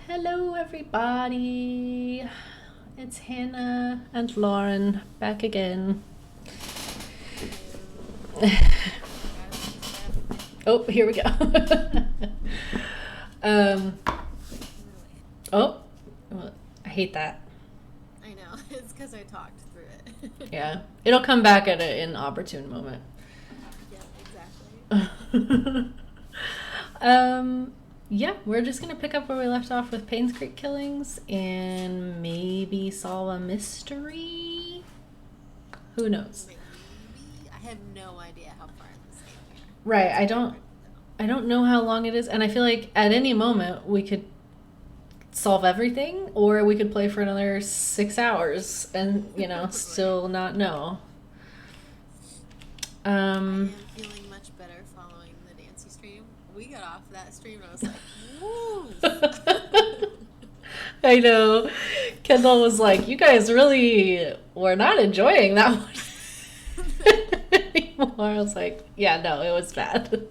Hello, everybody. It's Hannah and Lauren back again. Oh, here we go. um, oh, I hate that. I know. It's because I talked through it. Yeah, it'll come back at an inopportune moment. Yeah, exactly. Yeah, we're just gonna pick up where we left off with Painscreek killings and maybe solve a mystery. Who knows? Maybe. I have no idea how far in this game we are. Right, It's very hard I don't know how long it is, and I feel like at any moment we could solve everything, or we could play for another 6 hours and still not know. I am feeling much better following the Nancy stream. We got off that stream and I was like, woo! I know. Kendall was like, "You guys really were not enjoying that one anymore." I was like, "Yeah, no, it was bad."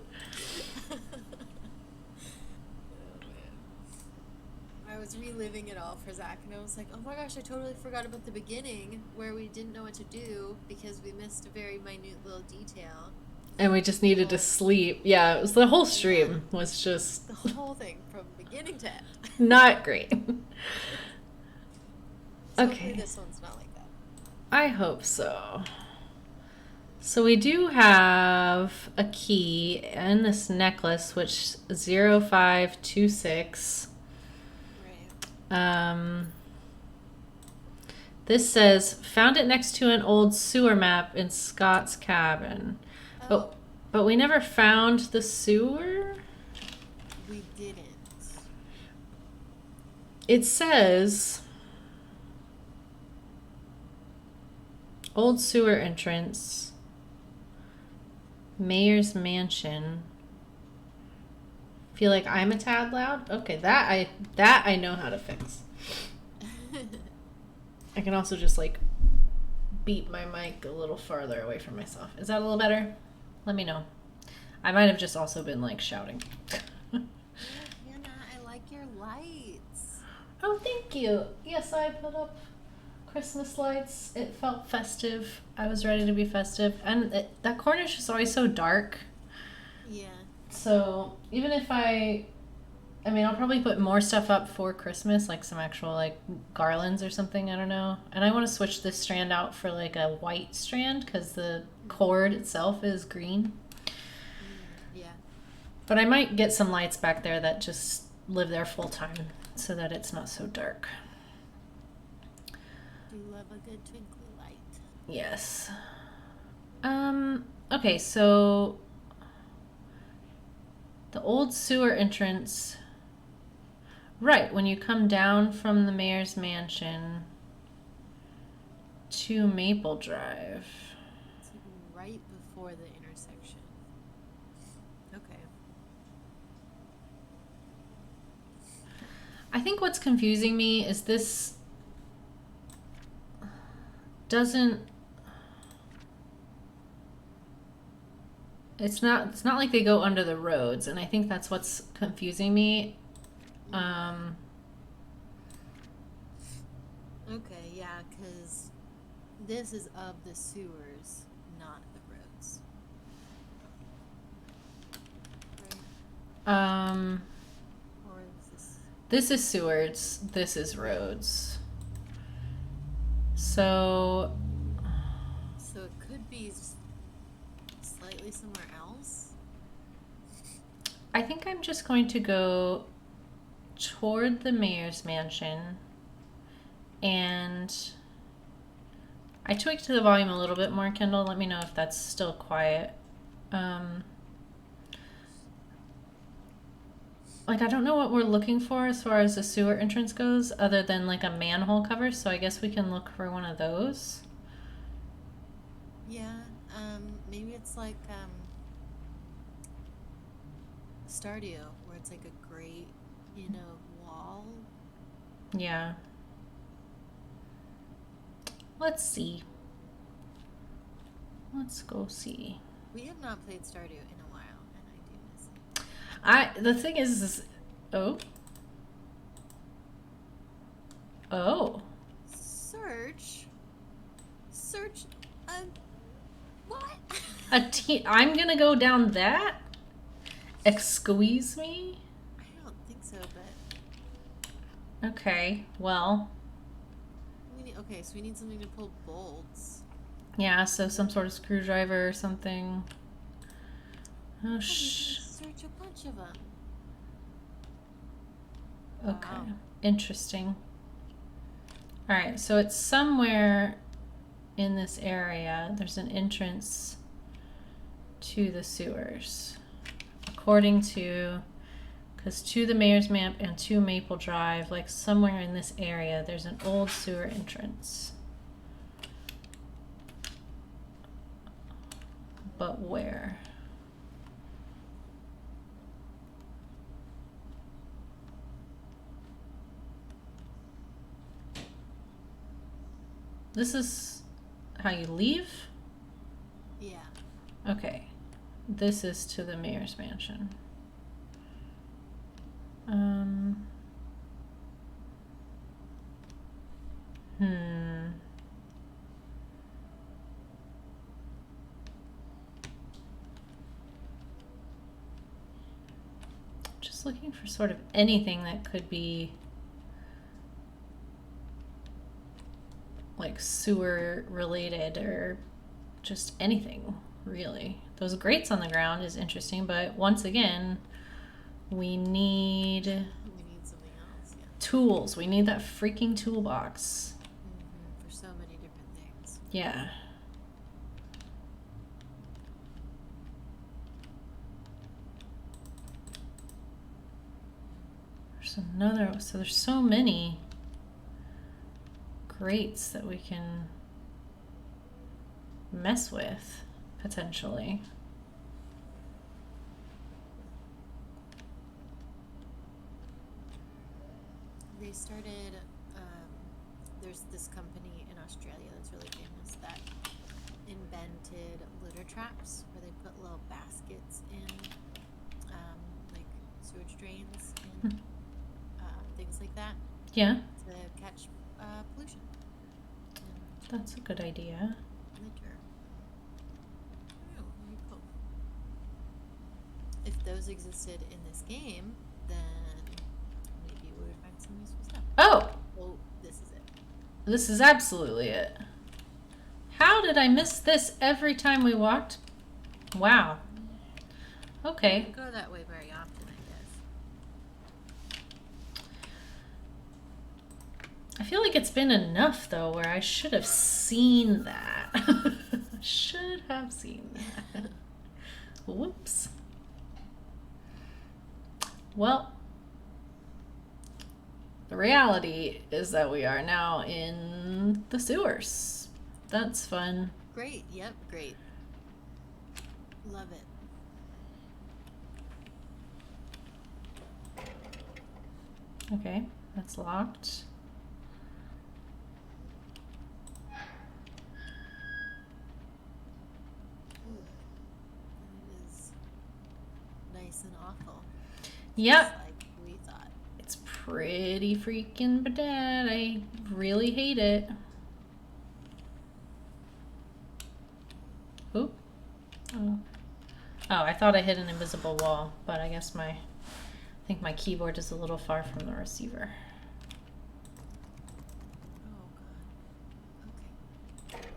I was reliving it all for Zach, and I was like, oh my gosh, I totally forgot about the beginning where we didn't know what to do because we missed a very minute little detail. And we just needed to sleep. Yeah, it was the whole stream was just the whole thing from beginning to end. Not great. So Okay. hopefully this one's not like that. I hope so. So we do have a key in this necklace, which 0526. Right. This says found it next to an old sewer map in Scott's cabin. Oh. But we never found the sewer. We didn't. It says old sewer entrance, Mayor's mansion. Feel like I'm a tad loud? Okay, that I know how to fix. I can also just like beat my mic a little farther away from myself. Is that a little better? Let me know. I might have just also been like shouting. Hannah, I like your lights. Oh, thank you. Yes, I put up Christmas lights. It felt festive. I was ready to be festive. And that Cornish is always so dark. Yeah. So even if I'll probably put more stuff up for Christmas, like some actual like garlands or something. I don't know. And I want to switch this strand out for like a white strand because the cord itself is green. Yeah. But I might get some lights back there that just live there full time so that it's not so dark. Do love a good twinkly light. Yes. Okay, so the old sewer entrance. Right, when you come down from the mayor's mansion to Maple Drive. It's right before the intersection. Okay. I think what's confusing me is this doesn't. It's not like they go under the roads, and I think that's what's confusing me. Okay, yeah, because this is of the sewers, not the roads. Right? Or is this... This is sewers. This is roads. So it could be slightly somewhere else? I think I'm just going to go toward the mayor's mansion, and I tweaked the volume a little bit more, Kendall. Let me know if that's still quiet. Like, I don't know what we're looking for as far as the sewer entrance goes, other than like a manhole cover, so I guess we can look for one of those. Yeah, maybe it's like Stardew, where it's like a grate in a wall. Yeah. Let's see. Let's go see. We have not played Stardew in a while, and I do miss it. The thing is oh, Oh. Search. What? I'm gonna go down that? Excuse me? I don't think so, but Okay, well. okay, so we need something to pull bolts. Yeah, so some sort of screwdriver or something. Oh, We can search a bunch of them. Okay, Wow. interesting. Alright, so it's somewhere in this area. There's an entrance to the sewers. According to, because to the Mayor's Map and to Maple Drive, like somewhere in this area, there's an old sewer entrance. But where? This is how you leave? Yeah. Okay. This is to the Mayor's Mansion. Just looking for sort of anything that could be like sewer related or just anything, really. Those grates on the ground is interesting, but once again, we need something else, yeah. Tools. We need that freaking toolbox. For so many different things. Yeah. There's another, so there's so many grates that we can mess with, potentially. They started, there's this company in Australia that's really famous that invented litter traps where they put little baskets in, like sewage drains and things like that. Yeah. To catch pollution. That's a good idea. Litter. Oh, very cool. If those existed in this game, then maybe we would find some useful stuff. Oh! Oh, this is it. This is absolutely it. How did I miss this every time we walked? Wow. Okay. We don't go that way very often, I guess. I feel like it's been enough, though, where I should have seen that. Should have seen that. Whoops. Well, the reality is that we are now in the sewers. That's fun. Great. Yep. Great. Love it. Okay, that's locked. It is nice and awful. Yep. Just like we thought. It's pretty freaking bad. I really hate it. Oop. Oh. Oh, I thought I hit an invisible wall, but I guess I think my keyboard is a little far from the receiver. Oh god. Okay.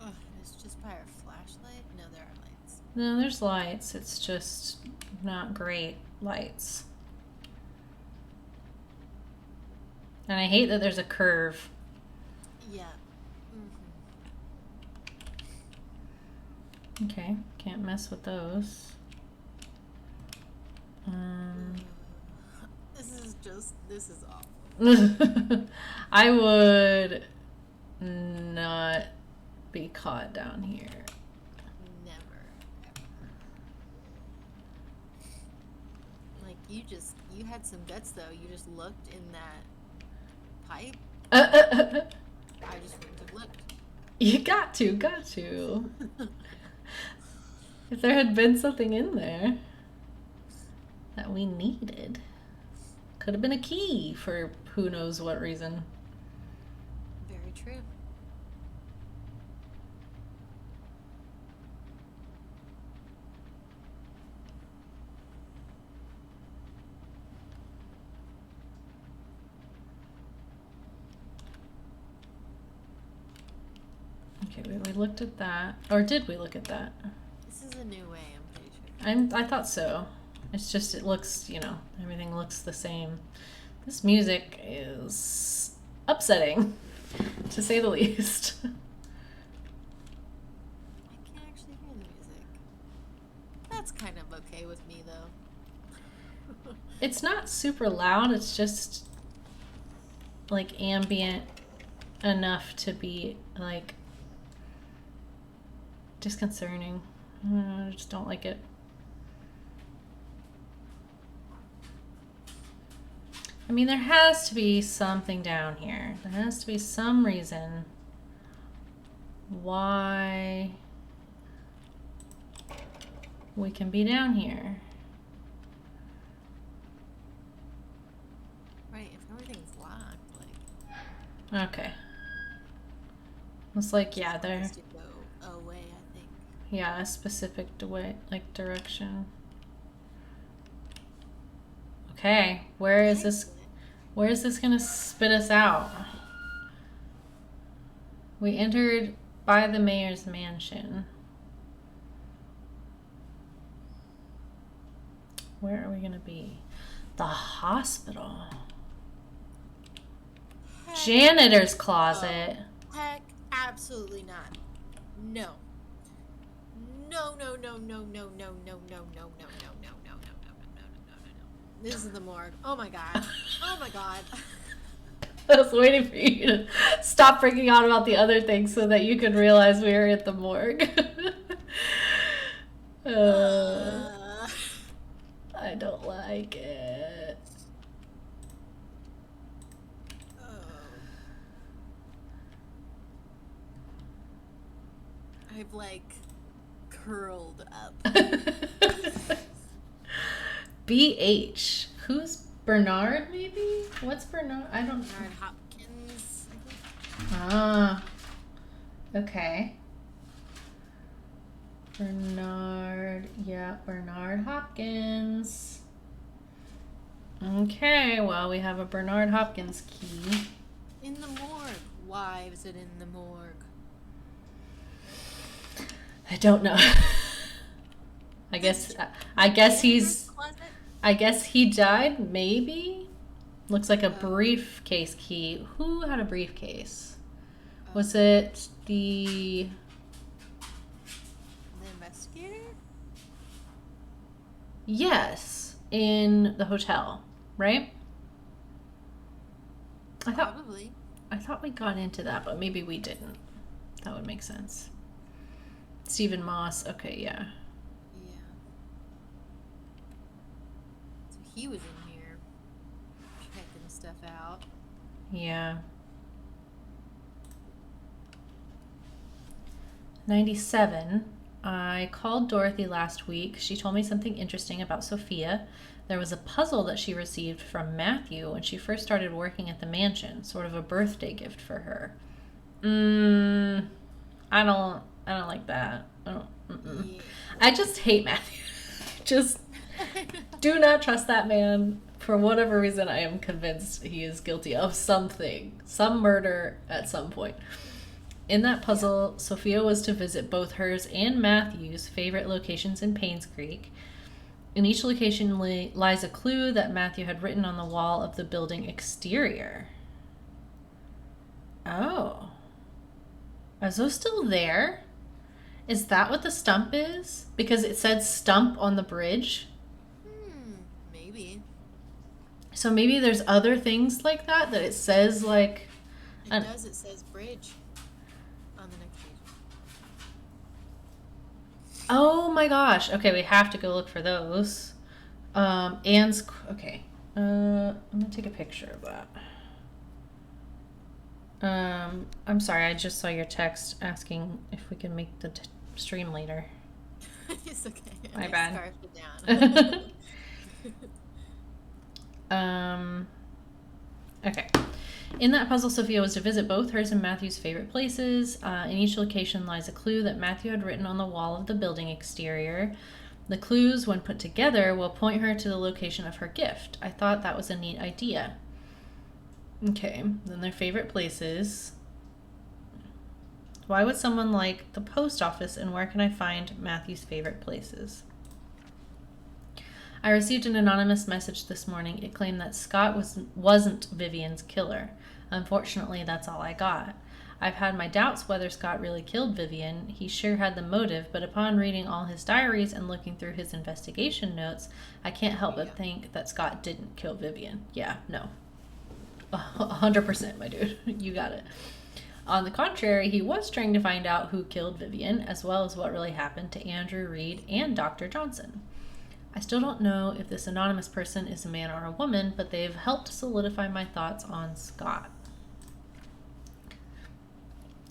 Ugh, it's just by our flashlight? No, there are lights. No, there's lights. It's just not great lights. And I hate that there's a curve. Yeah. Okay, can't mess with those. This is awful. I would not be caught down here. Never, ever. Like, you had some guts, though. You just looked in that pipe. I just wouldn't have looked. You got to. If there had been something in there. that we needed. Could have been a key for who knows what reason. Very true. Okay, we looked at that. Or did we look at that? This is a new way, I'm pretty sure. I thought so. It's just, it looks, everything looks the same. This music is upsetting, to say the least. I can't actually hear the music. That's kind of okay with me, though. It's not super loud, it's just, like, ambient enough to be, like, disconcerting. I just don't like it. I mean, there has to be something down here. There has to be some reason why we can be down here. Right, if everything's locked, like... Okay. It's like, yeah, there... to go away, I think. Yeah, a specific way, like, direction. Okay, where is this gonna spit us out? We entered by the mayor's mansion. Where are we gonna be? The hospital. Janitor's closet. Heck, absolutely not. No. No, no, no, no, no, no, no, no, no, no, no, no, no, no, no, no, no, no, no. This is the morgue. Oh my god. Oh my god. I was waiting for you to stop freaking out about the other things so that you could realize we were at the morgue. I don't like it. I've like curled up. BH. Who's Bernard, maybe? What's Bernard? I don't know. Bernard Hopkins, I think. Ah. Okay. Bernard. Yeah, Bernard Hopkins. Okay, well, we have a Bernard Hopkins key. In the morgue. Why is it in the morgue? I don't know. I guess he died, maybe? Looks like a briefcase key. Who had a briefcase? Was it the investigator? Yes, in the hotel, right? Probably. I thought we got into that, but maybe we didn't. That would make sense. Stephen Moss. Okay, yeah. Yeah. So he was in here checking stuff out. Yeah. 97. I called Dorothy last week. She told me something interesting about Sophia. There was a puzzle that she received from Matthew when she first started working at the mansion, sort of a birthday gift for her. I don't like that. Yeah. I just hate Matthew. Just do not trust that man. For whatever reason, I am convinced he is guilty of something, some murder at some point. In that puzzle, Sophia was to visit both hers and Matthew's favorite locations in Painscreek. In each location lies a clue that Matthew had written on the wall of the building exterior. Oh. Are those still there? Is that what the stump is? Because it said stump on the bridge. Maybe. So maybe there's other things like that it says like... It does. It says bridge on the next page. Oh my gosh. Okay, we have to go look for those. Anne's... Okay. I'm going to take a picture of that. I'm sorry, I just saw your text asking if we can make the stream later. It's okay. My bad. Scarfed it down. Okay. In that puzzle, Sophia was to visit both hers and Matthew's favorite places. In each location lies a clue that Matthew had written on the wall of the building exterior. The clues, when put together, will point her to the location of her gift. I thought that was a neat idea. Okay, then their favorite places. Why would someone like the post office, and where can I find Matthew's favorite places? I received an anonymous message this morning. It claimed that Scott wasn't Vivian's killer. Unfortunately, that's all I got. I've had my doubts whether Scott really killed Vivian. He sure had the motive, but upon reading all his diaries and looking through his investigation notes, I can't help but think that Scott didn't kill Vivian. Yeah, no. 100%, my dude. You got it. On the contrary, he was trying to find out who killed Vivian, as well as what really happened to Andrew Reed and Dr. Johnson. I still don't know if this anonymous person is a man or a woman, but they've helped solidify my thoughts on Scott.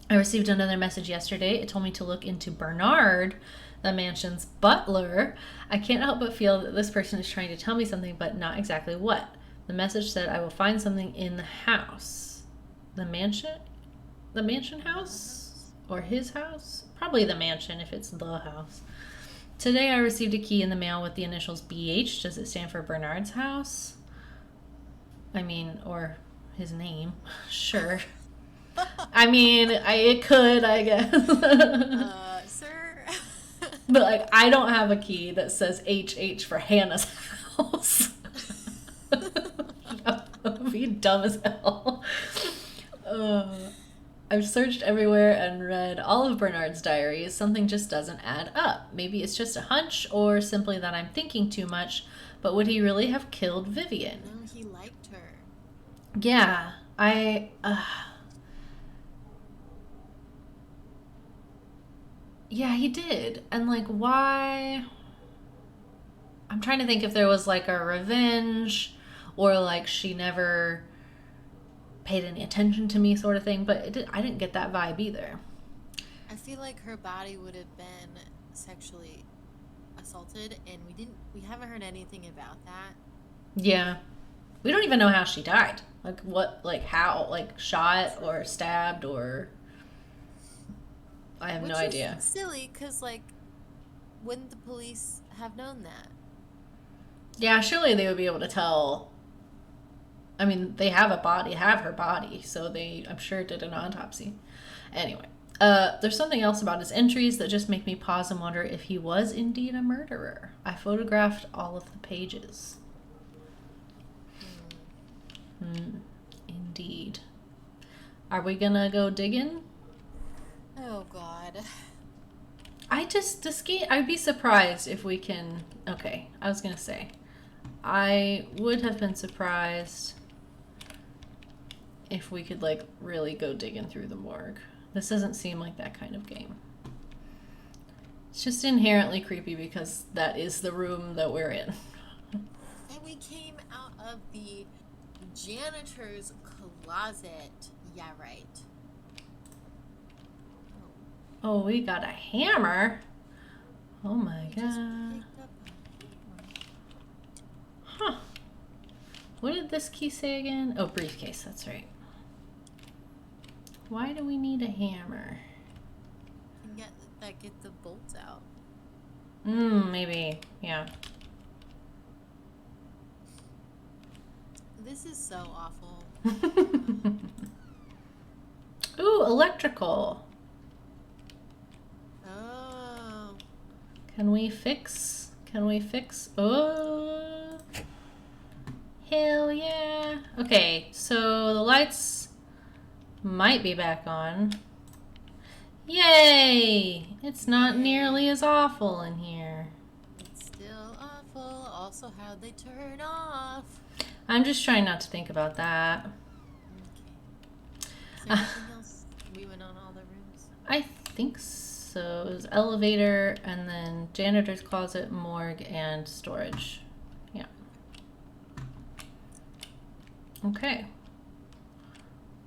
I received another message yesterday. It told me to look into Bernard, the mansion's butler. I can't help but feel that this person is trying to tell me something, but not exactly what. The message said I will find something in the house. The mansion? The mansion house? Or his house? Probably the mansion if it's the house. Today I received a key in the mail with the initials BH. Does it stand for Bernard's house? Or his name. Sure. It could, I guess. Sir? But, I don't have a key that says HH for Hannah's house. That would be dumb as hell. I've searched everywhere and read all of Bernard's diaries. Something just doesn't add up. Maybe it's just a hunch or simply that I'm thinking too much, but would he really have killed Vivian? No, he liked her. Yeah, Yeah, he did. And, why? I'm trying to think if there was, a revenge or, she never paid any attention to me sort of thing, but I didn't get that vibe either. I feel like her body would have been sexually assaulted, and we haven't heard anything about that. Yeah. We don't even know how she died. How? Shot or stabbed or... I have no idea. Which is silly, because, wouldn't the police have known that? Yeah, surely they would be able to tell... they have her body, so I'm sure did an autopsy. Anyway, there's something else about his entries that just make me pause and wonder if he was indeed a murderer. I photographed all of the pages. Indeed. Are we gonna go digging? Oh, God. I'd be surprised if we can... Okay, I was gonna say. I would have been surprised if we could, really go digging through the morgue. This doesn't seem like that kind of game. It's just inherently creepy because that is the room that we're in. And we came out of the janitor's closet. Yeah, right. Oh, we got a hammer. Oh my We just god. picked up a hammer. Huh. What did this key say again? Oh, briefcase, that's right. Why do we need a hammer? Get the bolts out. Maybe. Yeah. This is so awful. Ooh, electrical. Oh. Can we fix? Oh. Hell yeah. Okay, so the lights might be back on. Yay! It's not nearly as awful in here. It's still awful. Also, how'd they turn off? I'm just trying not to think about that. Okay. Is there anything else? We went on all the rooms? I think so. It was elevator and then janitor's closet, morgue, and storage. Yeah. Okay.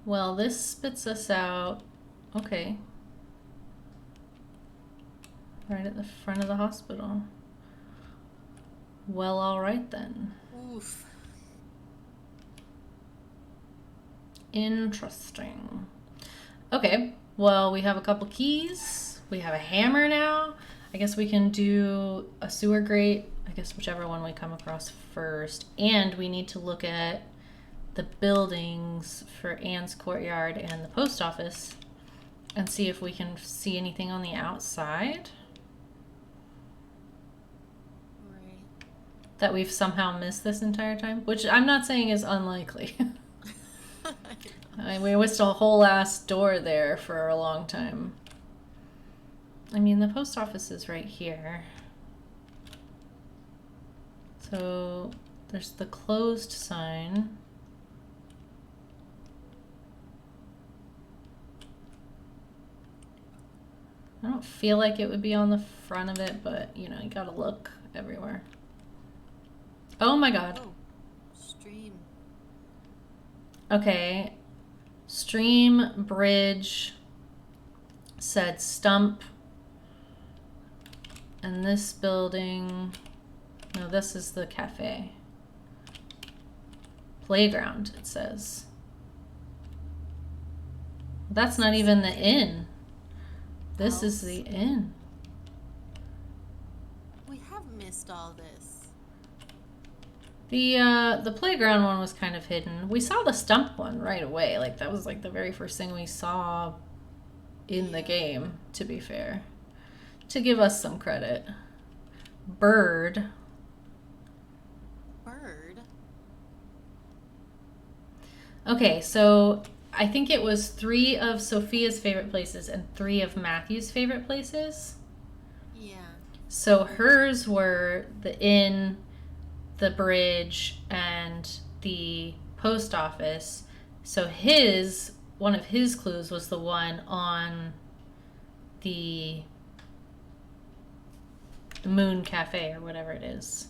Well, this spits us out. Okay. Right at the front of the hospital. Well, all right then. Oof. Interesting. Okay, well, we have a couple keys. We have a hammer now. I guess we can do a sewer grate. I guess whichever one we come across first. And we need to look at the buildings for Anne's courtyard and the post office and see if we can see anything on the outside that we've somehow missed this entire time, which I'm not saying is unlikely. I mean, we missed a whole ass door there for a long time. I mean, the post office is right here. So there's the closed sign. I don't feel like it would be on the front of it, but you know, you gotta look everywhere. Oh my god. Oh, stream. Okay. Stream Bridge said stump. And this building, no, this is the cafe. Playground, it says. That's not even the inn. This is the inn. We have missed all this. The playground one was kind of hidden. We saw the stump one right away. Like that was like the very first thing we saw in the game, to be fair. To give us some credit. Bird. Bird? Okay, so I think it was 3 of Sophia's favorite places and 3 of Matthew's favorite places. Yeah. So hers were the inn, the bridge, and the post office. So one of his clues was the one on the Moon Cafe or whatever it is.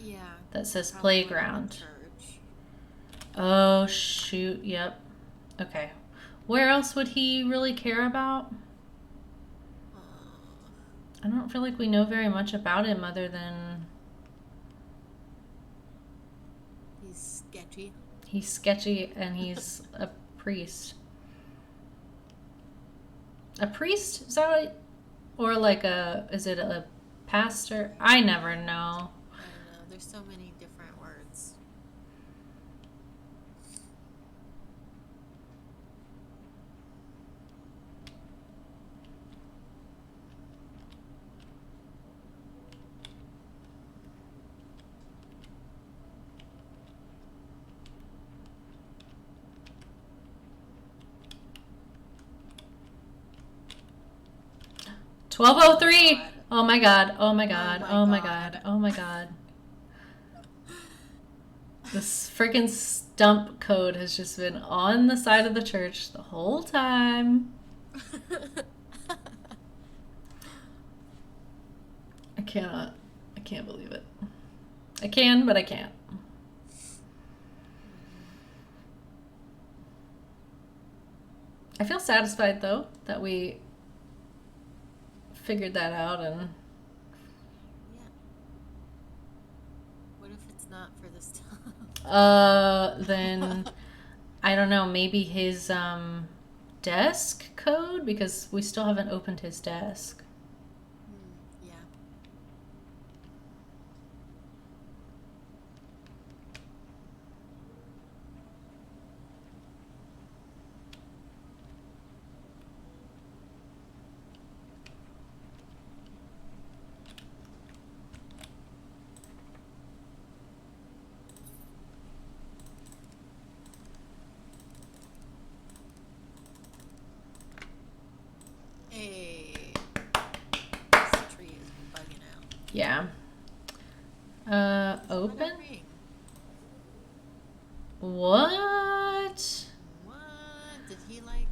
Yeah. That says Probably playground. church. Oh, shoot. Yep. Okay. Where else would he really care about? I don't feel like we know very much about him other than He's sketchy. he's sketchy and he's a priest. A priest? Is that what? Or like is it a pastor? I never know. I don't know. There's so many different words. $12.03. Oh my god. Oh my god. Oh my god. Oh my god. This freaking stump code has just been on the side of the church the whole time. I cannot. I can't believe it. I can, but I can't. I feel satisfied though that we figured that out and Yeah. What if it's not for this time? then I don't know, maybe his desk code, because we still haven't opened his desk. Yeah. Hey. This tree is bugging out. Yeah. Open? What a ring. What? What? Did he like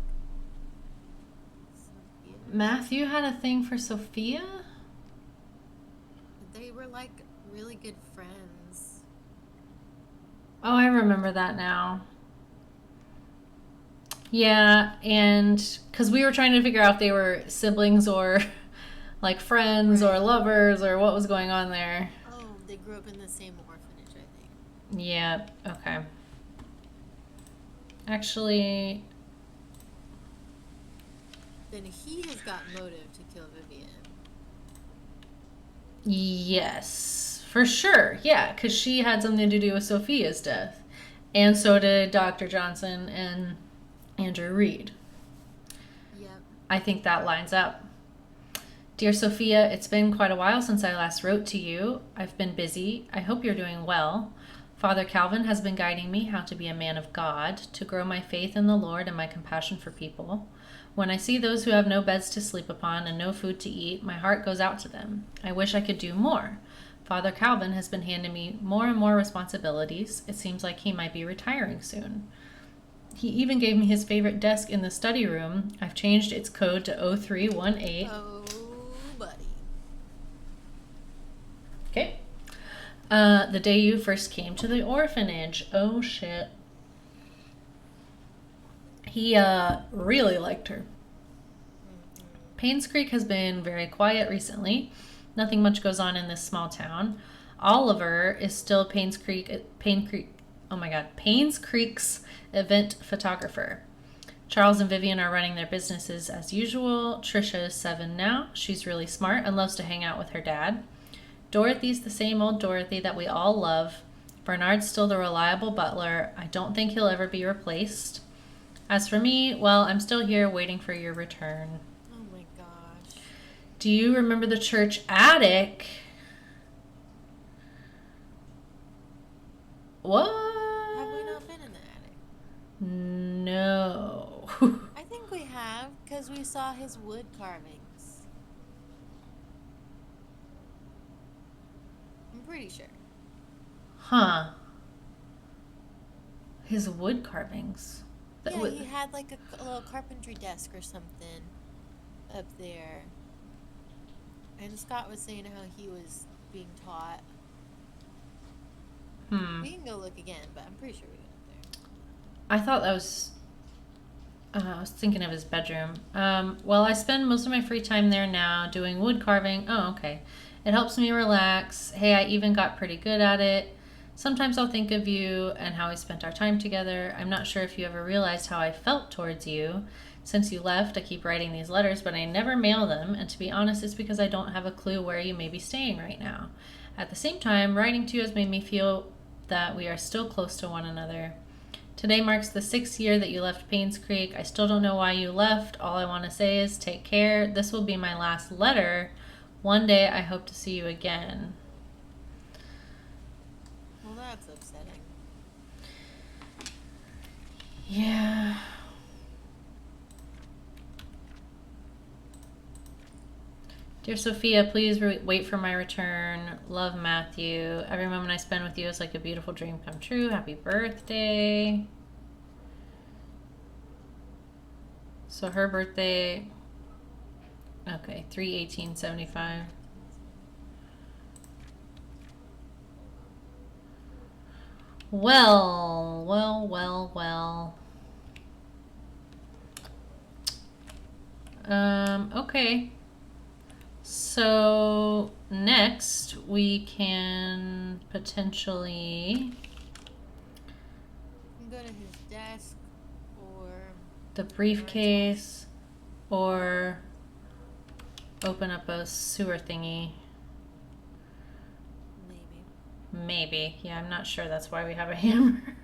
Sophia? Matthew had a thing for Sophia? They were like really good friends. Oh, I remember that now. Yeah, and because we were trying to figure out if they were siblings or like friends or lovers or what was going on there. Oh, they grew up in the same orphanage, I think. Yeah, okay. Actually, Then he has got motive to kill Vivian. yes, for sure. Yeah, because she had something to do with Sophia's death. And so did Dr. Johnson and Andrew Reed. Yep. I think that lines up. Dear Sophia, it's been quite a while since I last wrote to you. I've been busy. I hope you're doing well. Father Calvin has been guiding me how to be a man of God, to grow my faith in the Lord and my compassion for people. When I see those who have no beds to sleep upon and no food to eat, my heart goes out to them. I wish I could do more. Father Calvin has been handing me more and more responsibilities. It seems like he might be retiring soon. He even gave me his favorite desk in the study room. I've changed its code to 0318. Oh, buddy. Okay. The day you first came to the orphanage. Oh, shit. He really liked her. Painscreek has been very quiet recently. Nothing much goes on in this small town. Oliver is still Painscreek's event photographer. Charles and Vivian are running their businesses as usual. Trisha is 7 now. She's really smart and loves to hang out with her dad. Dorothy's the same old Dorothy that we all love. Bernard's still the reliable butler. I don't think he'll ever be replaced. As for me, well, I'm still here waiting for your return. Oh my gosh. Do you remember the church attic? What? Have we not been in the attic? No. I think we have, because we saw his wood carvings. I'm pretty sure. Huh. His wood carvings. Yeah, he had like a little carpentry desk or something up there. And Scott was saying how he was being taught. We can go look again, but I'm pretty sure we went up there. I thought that was... I was thinking of his bedroom. Well, I spend most of my free time there now doing wood carving. Oh, okay. It helps me relax. Hey, I even got pretty good at it. Sometimes I'll think of you and how we spent our time together. I'm not sure if you ever realized how I felt towards you. Since you left, I keep writing these letters, but I never mail them. And to be honest, it's because I don't have a clue where you may be staying right now. At the same time, writing to you has made me feel that we are still close to one another. Today marks the 6th year that you left Painscreek. I still don't know why you left. All I want to say is take care. This will be my last letter. One day I hope to see you again. Well, that's upsetting. Yeah. Dear Sophia, please wait for my return. Love, Matthew. Every moment I spend with you is like a beautiful dream come true. Happy birthday. So her birthday... Okay, 3/18/75. Well. Okay. So next we can potentially You can go to his desk or the briefcase or open up a sewer thingy. Maybe. Yeah, I'm not sure that's why we have a hammer.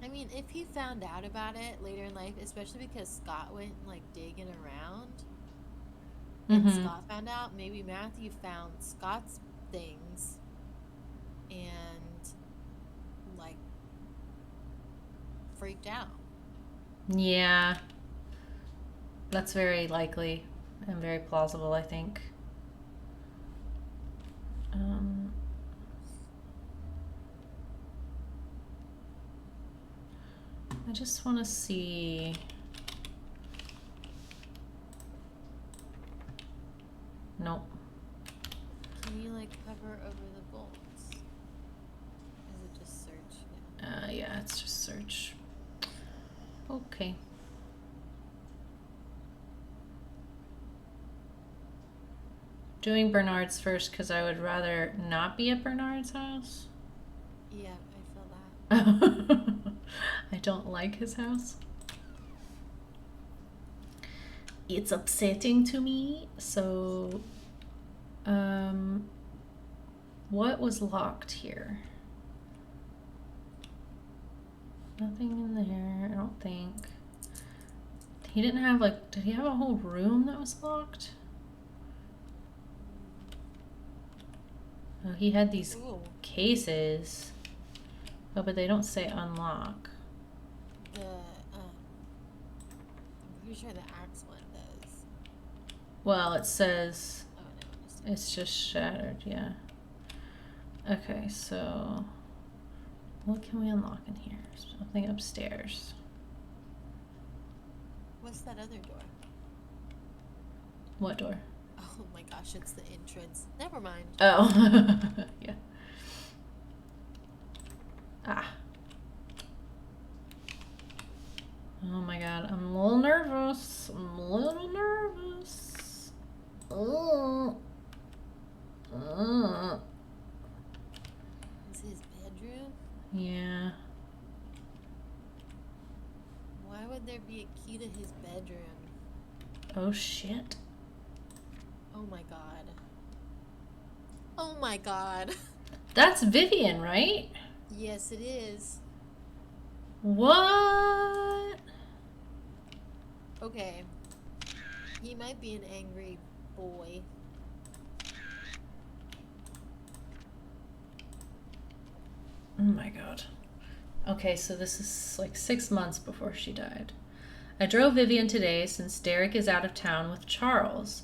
I mean, if he found out about it later in life, especially because Scott went like digging around and Scott found out, maybe Matthew found Scott's things and like freaked out. Yeah. That's very likely and very plausible, I think. I just want to see. Nope. Can you like hover over the bolts? Is it just search? Yeah, it's just search. Okay. doing Bernard's first because I would rather not be at Bernard's house. Yeah, I feel that. I don't like his house. It's upsetting to me. So, what was locked here? Nothing in there, I don't think. He didn't have, like, did he have a whole room that was locked? Oh, he had these cases. Oh, but they don't say unlock. I'm pretty sure the axe one does. Well, it says Oh, no. it's just shattered, yeah. Okay, so what can we unlock in here? Something upstairs. What's that other door? What door? Oh my gosh, it's the entrance. Never mind. Oh, yeah. Ah. Oh my god, I'm a little nervous. I'm a little nervous. Oh. Is his bedroom? Yeah. Why would there be a key to his bedroom? Oh shit. Oh my god. Oh my god. That's Vivian, right? Yes, it is. What? Okay. He might be an angry boy. Oh my god. Okay, so this is like 6 months before she died. I drove Vivian today since Derek is out of town with Charles.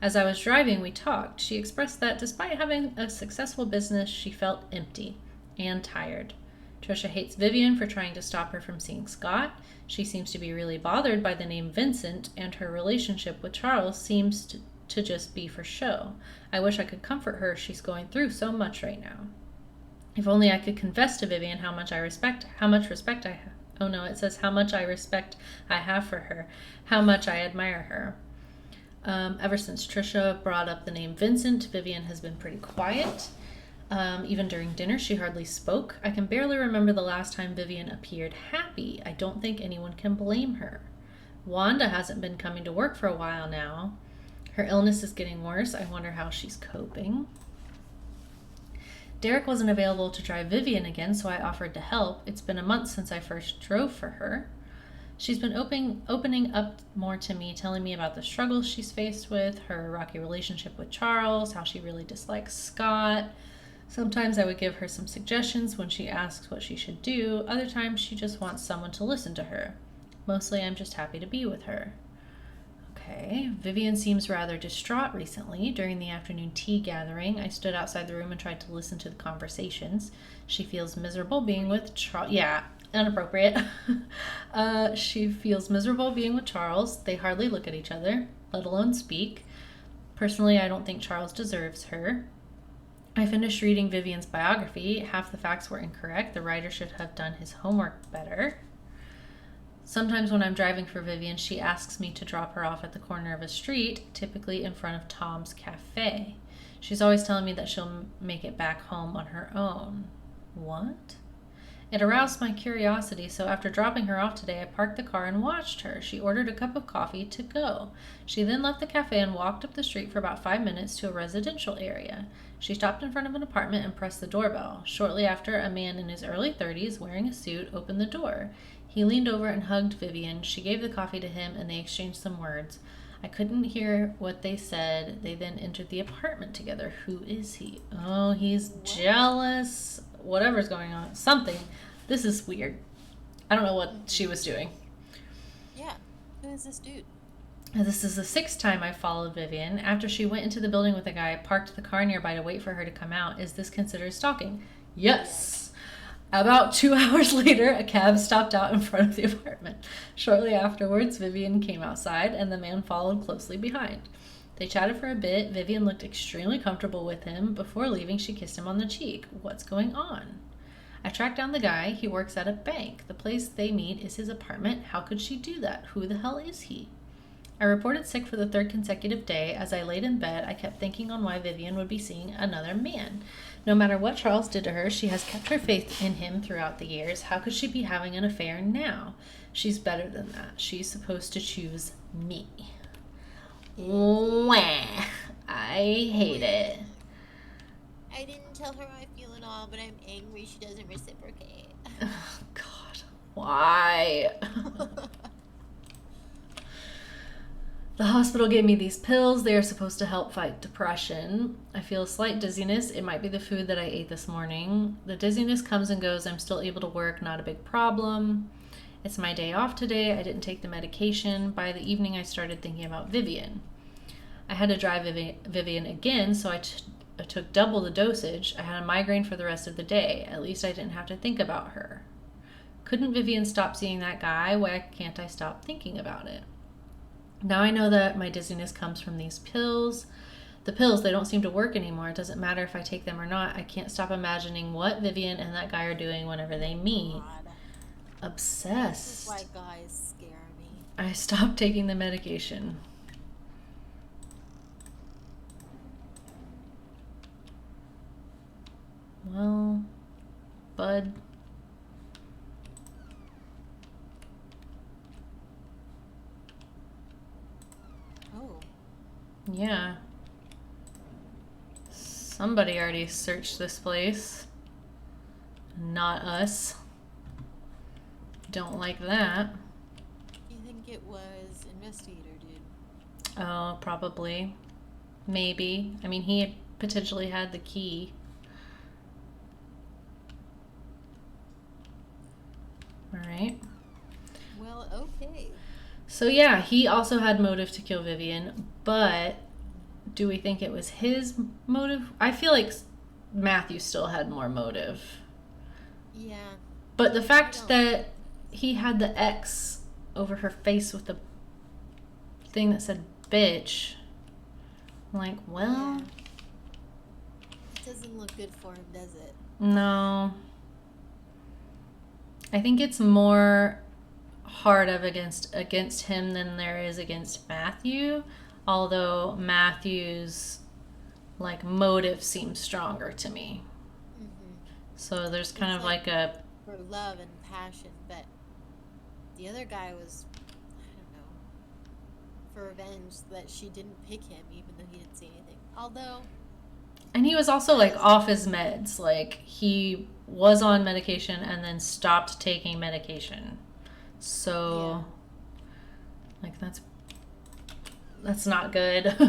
As I was driving, we talked. She expressed that despite having a successful business, she felt empty and tired. Trisha hates Vivian for trying to stop her from seeing Scott. She seems to be really bothered by the name Vincent, and her relationship with Charles seems to just be for show. I wish I could comfort her. She's going through so much right now. If only I could confess to Vivian how much respect I have. Oh no, it says how much respect I have for her, how much I admire her. Ever since Trisha brought up the name Vincent, Vivian has been pretty quiet. Even during dinner, she hardly spoke. I can barely remember the last time Vivian appeared happy. I don't think anyone can blame her. Wanda hasn't been coming to work for a while now. Her illness is getting worse. I wonder how she's coping. Derek wasn't available to drive Vivian again, so I offered to help. It's been a month since I first drove for her. She's been opening up more to me, telling me about the struggles she's faced with, her rocky relationship with Charles, how she really dislikes Scott. Sometimes I would give her some suggestions when she asks what she should do. Other times she just wants someone to listen to her. Mostly I'm just happy to be with her. Okay, Vivian seems rather distraught recently. During the afternoon tea gathering, I stood outside the room and tried to listen to the conversations. She feels miserable being with Charles. Yeah, inappropriate. She feels miserable being with Charles. They hardly look at each other, let alone speak. Personally, I don't think Charles deserves her. I finished reading Vivian's biography. Half the facts were incorrect. The writer should have done his homework better. Sometimes when I'm driving for Vivian, she asks me to drop her off at the corner of a street, typically in front of Tom's Cafe. She's always telling me that she'll make it back home on her own. What? It aroused my curiosity, so after dropping her off today, I parked the car and watched her. She ordered a cup of coffee to go. She then left the cafe and walked up the street for about 5 minutes to a residential area. She stopped in front of an apartment and pressed the doorbell. Shortly after, a man in his early 30s, wearing a suit, opened the door. He leaned over and hugged Vivian. She gave the coffee to him, and they exchanged some words. I couldn't hear what they said. They then entered the apartment together. Who is he? Oh, he's jealous. Whatever's going on. Something. This is weird. I don't know what she was doing. Yeah. Who is this dude? This is the 6th time I followed Vivian. After she went into the building with a guy, I parked the car nearby to wait for her to come out. Is this considered stalking? Yes. About 2 hours later, a cab stopped out in front of the apartment. Shortly afterwards, Vivian came outside, and the man followed closely behind. They chatted for a bit. Vivian looked extremely comfortable with him. Before leaving, she kissed him on the cheek. What's going on? I tracked down the guy. He works at a bank. The place they meet is his apartment. How could she do that? Who the hell is he? I reported sick for the third consecutive day. As I laid in bed, I kept thinking on why Vivian would be seeing another man. No matter what Charles did to her, she has kept her faith in him throughout the years. How could she be having an affair now? She's better than that. She's supposed to choose me. Wah. I hate it. I didn't tell her I feel at all, but I'm angry she doesn't reciprocate. Oh, God. Why? The hospital gave me these pills. They are supposed to help fight depression. I feel a slight dizziness. It might be the food that I ate this morning. The dizziness comes and goes. I'm still able to work. Not a big problem. It's my day off today. I didn't take the medication. By the evening, I started thinking about Vivian. I had to drive Vivian again, so I took double the dosage. I had a migraine for the rest of the day. At least I didn't have to think about her. Couldn't Vivian stop seeing that guy? Why can't I stop thinking about it? Now I know that my dizziness comes from these pills. The pills, they don't seem to work anymore. It doesn't matter if I take them or not. I can't stop imagining what Vivian and that guy are doing whenever they meet. God. Obsessed. This is why guys scare me. I stopped taking the medication. Well, bud. Oh. Yeah. Somebody already searched this place. Not us. Don't like that. Do you think it was investigator dude? Oh, probably. Maybe. I mean, he potentially had the key. Alright. Well, okay. So yeah, he also had motive to kill Vivian, but do we think it was his motive? I feel like Matthew still had more motive. Yeah. But the fact that he had the X over her face with the thing that said bitch, I'm like, well... Yeah. It doesn't look good for him, does it? No. I think it's more hard of against him than there is against Matthew, although Matthew's like motive seems stronger to me. Mm-hmm. So there's kind of like a for love and passion, but the other guy was, I don't know, for revenge that she didn't pick him even though he didn't say anything. Although, and he was also like off his meds, like he was on medication and then stopped taking medication. So like that's not good. That is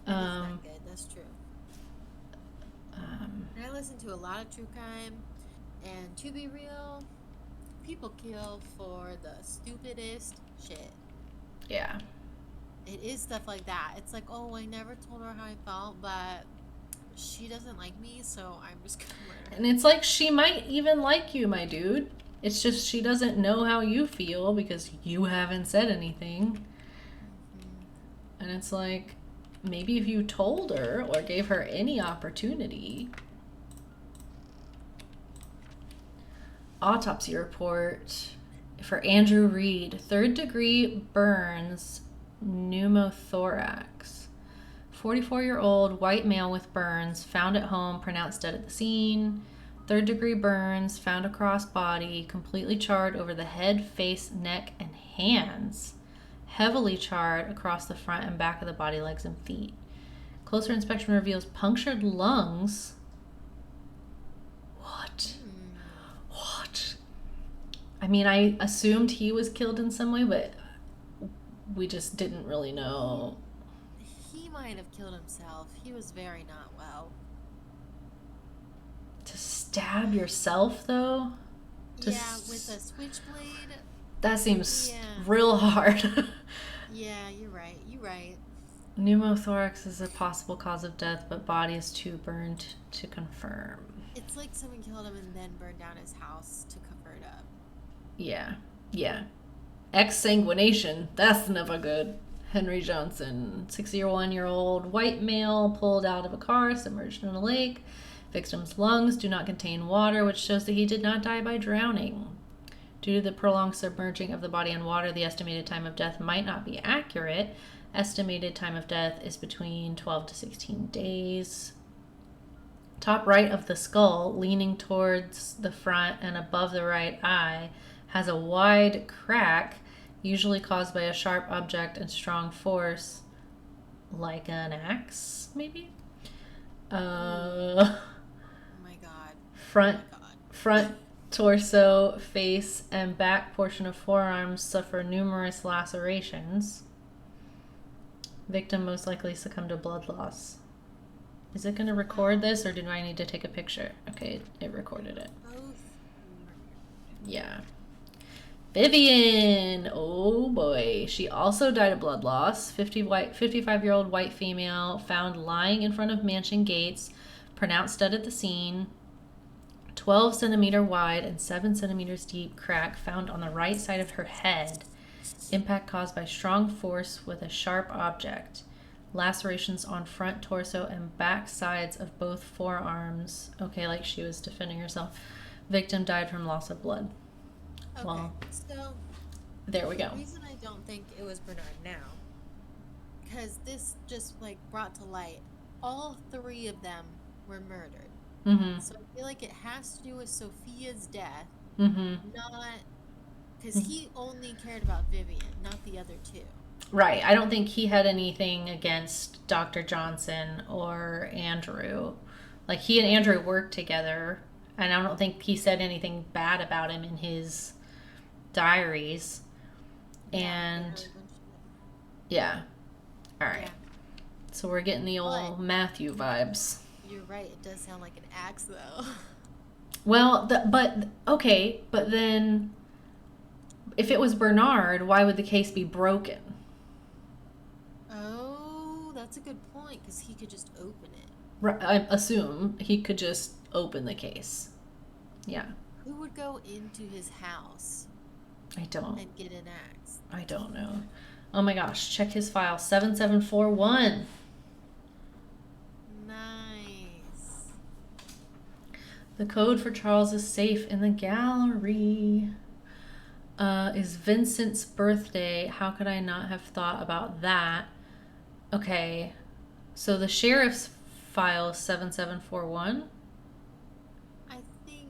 not good. That's true. And I listen to a lot of true crime, and to be real, people kill for the stupidest shit. Yeah. It is stuff like that. It's like, oh, I never told her how I felt, but she doesn't like me, so I'm just gonna murder her. And it's like she might even like you, my dude. It's just she doesn't know how you feel because you haven't said anything. Mm-hmm. And it's like, maybe if you told her or gave her any opportunity. Autopsy report for Andrew Reed. 3rd degree burns, pneumothorax. 44-year-old white male with burns, found at home, pronounced dead at the scene. 3rd degree burns, found across body, completely charred over the head, face, neck, and hands. Heavily charred across the front and back of the body, legs, and feet. Closer inspection reveals punctured lungs. What? What? I mean, I assumed he was killed in some way, but we just didn't really know. He might have killed himself. He was very not well. To stab yourself, though? Yeah, with a switchblade. That seems real hard. Yeah, you're right. You're right. Pneumothorax is a possible cause of death, but body is too burned to confirm. It's like someone killed him and then burned down his house to cover it up. Yeah. Yeah. Exsanguination. That's never good. Henry Johnson, 61-year-old white male, pulled out of a car, submerged in a lake. Victim's lungs do not contain water, which shows that he did not die by drowning. Due to the prolonged submerging of the body in water, the estimated time of death might not be accurate. Estimated time of death is between 12 to 16 days. Top right of the skull, leaning towards the front and above the right eye, has a wide crack, usually caused by a sharp object and strong force, like an axe, maybe? Oh my god. Front, Oh my god. front torso, face, and back portion of forearms suffer numerous lacerations. Victim most likely succumbed to blood loss. Is it going to record this, or do I need to take a picture? Okay, it recorded it. Both. Yeah. Vivian! Oh boy. She also died of blood loss. 55-year-old white female found lying in front of mansion gates, pronounced dead at the scene. 12 centimeter wide and 7 centimeters deep crack found on the right side of her head. Impact caused by strong force with a sharp object. Lacerations on front torso and back sides of both forearms. Okay, like she was defending herself. Victim died from loss of blood. Okay, Well, so there we go. the reason I don't think it was Bernard now, because this just like brought to light all three of them were murdered. Mm-hmm. So I feel like it has to do with Sophia's death, Mm-hmm. not because he only cared about Vivian, not the other two. Right. I don't think he had anything against Dr. Johnson or Andrew. Like, he and Andrew worked together, and I don't think he said anything bad about him in his diaries. And yeah. All right. Yeah. So we're getting the old But- Matthew vibes. You're right. It does sound like an axe, though. Well, but then if it was Bernard, why would the case be broken? Oh, that's a good point, because he could just open it. Right, I assume he could just open the case. Yeah. Who would go into his house I don't and get an axe? know. Oh my gosh, check his file. 7741. Nice. The code for Charles's safe in the gallery is Vincent's birthday. How could I not have thought about that? Okay. So the sheriff's file is 7741. I think.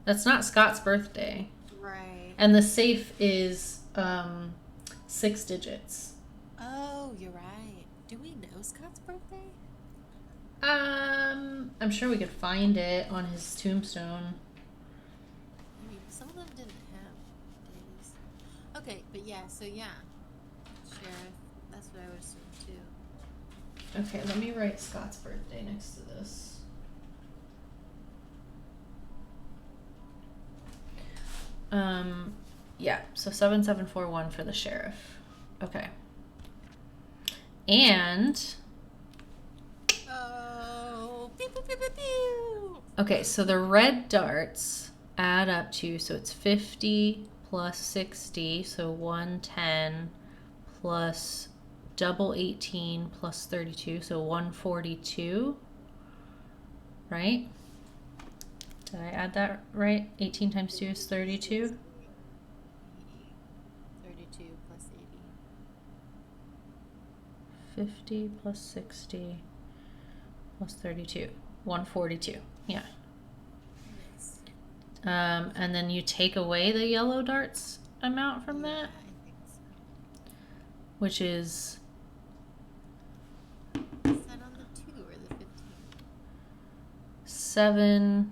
That's not Scott's birthday. Right. And the safe is 6 digits. Oh, you're right. Do we know Scott's birthday? I'm sure we could find it on his tombstone. I mean, some of them didn't have days. Okay, but yeah, so yeah. Sheriff, that's what I would assume too. Okay, let me write Scott's birthday next to this. Yeah, so 7741 for the sheriff. Okay. And Oh, pew, pew, pew, pew, pew. okay, so the red darts add up to, so it's 50 plus 60, so 110 plus double 18 plus 32, so 142, right? Did I add that right? 18 times 2 is 32. 32 plus 50 plus 60 plus 32. 142. Yeah. 80. Nice. And then you take away the yellow darts amount from Yeah, that, I think so. which is Is that on the 2 or the 15? 7.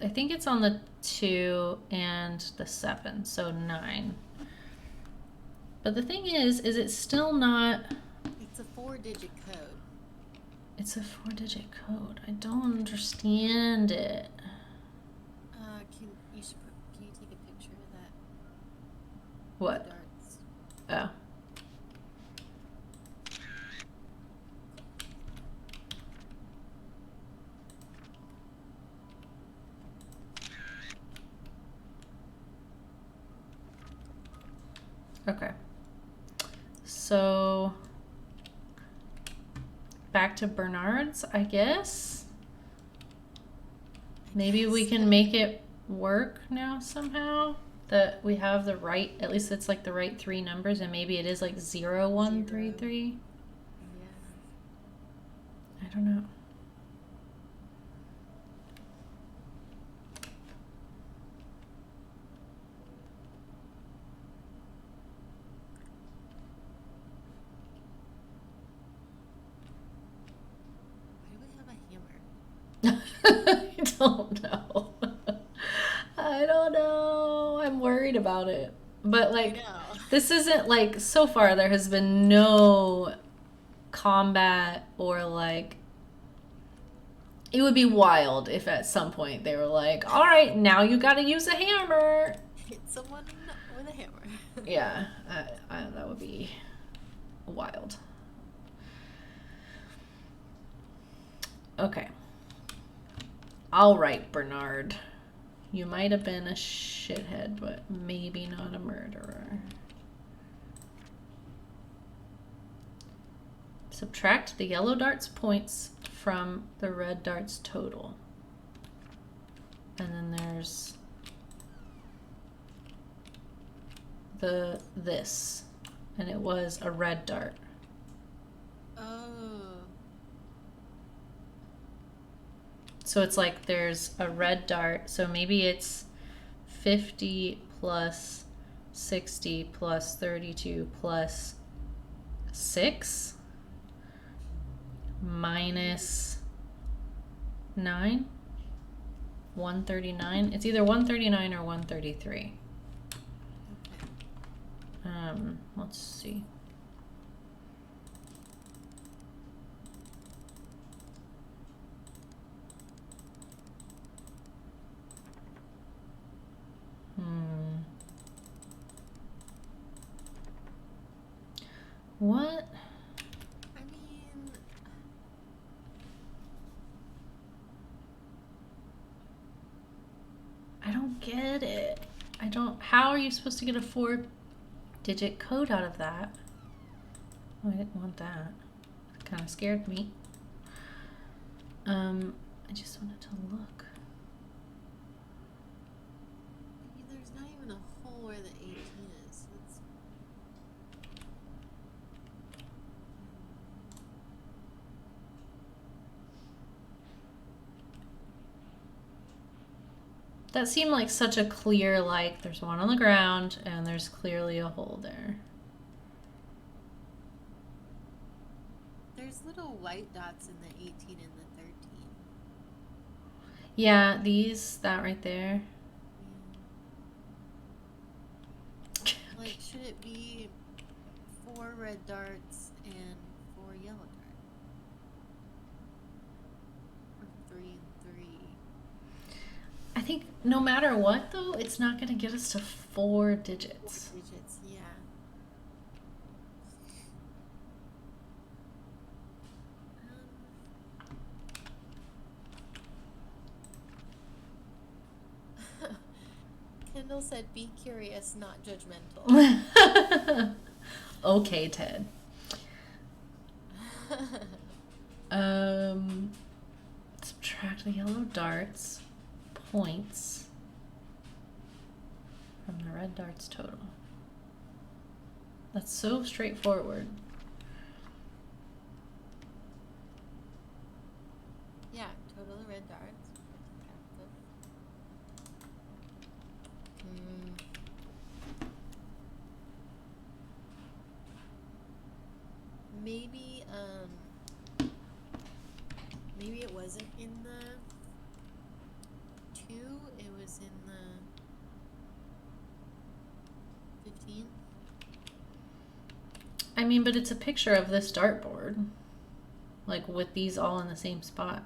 I think it's on the 2 and the 7, so 9. But the thing is it's still not. It's a 4-digit code. It's a 4-digit code. I don't understand it. Can you take a picture of that? What? Darts. Oh. Okay. So back to Bernard's, I guess. Maybe we can make it work now somehow. That we have the right, at least it's like the right three numbers, and maybe it is like 0133. Yeah. I don't know. Why do we have a hammer? I don't know. I don't know. I'm worried about it. But I like, know. this isn't like, so far there has been no combat or like, it would be wild if at some point they were like, all right, now you got to use a hammer. Hit someone with a hammer. Yeah, that would be wild. Okay. All right, Bernard. You might have been a shithead, but maybe not a murderer. Subtract the yellow dart's points from the red dart's total. And then there's this. And it was a red dart. Oh. So it's like there's a red dart. So maybe it's 50 plus 60 plus 32 plus 6 minus 9. 139. It's either 139 or 133. Okay. Let's see. What? I mean, I don't get it. I don't. How are you supposed to get a 4-digit code out of that? Oh, I didn't want that. It kind of scared me. I just wanted to look. maybe there's not even a hole where the 18 is. It's... That seemed like such a clear, like, there's one on the ground and there's clearly a hole there. There's little white dots in the 18 and the 13. Yeah, that right there. Yeah. Like, should it be 4 red darts and 4 yellow darts? Or 3 and 3? I think no matter what, though, it's not going to get us to 4 digits. 4 digits, yeah. Kendall said, "Be curious, not judgmental." Okay, Ted. Subtract the yellow darts points from the red darts total. That's so straightforward. Yeah, total of red darts. Maybe, maybe it wasn't in the 2, it was in the 15. I mean, but it's a picture of this dartboard, like with these all in the same spot.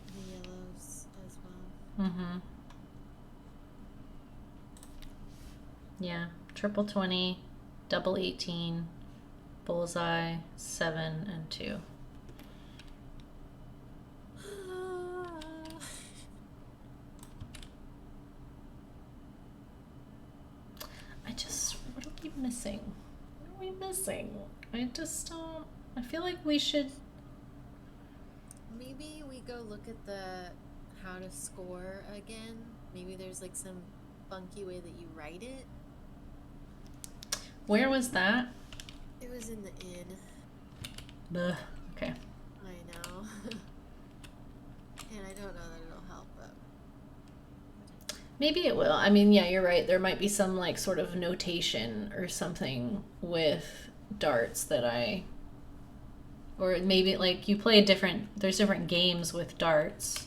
The yellows as well. Mm-hmm. Yeah, triple 20, double 18, bullseye, 7 and 2. What are we missing? What are we missing? I just don't, I feel like we should. Maybe we go look at the how to score again. Maybe there's like some funky way that you write it. Where was that? It was in the inn. Ugh. Okay. I know. And I don't know that it'll help, but Maybe it will. I mean, yeah, you're right. There might be some like sort of notation or something with darts that or maybe like you play there's different games with darts.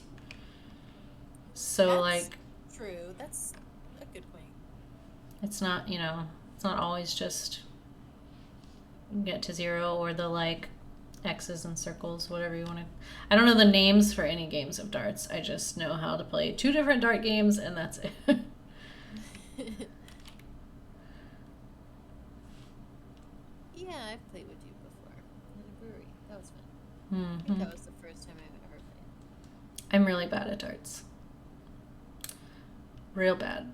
So that's like true. That's a good point. it's not, it's not always just get to 0 or the like X's and circles, whatever you want to. I don't know the names for any games of darts. I just know how to play 2 different dart games, and that's it. Yeah, I've played with you before in a brewery. That was fun. I Mm-hmm. think that was the first time I've ever played. I'm really bad at darts. Real bad.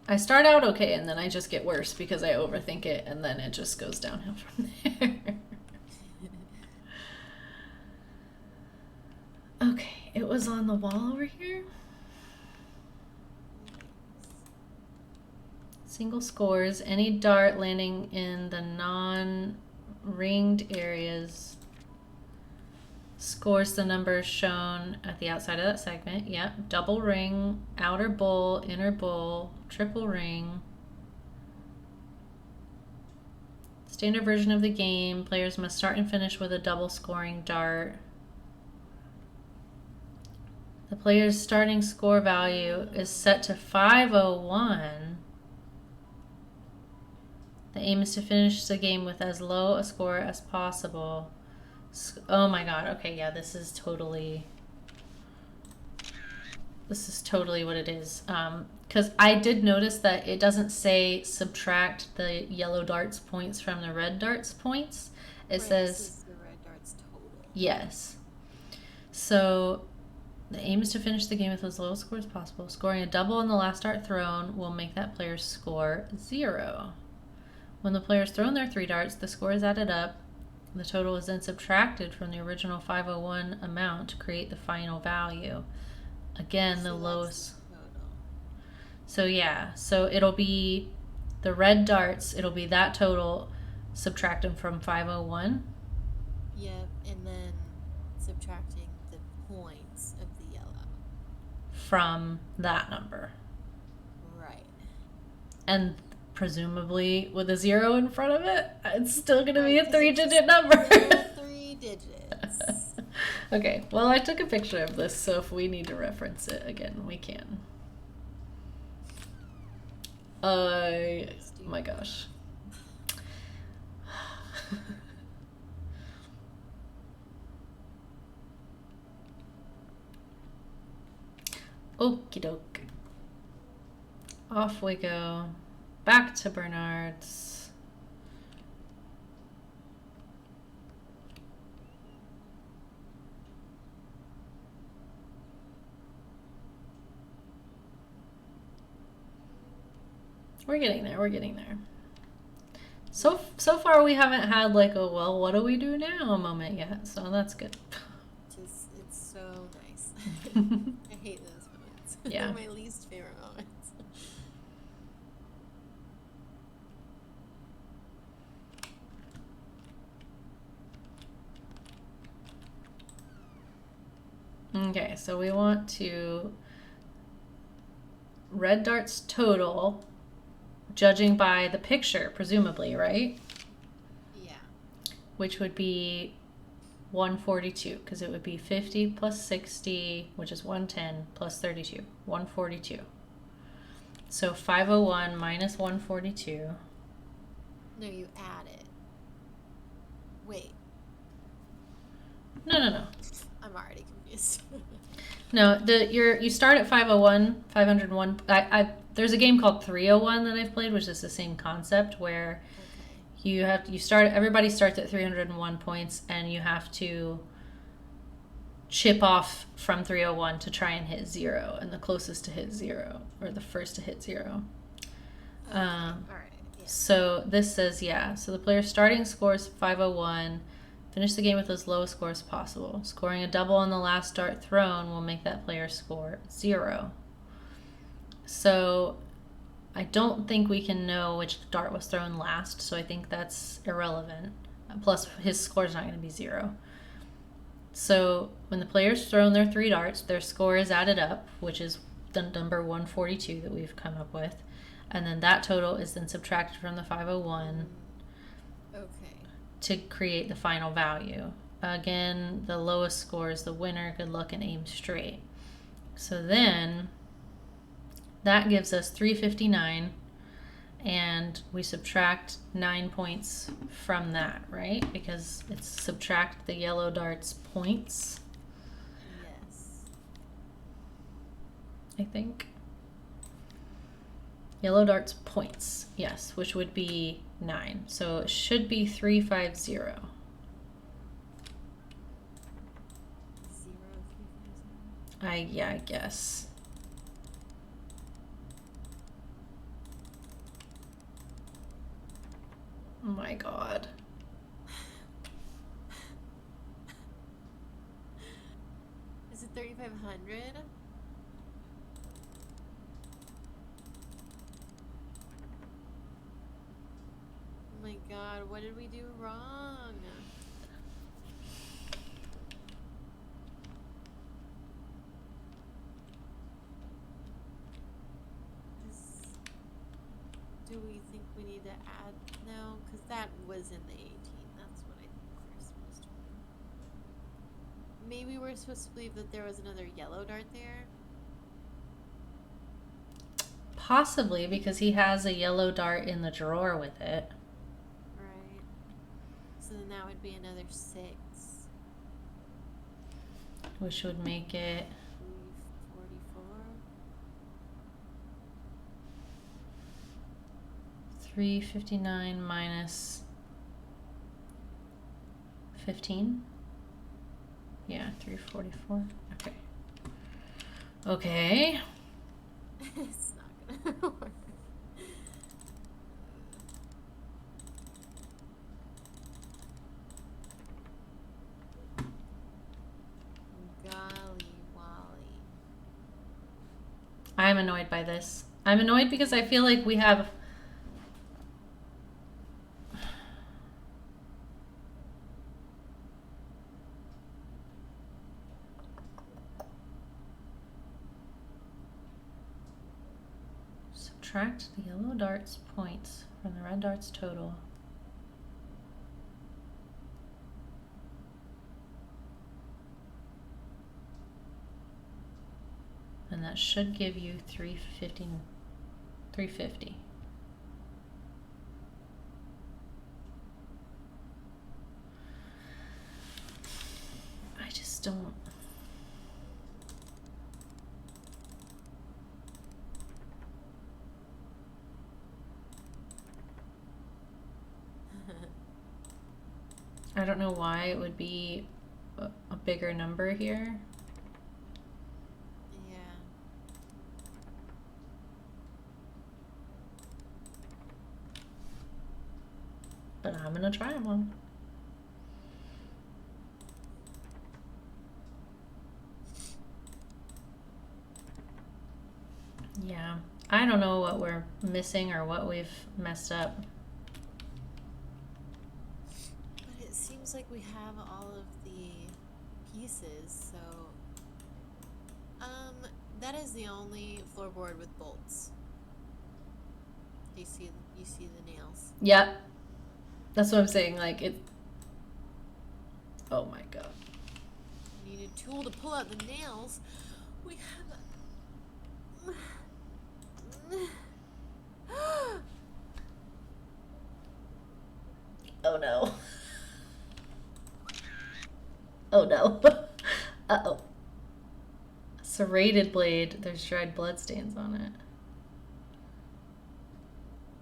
I start out okay, and then I just get worse because I overthink it, and then it just goes downhill from there. Okay, it was on the wall over here. Single scores. Any dart landing in the non-ringed areas scores the numbers shown at the outside of that segment. Yep. Double ring, outer bowl, inner bowl, triple ring. Standard version of the game. Players must start and finish with a double scoring dart. The player's starting score value is set to 501. The aim is to finish the game with as low a score as possible. Oh my god, okay, yeah, this is totally what it is. Because I did notice that it doesn't say subtract the yellow darts points from the red darts points. It says the red darts total. yes. So the aim is to finish the game with as low a score as possible. Scoring a double on the last dart thrown will make that player's score 0. When the player's thrown their 3 darts, the score is added up. The total is then subtracted from the original 501 amount to create the final value. Again, the lowest. So yeah, so it'll be the red darts, it'll be that total subtracted from 501. Yep, and then subtracting the points of the yellow. From that number. Right. And presumably with a 0 in front of it, it's still going to be a Right, 'cause it's 3-digit number. still 3 digits. Okay, well, I took a picture of this, so if we need to reference it again, we can. My gosh. Okie doke. Off we go. Back to Bernard's. We're getting there. We're getting there. So far we haven't had like a well, what do we do now moment yet. So that's good. It's so nice. I hate those moments. Yeah. They're my least favorite moments. Okay, so we want to red darts total, judging by the picture, presumably, right? Yeah. Which would be 142, because it would be 50 plus 60, which is 110, plus 32, 142. So 501 minus 142. No, you add it. Wait, No. I'm already confused. No, you start at 501, 501. There's a game called 301 that I've played, which is the same concept where Okay. everybody starts at 301 points, and you have to chip off from 301 to try and hit 0, and the closest to hit 0, or the first to hit 0. Okay. All right. Yeah. So this says, yeah, so the player's starting score is 501, Finish the game with as low a score as possible. Scoring a double on the last dart thrown will make that player score 0. So I don't think we can know which dart was thrown last, so I think that's irrelevant. Plus, his score is not going to be 0. So when the player's thrown their 3 darts, their score is added up, which is the number 142 that we've come up with. And then that total is then subtracted from the 501 to create the final value. Again, the lowest score is the winner. Good luck and aim straight. So then that gives us 359, and we subtract 9 points from that, right? Because it's subtract the yellow dart's points. Yes. I think. Yellow dart's points, yes, which would be 9. So it should be 350. 0, 350. I guess. Oh my god. Is it 3,500? Oh my god, what did we do wrong? Do we think we need to add? No, because that was in the 18. That's what I think we're supposed to do. Maybe we're supposed to believe that there was another yellow dart there. Possibly, because he has a yellow dart in the drawer with it. Right. So then that would be another 6. Which would make it 344. 359 minus 15. Yeah, 344. Okay. Okay. It's not gonna work. Golly Wally. I'm annoyed by this. I'm annoyed because I feel like we have subtract the yellow dart's points from the red dart's total. And that should give you 350. I just don't. I don't know why it would be a bigger number here. Yeah. But I'm gonna try them on. Yeah, I don't know what we're missing or what we've messed up. But it seems like we have all of the pieces, so that is the only floorboard with bolts. You see the nails. Yep. That's what I'm saying, like it. Oh my god. We need a tool to pull out the nails. We have Oh no. Oh no. Uh-oh. Serrated blade. There's dried blood stains on it.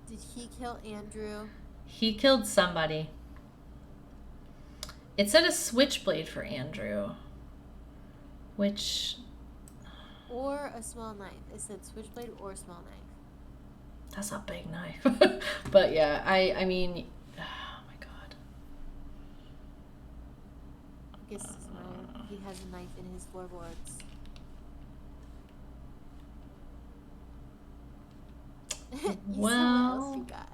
Did he kill Andrew? He killed somebody. It said a switchblade for Andrew. Which... Or a small knife. It said switchblade or a small knife. That's a big knife. But yeah, I mean... Oh my god. Guess no, he has a knife in his floorboards. What else you got?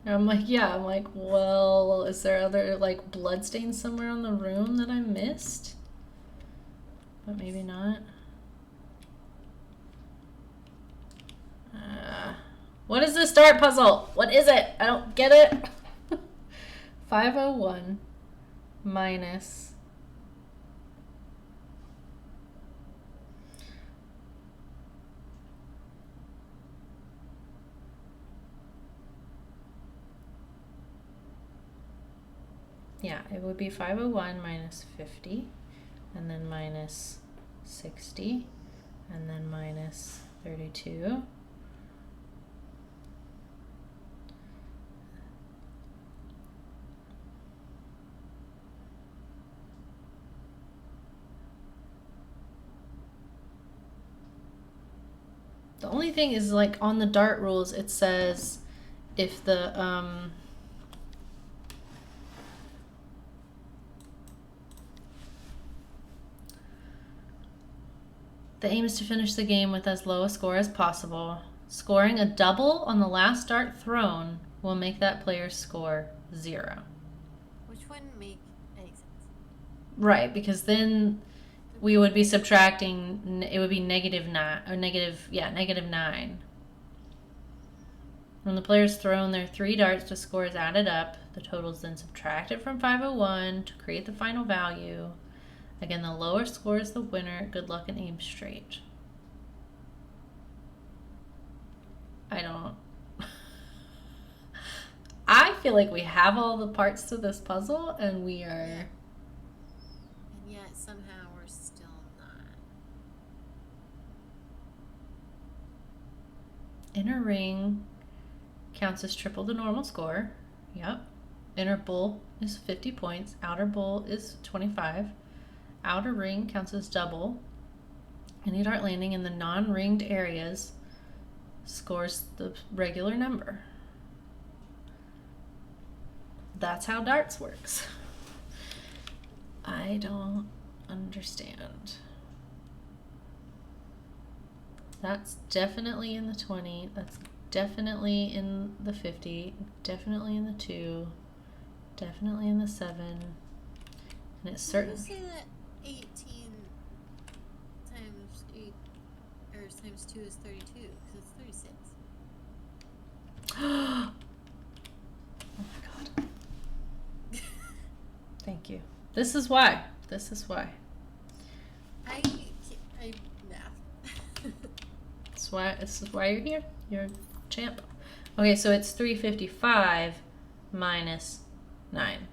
I'm like, well, is there other, like, bloodstains somewhere on the room that I missed? But maybe not. What is this dart puzzle? What is it? I don't get it. 501 minus... Yeah, it would be 501 minus 50, and then minus 60, and then minus 32. The only thing is, like, on the dart rules, it says if the, the aim is to finish the game with as low a score as possible. Scoring a double on the last dart thrown will make that player's score 0. Which wouldn't make any sense. Right, because then we would be subtracting, it would be -9, or -9. When the player's thrown their 3 darts, the score is added up. The total is then subtracted from 501 to create the final value. Again, the lower score is the winner. Good luck and aim straight. I don't... I feel like we have all the parts to this puzzle, and we are... Yeah. And yet, somehow, we're still not. Inner ring counts as triple the normal score. Yep. Inner bowl is 50 points. Outer bowl is 25. Outer ring counts as double. Any dart landing in the non-ringed areas scores the regular number. That's how darts works. I don't understand. That's definitely in the 20. That's definitely in the 50. Definitely in the 2. Definitely in the 7. And it's certain. Why do you say that 18 times 8 or times 2 is 32? Because it's 36. Oh my god. Thank you. This is why. This is why. I math. This is why you're here. You're a champ. Okay, so it's 355 minus 9,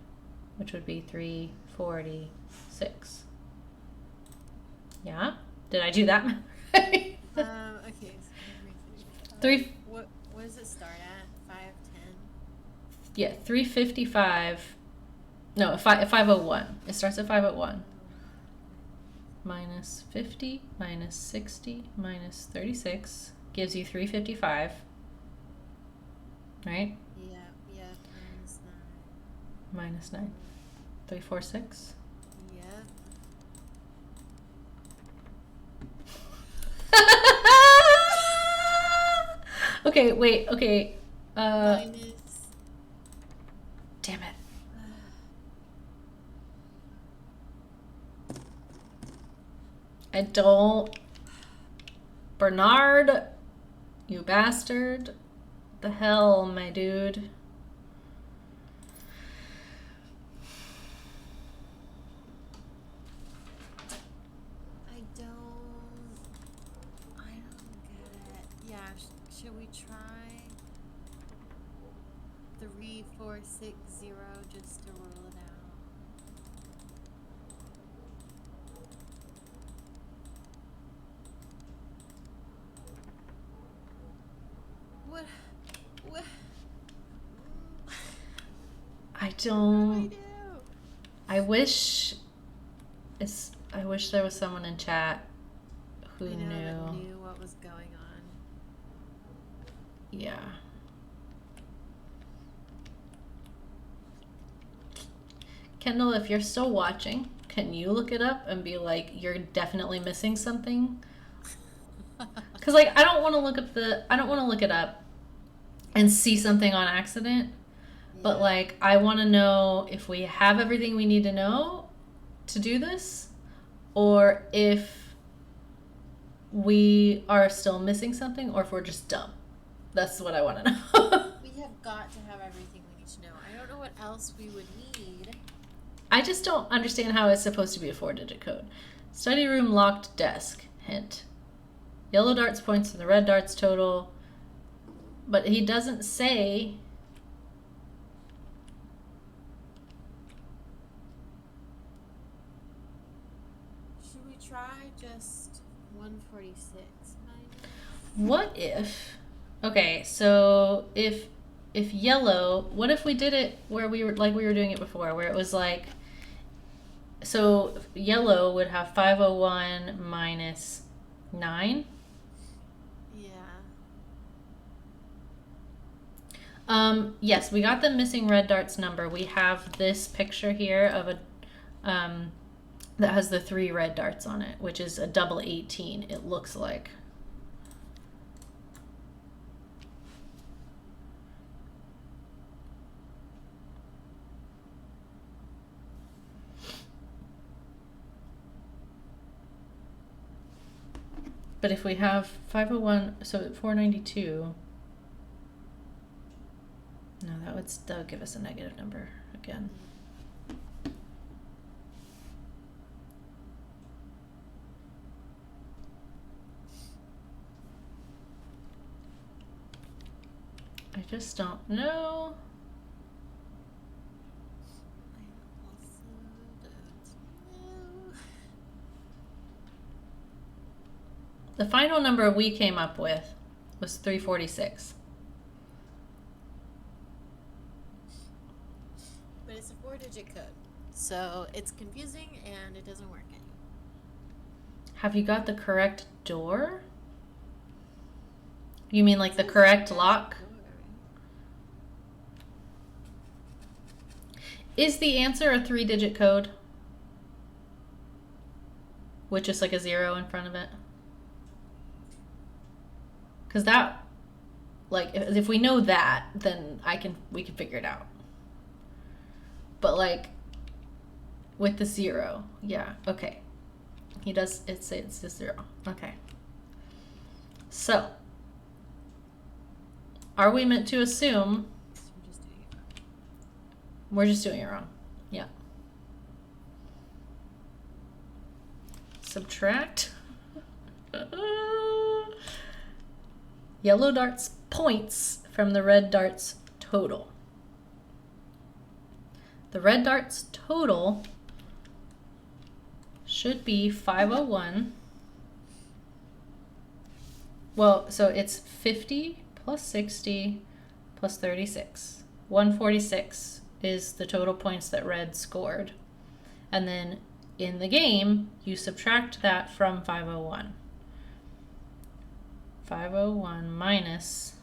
which would be 346. Yeah? Did I do that? Okay. So what does it start at? 510? Yeah, 355. No, 501. It starts at 501. Minus 50, minus 60, minus 36 gives you 355. Right? Yeah, minus 9. Minus 9. 346. Yeah. Okay, wait, okay. Minus. Damn it. I don't... Bernard, you bastard. The hell, my dude. I don't get it. Yeah, should we try 3460 just to rule it out? What? I What don't... do? I wish there was someone in chat who That knew. knew what was going on. Kendall, if you're still watching, can you look it up and be like, you're definitely missing something? Because like I don't want to look it up and see something on accident. But Yeah. like I want to know if we have everything we need to know to do this, or if we are still missing something, or if we're just dumb. That's what I want to know. We have got to have everything we need to know. I don't know what else we would need. I just don't understand how it's supposed to be a 4-digit code. Study room locked desk. Hint. Yellow darts points to the red darts total. But he doesn't say. Should we try just 146 minus? What if? Okay, so if yellow, what if we did it where we were like we were doing it before, where it was like, so yellow would have 501 minus 9. Yeah. Yes, we got the missing red darts number. We have this picture here of a that has the 3 red darts on it, which is a double 18, it looks like. But if we have 501, so 492, no, that would give us a negative number again. I just don't know. I also don't know. The final number we came up with was 346. But it's a 4-digit code. So it's confusing and it doesn't work anymore. Have you got the correct door? You mean like the correct lock? Is the answer a 3-digit code? With just like a 0 in front of it? Because that, like, if we know that, then we can figure it out. But like, with the 0, yeah, okay. He does, it's the 0, okay. So, are we meant to assume we're just doing it wrong? Yeah. Subtract. Yellow darts points from the red darts total. The red darts total should be 501. Well, so it's 50 plus 60 plus 36. 146 is the total points that red scored. And then in the game, you subtract that from 501. 501 minus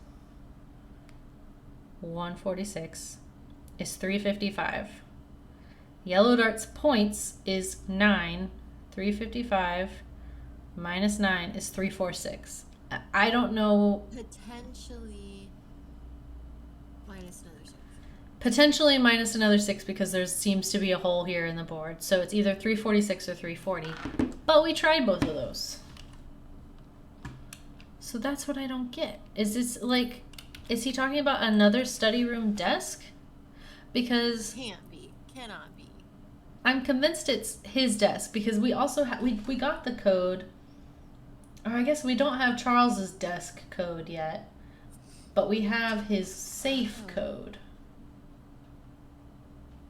146 is 355. Yellow darts points is 9. 355 minus 9 is 346. I don't know. Potentially minus another 6. Potentially minus another 6 because there seems to be a hole here in the board. So it's either 346 or 340. But we tried both of those. So that's what I don't get. Is this like, is he talking about another study room desk? Because Can't be. Cannot be. I'm convinced it's his desk because we also we got the code. Or I guess we don't have Charles's desk code yet, but we have his safe code.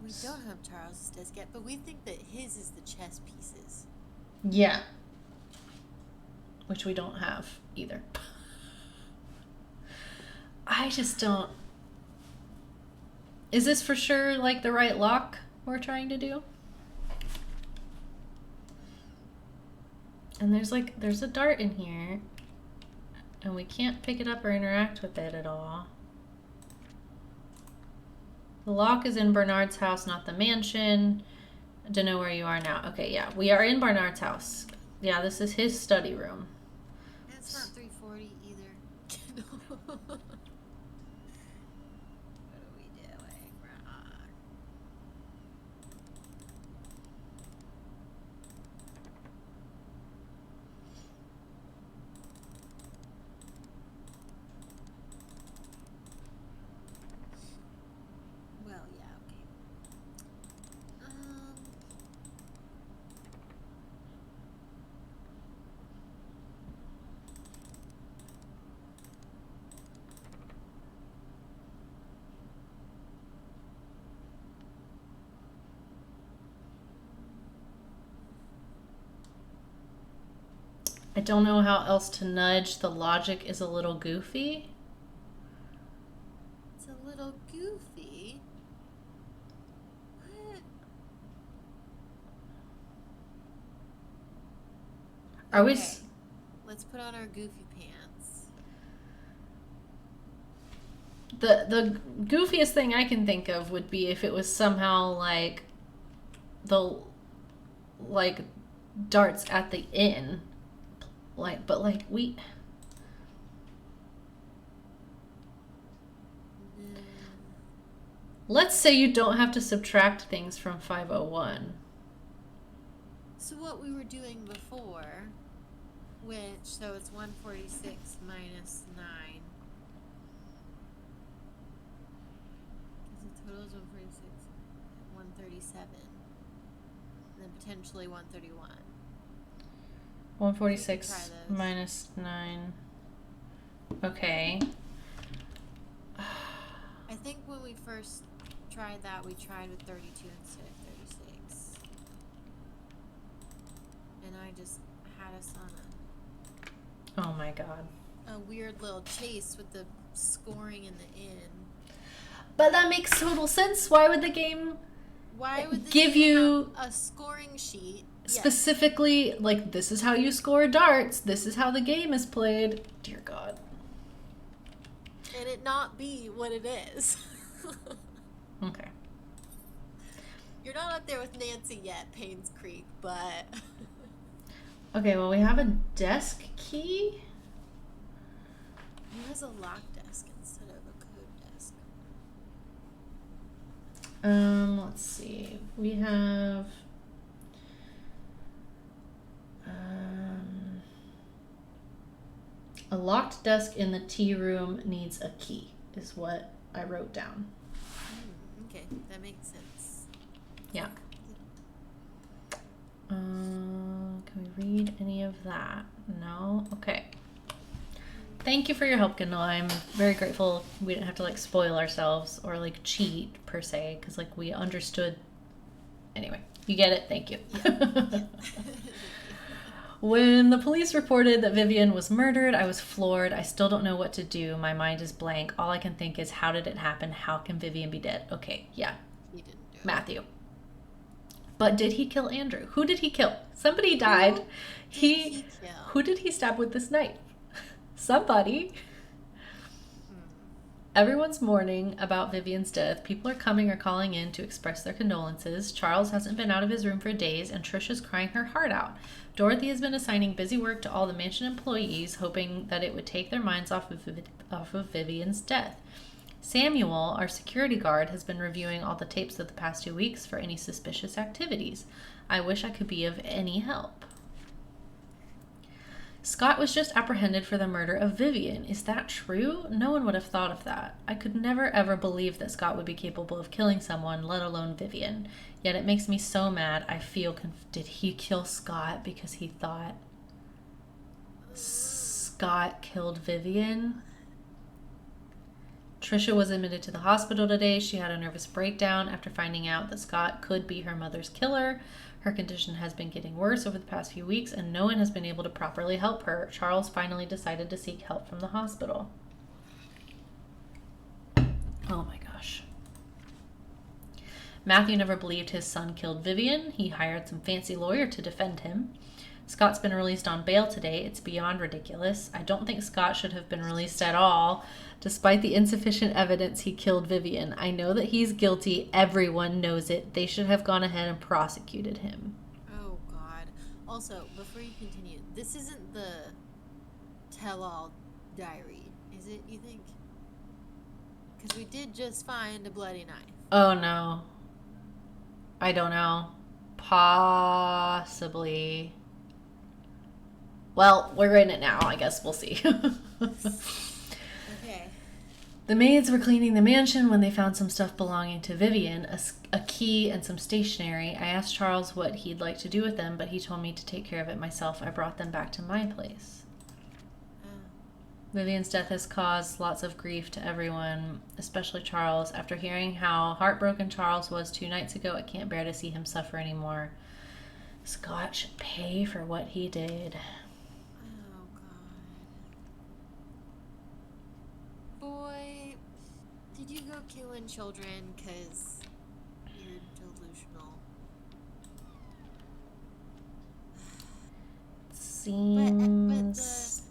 We don't have Charles's desk yet, but we think that his is the chess pieces. Yeah. Which we don't have either. I just don't. Is this for sure like the right lock we're trying to do? And there's a dart in here, and we can't pick it up or interact with it at all. The lock is in Bernard's house, not the mansion. I don't know where you are now. Okay, yeah. We are in Bernard's house. Yeah, this is his study room. It's not 340 either. What are we doing wrong? Well, yeah, okay. I don't know how else to nudge. The logic is a little goofy. It's a little goofy. What? Are we? Okay, let's put on our goofy pants. The goofiest thing I can think of would be if it was somehow like the like darts at the inn, like, but like we. Let's say you don't have to subtract things from 501. So what we were doing before, which, so it's 146 minus 9. Because the total is 146, 137. And then potentially 131. 146 minus 9. Okay. I think when we first tried that, we tried with 32 instead of 36. And I just had us on Oh my god. a weird little chase with the scoring in the inn. But that makes total sense. Why would the game Why would the give game you have a scoring sheet? specifically, like, this is how you score darts, this is how the game is played? Dear God. And it not be what it is. Okay. You're not up there with Nancy yet, Painscreek, but... Okay, well, we have a desk key. He has a lock desk instead of a code desk. Let's see. We have a locked desk in the tea room needs a key, is what I wrote down. Okay, that makes sense. Yeah. Can we read any of that? No? Okay. Thank you for your help, Kendall. I'm very grateful we didn't have to, like, spoil ourselves or, like, cheat, per se, because, like, we understood. Anyway, you get it. Thank you. When the police reported that Vivian was murdered, I was floored. I still don't know what to do. My mind is blank. All I can think is, how did it happen? How can Vivian be dead? Okay, yeah. He didn't do it. Matthew. But did he kill Andrew? Who did he kill? Somebody died. He kill? Who did he stab with this knife? Somebody. Everyone's mourning about Vivian's death. People are coming or calling in to express their condolences. Charles hasn't been out of his room for days, and Trisha's crying her heart out. Dorothy has been assigning busy work to all the mansion employees, hoping that it would take their minds off of Vivian's death. Samuel, our security guard, has been reviewing all the tapes of the past 2 weeks for any suspicious activities. I wish I could be of any help. Scott was just apprehended for the murder of Vivian. Is that true? No one would have thought of that. I could never ever believe that Scott would be capable of killing someone, let alone Vivian. Yet it makes me so mad. I feel did he kill Scott because he thought Scott killed Vivian? Trisha was admitted to the hospital today. She had a nervous breakdown after finding out that Scott could be her mother's killer. Her condition has been getting worse over the past few weeks, and no one has been able to properly help her. Charles finally decided to seek help from the hospital. Oh my gosh. Matthew never believed his son killed Vivian. He hired some fancy lawyer to defend him. Scott's been released on bail today. It's beyond ridiculous. I don't think Scott should have been released at all. Despite the insufficient evidence he killed Vivian, I know that he's guilty. Everyone knows it. They should have gone ahead and prosecuted him. Oh, God. Also, before you continue, this isn't the tell-all diary, is it, you think? Because we did just find a bloody knife. Oh, no. I don't know. Possibly. Well, we're in it now. I guess we'll see. Okay. The maids were cleaning the mansion when they found some stuff belonging to Vivian, a key and some stationery. I asked Charles what he'd like to do with them, but he told me to take care of it myself. I brought them back to my place. Vivian's death has caused lots of grief to everyone, especially Charles. After hearing how heartbroken Charles was 2 nights ago, I can't bear to see him suffer anymore. Scott should pay for what he did. Oh, God. Boy, did you go killing children because you're delusional? Seems... But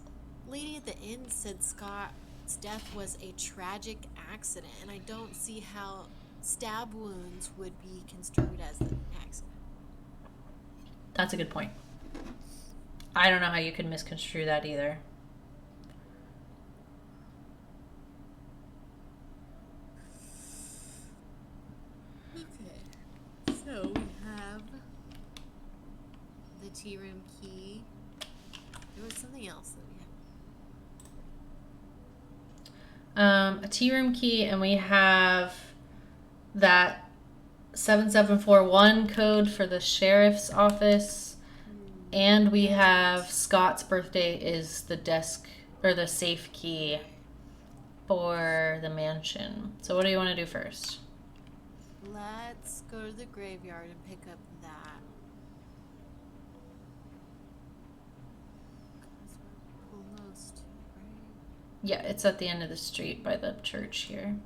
the lady at the inn said Scott's death was a tragic accident, and I don't see how stab wounds would be construed as an accident. That's a good point. I don't know how you could misconstrue that either. Okay, so we have the tea room key. There was something else that we A tea room key, and we have that 7741 code for the sheriff's office, and we have Scott's birthday is the desk or the safe key for the mansion. So what do you want to do first? Let's go to the graveyard and pick up that. 'Cause we're close to it, right? Yeah, it's at the end of the street by the church here.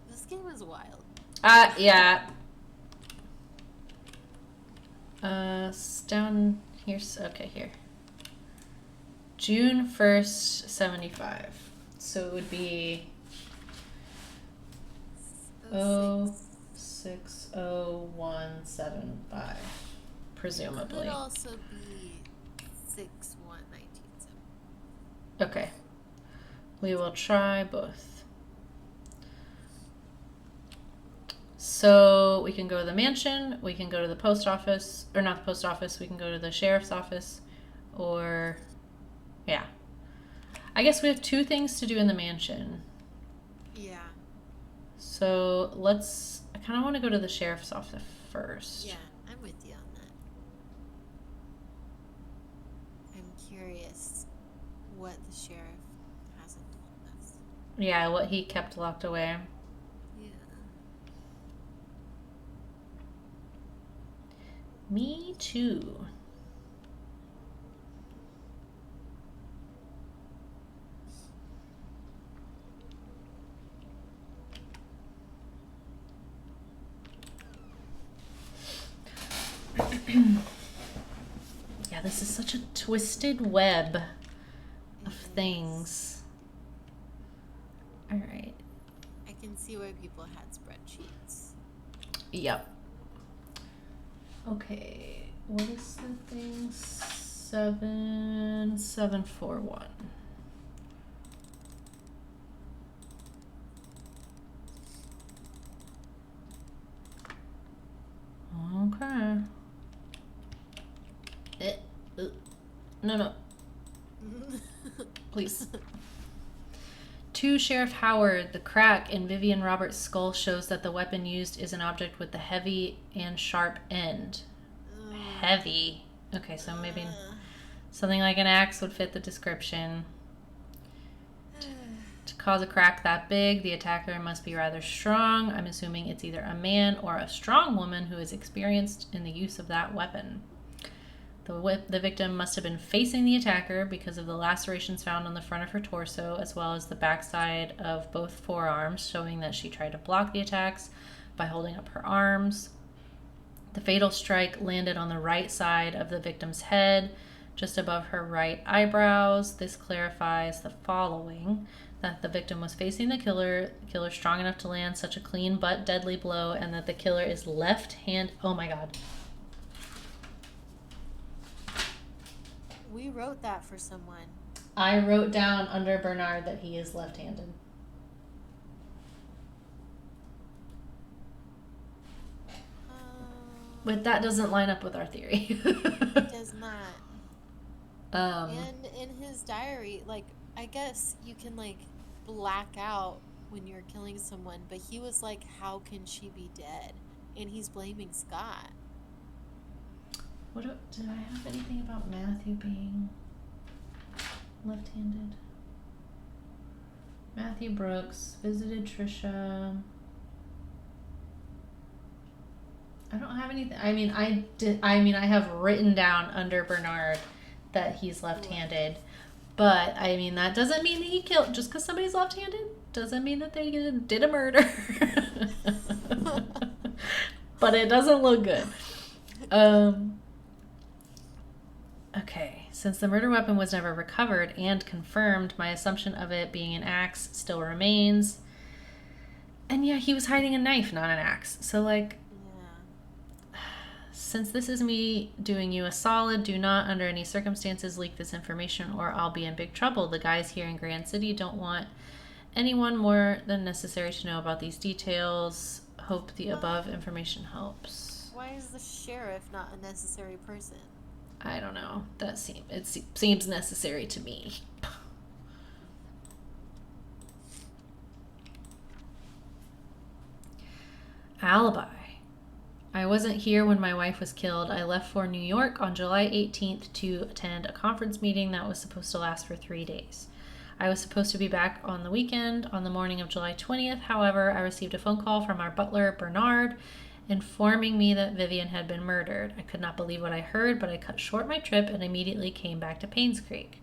This game is wild. Yeah. Down here. Okay, here. June 1st, 75. So it would be 060175, presumably. Could also be 6/1/1970. Okay. We will try both. So we can go to the mansion, we can go to the post office, or not the post office, we can go to the sheriff's office, or, yeah. I guess we have 2 things to do in the mansion. Yeah. So I kind of want to go to the sheriff's office first. Yeah, I'm with you on that. I'm curious what the sheriff hasn't told us. Yeah, what he kept locked away. Yeah. Me too. Yeah, this is such a twisted web of things. All right. I can see why people had spreadsheets. Yep. Okay. What is the thing? 7741. Okay. No. Please. To Sheriff Howard, the crack in Vivian Roberts' skull shows that the weapon used is an object with a heavy and sharp end. Heavy. Okay, so maybe something like an axe would fit the description. To cause a crack that big, the attacker must be rather strong. I'm assuming it's either a man or a strong woman who is experienced in the use of that weapon. The victim must have been facing the attacker because of the lacerations found on the front of her torso, as well as the backside of both forearms, showing that she tried to block the attacks by holding up her arms. The fatal strike landed on the right side of the victim's head, just above her right eyebrows. This clarifies the following: that the victim was facing the killer strong enough to land such a clean but deadly blow, and that the killer is left-handed. Oh my god. We wrote that for someone. I wrote down under Bernard that he is left-handed. But that doesn't line up with our theory. It does not. And in his diary, like, I guess you can, like, black out when you're killing someone, but he was like, how can she be dead? And he's blaming Scott. Did I have anything about Matthew being left-handed? Matthew Brooks visited Trisha. I don't have anything. I have written down under Bernard that he's left-handed. But, that doesn't mean he killed. Just because somebody's left-handed doesn't mean that they did a murder. But it doesn't look good. Okay. Since the murder weapon was never recovered and confirmed, my assumption of it being an axe still remains. And yeah, he was hiding a knife, not an axe. So, like... Since this is me doing you a solid, do not under any circumstances leak this information or I'll be in big trouble. The guys here in Grand City don't want anyone more than necessary to know about these details. Hope the above information helps. Why is the sheriff not a necessary person? I don't know. It seems necessary to me. Alibi. I wasn't here when my wife was killed. I left for New York on July 18th to attend a conference meeting that was supposed to last for 3 days. I was supposed to be back on the weekend on the morning of July 20th. However, I received a phone call from our butler, Bernard, informing me that Vivian had been murdered. I could not believe what I heard, but I cut short my trip and immediately came back to Painscreek.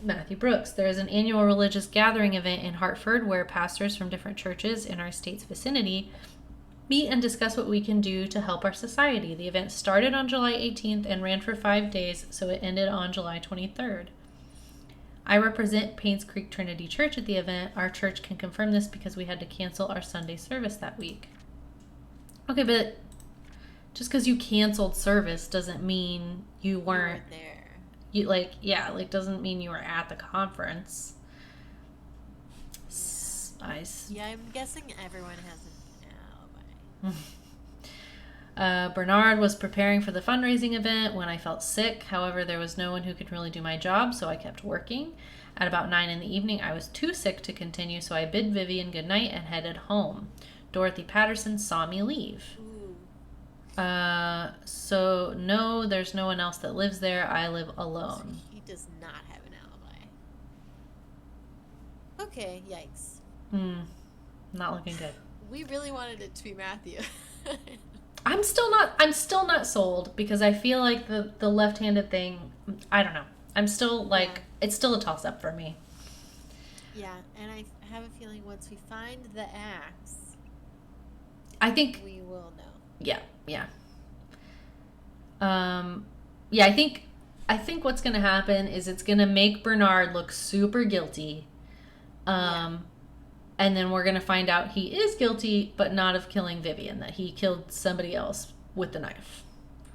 Matthew Brooks. There is an annual religious gathering event in Hartford where pastors from different churches in our state's vicinity meet and discuss what we can do to help our society. The event started on July 18th and ran for 5 days, so it ended on July 23rd. I represent Painscreek Trinity Church at the event. Our church can confirm this because we had to cancel our Sunday service that week. Okay, but just because you canceled service doesn't mean you weren't there. Doesn't mean you were at the conference. Yeah, I'm guessing everyone has an Bernard was preparing for the fundraising event when I felt sick. However, there was no one who could really do my job, so I kept working. At about 9 in the evening, I was too sick to continue, so I bid Vivian goodnight and headed home. Dorothy Patterson saw me leave. So no, there's no one else that lives there. I live alone. He does not have an alibi. Okay, yikes. Not looking good. We really wanted it to be Matthew. I'm still not sold because I feel like the left-handed thing, I don't know. I'm still it's still a toss-up for me. Yeah, and I have a feeling once we find the axe, I think we will know. Yeah. I think what's going to happen is it's going to make Bernard look super guilty. And then we're going to find out he is guilty, but not of killing Vivian, that he killed somebody else with the knife.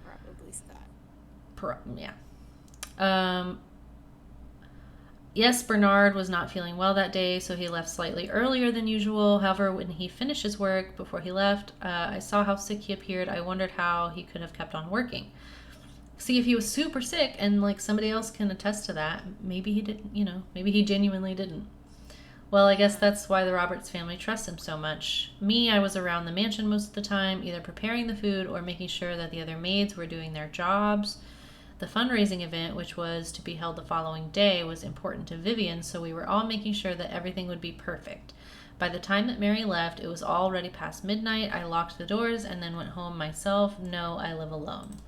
Probably Scott. Yes, Bernard was not feeling well that day, so he left slightly earlier than usual. However, when he finished his work before he left, I saw how sick he appeared. I wondered how he could have kept on working. See, if he was super sick and somebody else can attest to that, maybe he didn't, maybe he genuinely didn't. Well, I guess that's why the Roberts family trusts him so much. Me, I was around the mansion most of the time, either preparing the food or making sure that the other maids were doing their jobs. The fundraising event, which was to be held the following day, was important to Vivian, so we were all making sure that everything would be perfect. By the time that Mary left, it was already past midnight. I locked the doors and then went home myself. No, I live alone.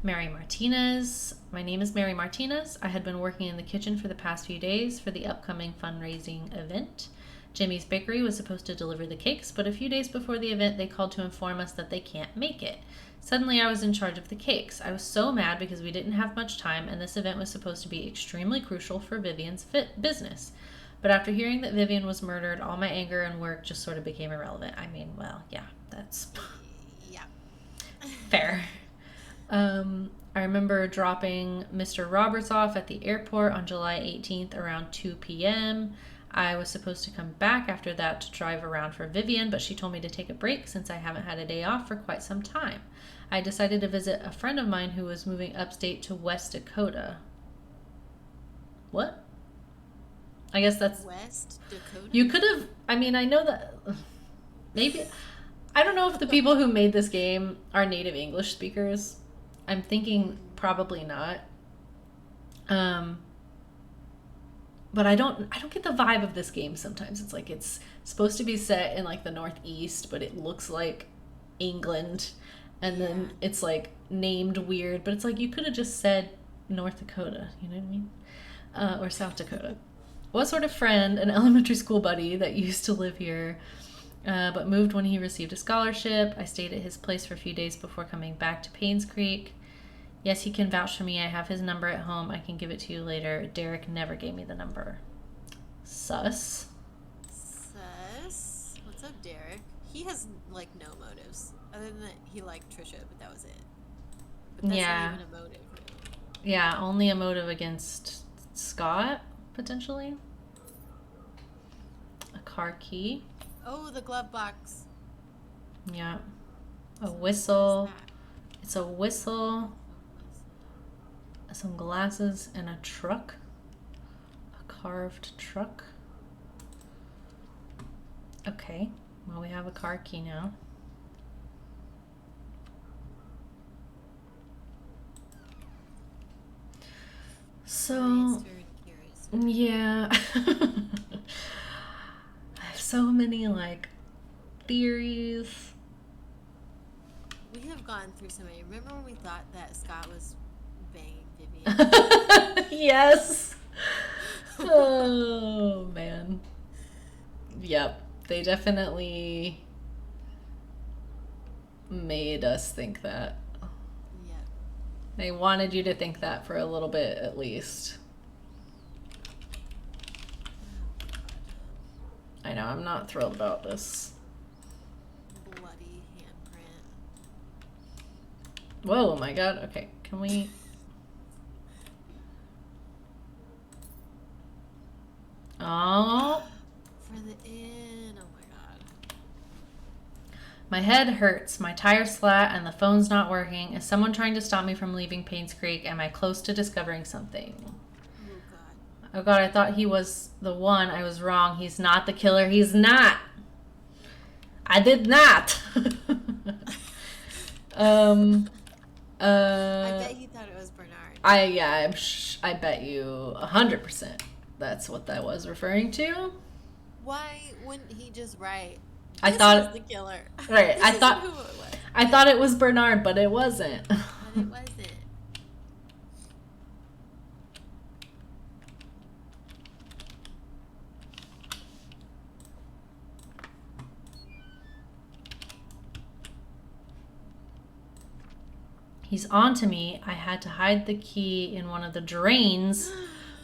Mary Martinez. My name is Mary Martinez. I had been working in the kitchen for the past few days for the upcoming fundraising event. Jimmy's Bakery was supposed to deliver the cakes, but a few days before the event, they called to inform us that they can't make it. Suddenly, I was in charge of the cakes. I was so mad because we didn't have much time, and this event was supposed to be extremely crucial for Vivian's business. But after hearing that Vivian was murdered, all my anger and work just sort of became irrelevant. I mean, well, yeah, that's Yeah. fair. I remember dropping Mr. Roberts off at the airport on July 18th around 2 p.m. I was supposed to come back after that to drive around for Vivian, but she told me to take a break since I haven't had a day off for quite some time. I decided to visit a friend of mine who was moving upstate to West Dakota. What? I guess that's... West Dakota? You could have... I mean, I know that... Maybe... I don't know if the people who made this game are native English speakers. I'm thinking probably not. But I don't get the vibe of this game sometimes. It's like it's supposed to be set in like the Northeast, but it looks like England. And then it's like named weird, but it's like you could have just said North Dakota, you know what I mean? Or South Dakota. What sort of friend, an elementary school buddy that used to live here, but moved when he received a scholarship. I stayed at his place for a few days before coming back to Painscreek. Yes, he can vouch for me. I have his number at home. I can give it to you later. Derek never gave me the number. Sus. What's up, Derek? He has, like, no motives. Other than that, he liked Trisha, but that was it. But that's not even a motive, really. Yeah, only a motive against Scott, potentially. A car key. Oh, the glove box. Yeah. A whistle. It's a whistle. Some glasses and a truck. A carved truck. Okay. Well, we have a car key now. So, yeah. I have so many, like, theories. We have gone through so many. Remember when we thought that Scott was banging Vivian? Yes. Oh, man. Yep. They definitely made us think that. Yep. They wanted you to think that for a little bit, at least. I know, I'm not thrilled about this. Bloody handprint. Whoa, my God. Okay, can we... Oh. For the inn. Oh, my God. My head hurts, my tire's flat, and the phone's not working. Is someone trying to stop me from leaving Painscreek? Am I close to discovering something? Oh, God. Oh, God, I thought he was the one. I was wrong. He's not the killer. He's not. I did not. I bet he thought it was Bernard. I bet you 100% that's what that was referring to. Why wouldn't he just write? I This thought was the killer. Right. This isn't who it was. I thought it was Bernard, but it wasn't. But it wasn't. He's on to me. I had to hide the key in one of the drains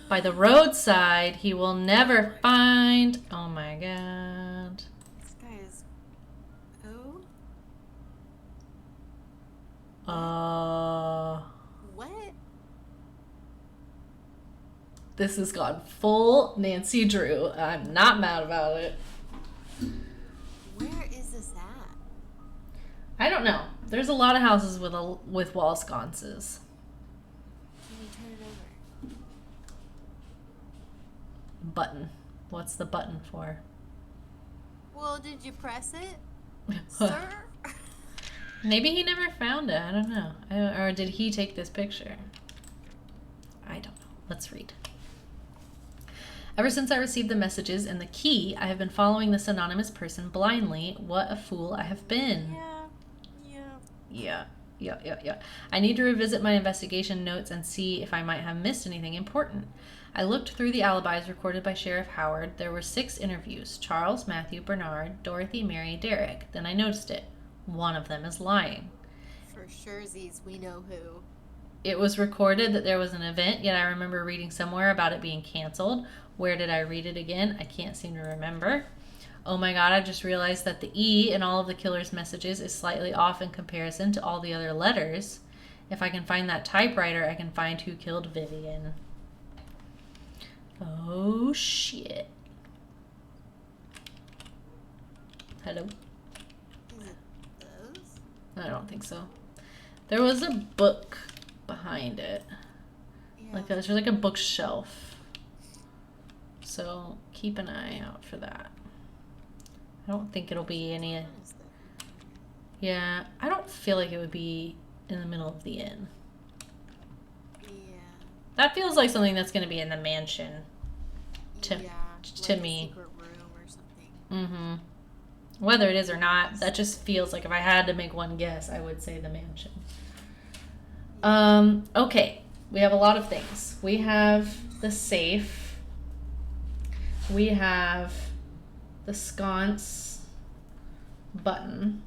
by the roadside. He will never find. Oh my God. This guy is. Oh? What? This has gone full Nancy Drew. I'm not mad about it. Where is this at? I don't know. There's a lot of houses with wall sconces. Can we turn it over? Button. What's the button for? Well, did you press it, sir? Maybe he never found it. I don't know. Or did he take this picture? I don't know. Let's read. Ever since I received the messages and the key, I have been following this anonymous person blindly. What a fool I have been. Yeah. Yeah. Yeah. I need to revisit my investigation notes and see if I might have missed anything important. I looked through the alibis recorded by Sheriff Howard. There were 6 interviews: Charles, Matthew, Bernard, Dorothy, Mary, Derek. Then I noticed it. One of them is lying. For surezies, we know who. It was recorded that there was an event, yet I remember reading somewhere about it being canceled. Where did I read it again? I can't seem to remember. Oh my god, I just realized that the E in all of the killer's messages is slightly off in comparison to all the other letters. If I can find that typewriter, I can find who killed Vivian. Oh shit. Hello? Is it those? I don't think so. There was a book behind it. Yeah. There's like a bookshelf. So keep an eye out for that. I don't think it'll be any. What is that? Yeah, I don't feel like it would be in the middle of the inn. Yeah. That feels like something that's going to be in the mansion. To Like me. A secret room or something. Mm-hmm. Whether it is or not, that just feels like if I had to make one guess, I would say the mansion. Okay. We have a lot of things. We have the safe. We have the sconce button.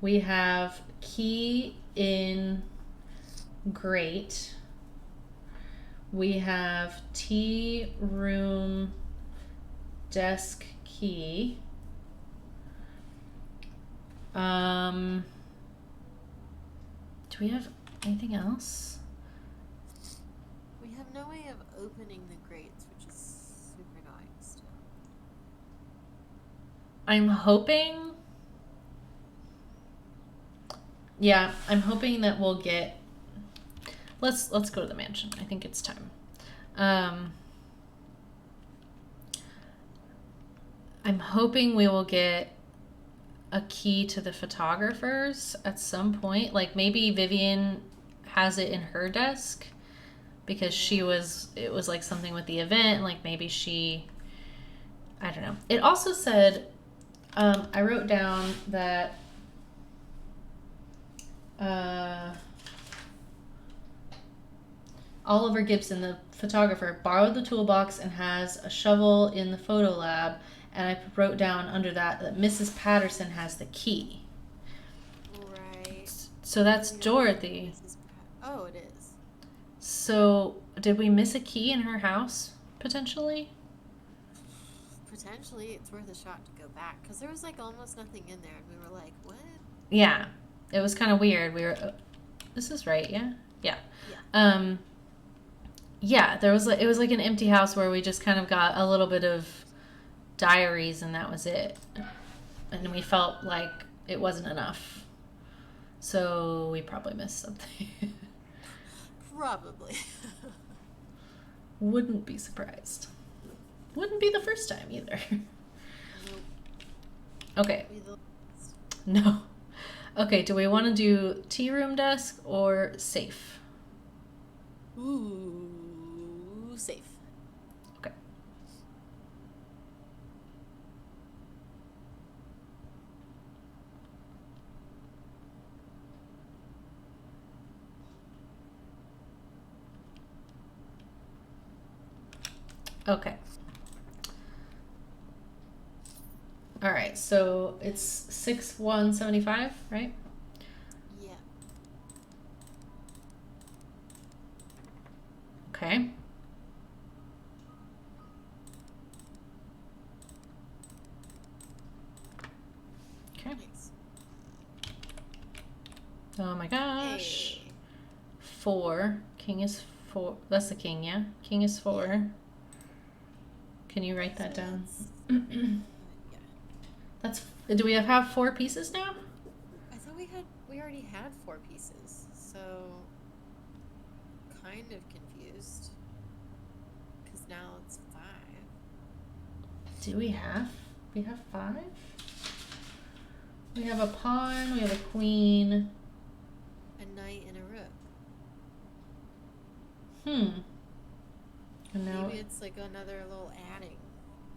We have key in grate. We have tea room desk key. Do we have anything else? We have no way of opening the grates, which is super annoying still. I'm hoping. Yeah, I'm hoping that we'll get. Let's go to the mansion. I think it's time. I'm hoping we will get a key to the photographers at some point. Like maybe Vivian has it in her desk because it was like something with the event. Like maybe I don't know. It also said, I wrote down that Oliver Gibson, the photographer, borrowed the toolbox and has a shovel in the photo lab. And I wrote down under that Mrs. Patterson has the key. Right. So that's Dorothy. Oh, it is. So did we miss a key in her house, potentially? Potentially, it's worth a shot to go back. Because there was like almost nothing in there. And we were like, what? Yeah. It was kind of weird. We were... this is right, yeah? Yeah. Yeah, it was like an empty house where we just kind of got a little bit of diaries and that was it, and we felt like it wasn't enough, so we probably missed something. Probably. Wouldn't be surprised. Wouldn't be the first time either. Nope. Okay. No. Okay, do we want to do tea room desk or safe? Ooh, safe. Okay. Okay. All right, so it's 6175, right? Yeah. Okay. Okay. Nice. Oh my gosh. Hey. 4. King is 4. That's the king, yeah? King is 4. Can you write that down? Yeah. That's. Do we have 4 pieces now? I thought we already had 4 pieces, so kind of confused. Because now it's 5. Do we have? We have 5? We have a pawn, we have a queen. A knight and a rook. And now, Maybe it's like another little adding.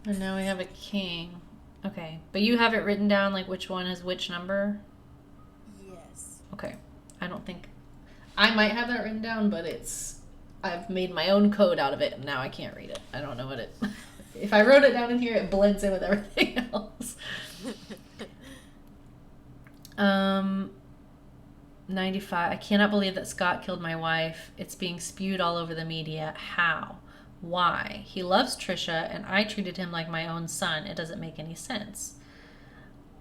and now we have a king. Okay, but you have it written down like which one is which number? Yes. Okay. I don't think... I might have that written down, but I've made my own code out of it, and now I can't read it. I don't know what it... If I wrote it down in here, it blends in with everything else. 95. I cannot believe that Scott killed my wife. It's being spewed all over the media. How? Why? He loves Trisha, and I treated him like my own son. It doesn't make any sense.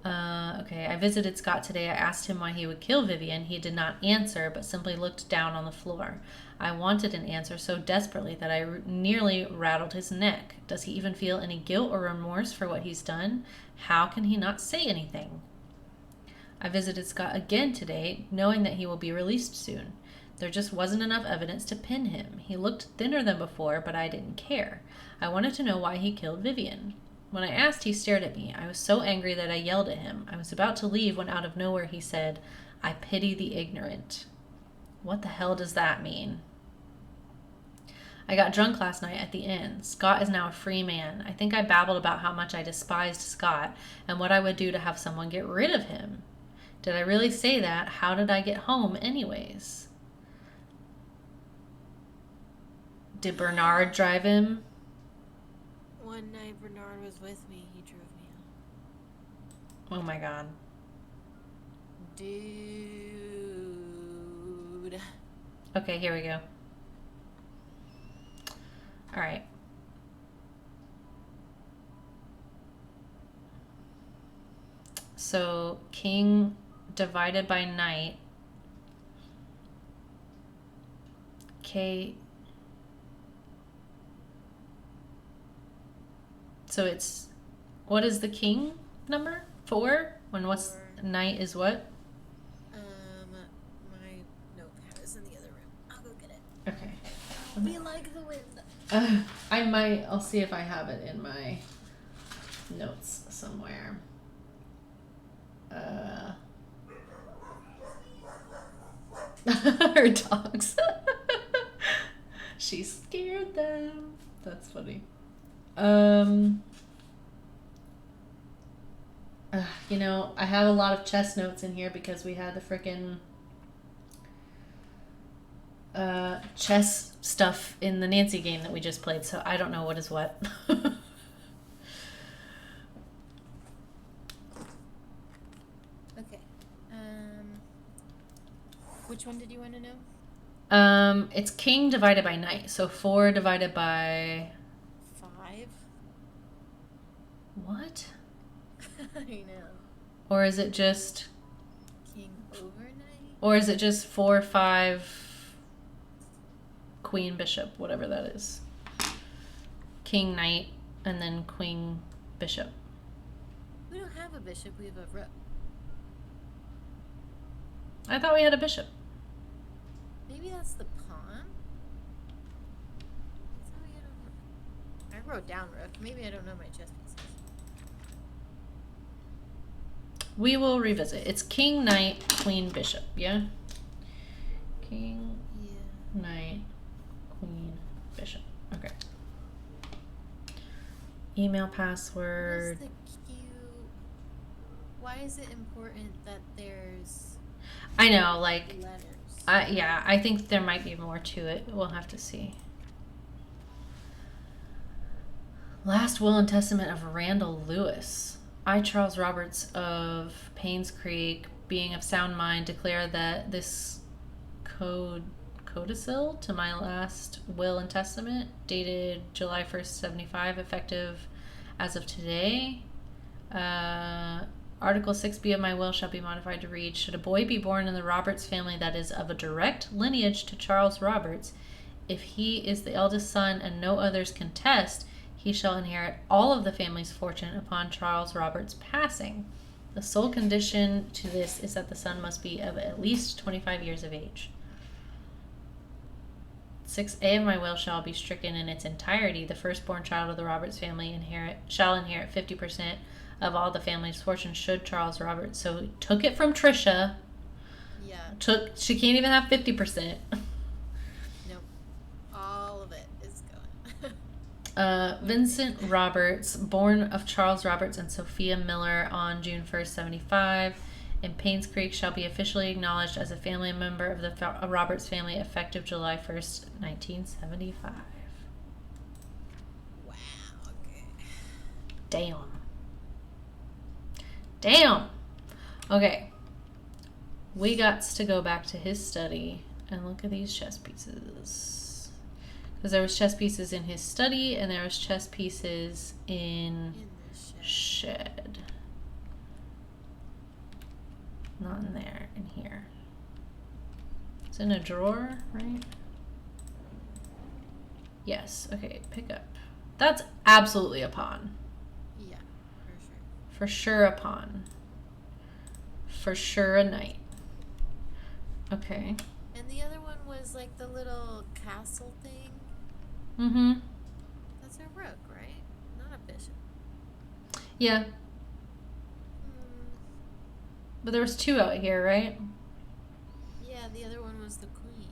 Okay, I visited Scott today. I asked him why he would kill Vivian. He did not answer, but simply looked down on the floor. I wanted an answer so desperately that I nearly rattled his neck. Does he even feel any guilt or remorse for what he's done? How can he not say anything? I visited Scott again today, knowing that he will be released soon. There just wasn't enough evidence to pin him. He looked thinner than before, but I didn't care. I wanted to know why he killed Vivian. When I asked, he stared at me. I was so angry that I yelled at him. I was about to leave when out of nowhere he said, "I pity the ignorant." What the hell does that mean? I got drunk last night at the inn. Scott is now a free man. I think I babbled about how much I despised Scott and what I would do to have someone get rid of him. Did I really say that? How did I get home anyways? Did Bernard drive him? One night Bernard was with me. He drove me home. Oh my god. Dude. Okay, here we go. All right. So, king divided by night. K. So it's, what is the king number? 4? When what's 4. Night is what? My notepad is in the other room. I'll go get it. Okay. We like the wind. I'll see if I have it in my notes somewhere. Her dogs. She scared them. That's funny. You know, I have a lot of chess notes in here because we had the frickin' chess stuff in the Nancy game that we just played, so I don't know what is what. Okay. Which one did you want to know? It's king divided by night, so 4 divided by 5. what? I know. Or is it just King overnight? Or is it just 4, 5, queen, bishop, whatever that is? King, knight, and then queen, bishop. We don't have a bishop, we have a rook. I thought we had a bishop. Maybe that's the pawn? I thought we had a rook. I wrote down rook. Maybe I don't know my chess pieces. We will revisit. It's king, knight, queen, bishop, yeah? King, Yeah. knight, queen, bishop. Okay. Email password. What's the cue? Why is it important that there's I know, like, letters? yeah, I think there might be more to it. We'll have to see. Last will and testament of Randall Lewis. I, Charles Roberts of Painscreek, being of sound mind, declare that this codicil to my last will and testament, dated July 1st, 75, effective as of today. Article 6b of my will shall be modified to read, should a boy be born in the Roberts family that is of a direct lineage to Charles Roberts, if he is the eldest son and no others contest, he shall inherit all of the family's fortune upon Charles Roberts' passing. The sole condition to this is that the son must be of at least 25 years of age. 6a of my will shall be stricken in its entirety. The firstborn child of the Roberts family shall inherit 50% of all the family's fortune should Charles Roberts. So he took it from Trisha. Yeah. She can't even have 50%. Nope. All of it is going. Vincent Roberts, born of Charles Roberts and Sophia Miller on June 1st, 75, in Painscreek shall be officially acknowledged as a family member of the Roberts family effective July 1st, 1975. Wow. Okay. Damn. Damn. Okay. We got to go back to his study and look at these chess pieces. Because there was chess pieces in his study and there was chess pieces in the shed. Not in there, in here. It's in a drawer, right? Yes. Okay, pick up. That's absolutely a pawn. Yeah, for sure. For sure a pawn. For sure a knight. Okay. And the other one was like the little castle thing. Mm-hmm. That's a rook, right? Not a bishop. Yeah. But there was two out here, right? Yeah, the other one was the queen.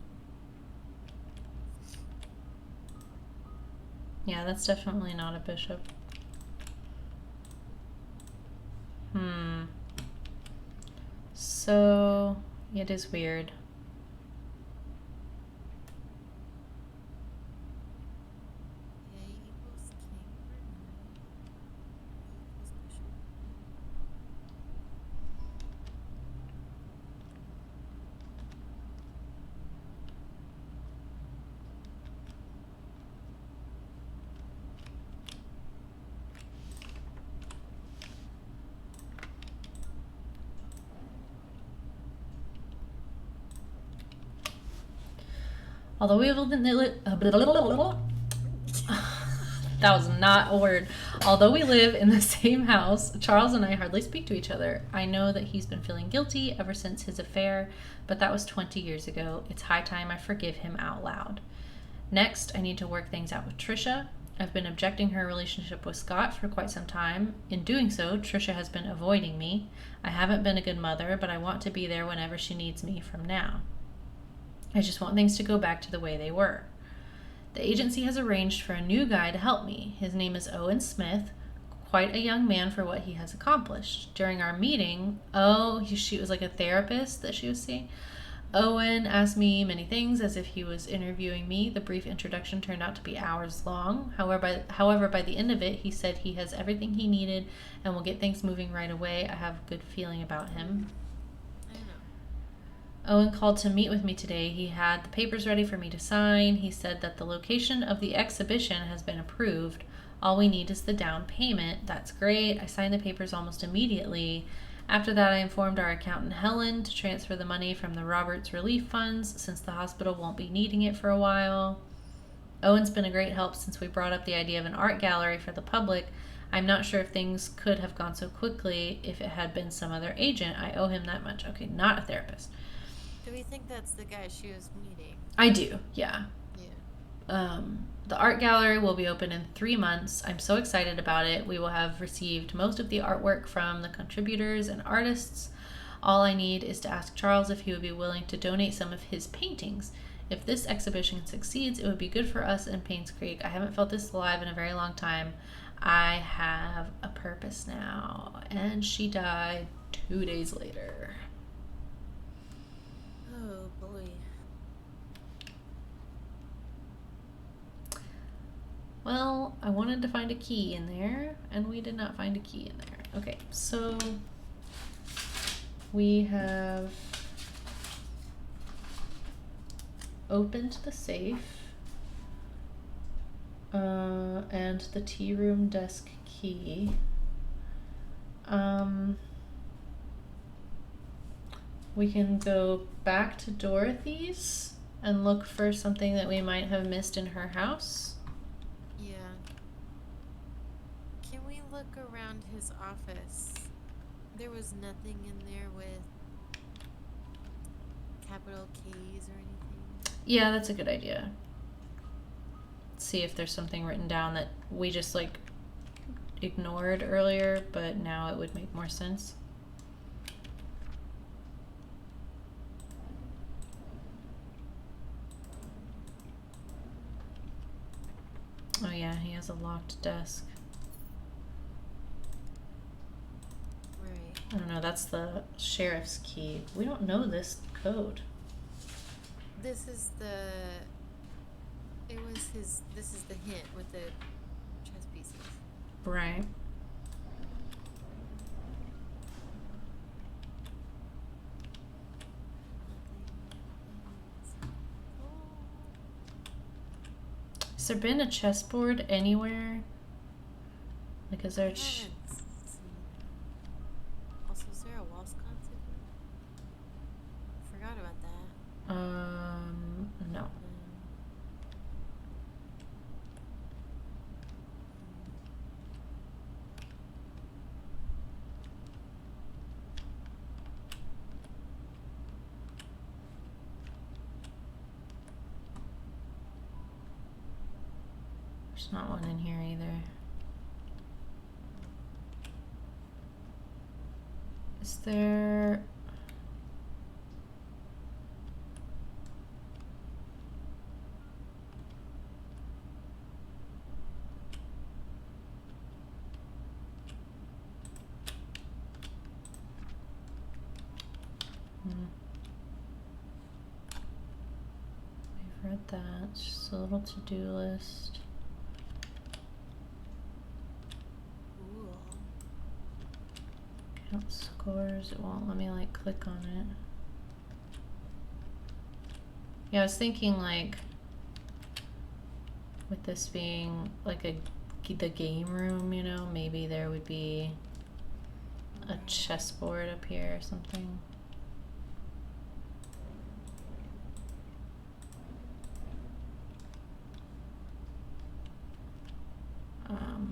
Yeah, that's definitely not a bishop. So, it is weird. A equals king or knight. A equals bishop. Although we live in that was not a word. Although we live in the same house, Charles and I hardly speak to each other. I know that he's been feeling guilty ever since his affair, but that was 20 years ago. It's high time I forgive him out loud. Next, I need to work things out with Trisha. I've been objecting her relationship with Scott for quite some time. In doing so, Trisha has been avoiding me. I haven't been a good mother, but I want to be there whenever she needs me from now. I just want things to go back to the way they were. The agency has arranged for a new guy to help me. His name is Owen Smith, quite a young man for what he has accomplished. During our meeting, she was like a therapist that she was seeing. Owen asked me many things as if he was interviewing me. The brief introduction turned out to be hours long. However, by the end of it, he said he has everything he needed and will get things moving right away. I have a good feeling about him. Owen called to meet with me today. He had the papers ready for me to sign. He said that the location of the exhibition has been approved. All we need is the down payment. That's great. I signed the papers almost immediately. After that, I informed our accountant Helen to transfer the money from the Roberts relief funds since the hospital won't be needing it for a while. Owen's been a great help since we brought up the idea of an art gallery for the public. I'm not sure if things could have gone so quickly if it had been some other agent. I owe him that much. Okay, not a therapist. Do we think that's the guy she was meeting? I do, yeah. Yeah. The art gallery will be open in 3 months. I'm so excited about it. We will have received most of the artwork from the contributors and artists. All I need is to ask Charles if he would be willing to donate some of his paintings. If this exhibition succeeds, it would be good for us in Painscreek. I haven't felt this alive in a very long time. I have a purpose now. And she died 2 days later. Oh boy. Well, I wanted to find a key in there, and we did not find a key in there. Okay, so we have opened the safe and the tea room desk key. We can go back to Dorothy's and look for something that we might have missed in her house. Yeah. Can we look around his office? There was nothing in there with capital K's or anything. Yeah, that's a good idea. See if there's something written down that we just like ignored earlier, but now it would make more sense. Oh yeah, he has a locked desk. Right. I don't know, that's the sheriff's key. We don't know this code. This is the. It was his. This is the hint with the chess pieces. Right. Has there been a chessboard anywhere? Like, is there a Also, is there a wall sconce? Forgot about that. No. There's not one in here either. Is there... We've read that. It's just a little to-do list. Ooh. Count scores. It won't let me like click on it. Yeah, I was thinking like with this being like the game room, you know, maybe there would be a chessboard up here or something.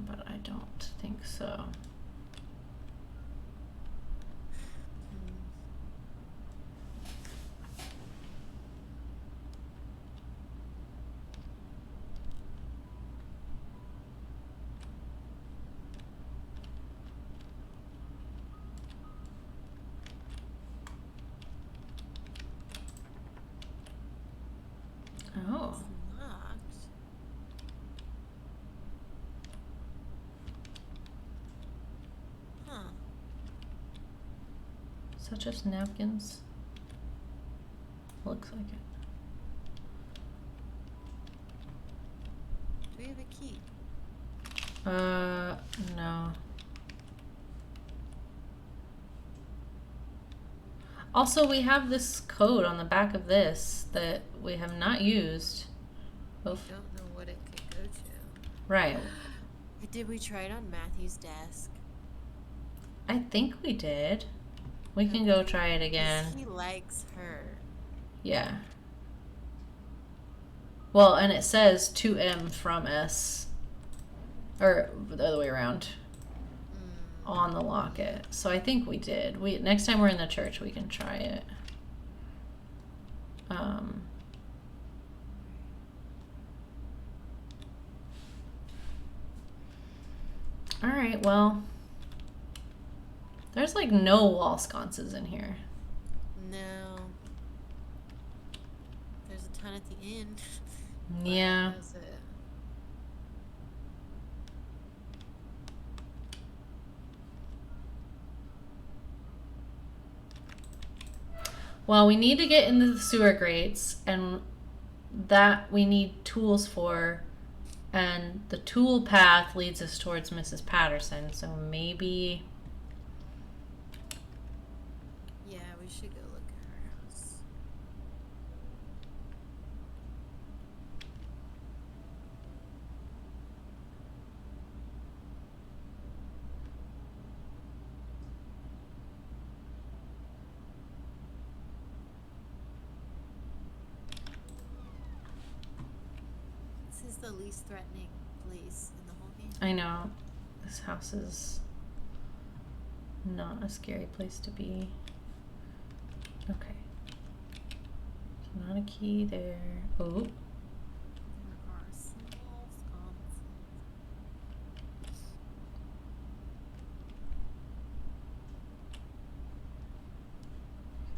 But I don't think so. Oh. It's locked. Huh. Is that just napkins? Looks like it. Do we have a key? No. Also, we have this code on the back of this that we have not used. Oof. I don't know what it could go to. Right. Did we try it on Matthew's desk? I think we did. We can go try it again. He likes her. Yeah. Well, and it says to M from S. Or the other way around. On the locket. So I think we did. Next time we're in the church, we can try it. All right, well, there's like no wall sconces in here. No. There's a ton at the end. Yeah. That's it. Well, we need to get into the sewer grates, and that we need tools for, and the tool path leads us towards Mrs. Patterson, so maybe... Yeah, we should go look at her house. This is the least threatening place in the whole game. I know. This house is not a scary place to be. Okay. So not a key there. Oh. There are small sconces.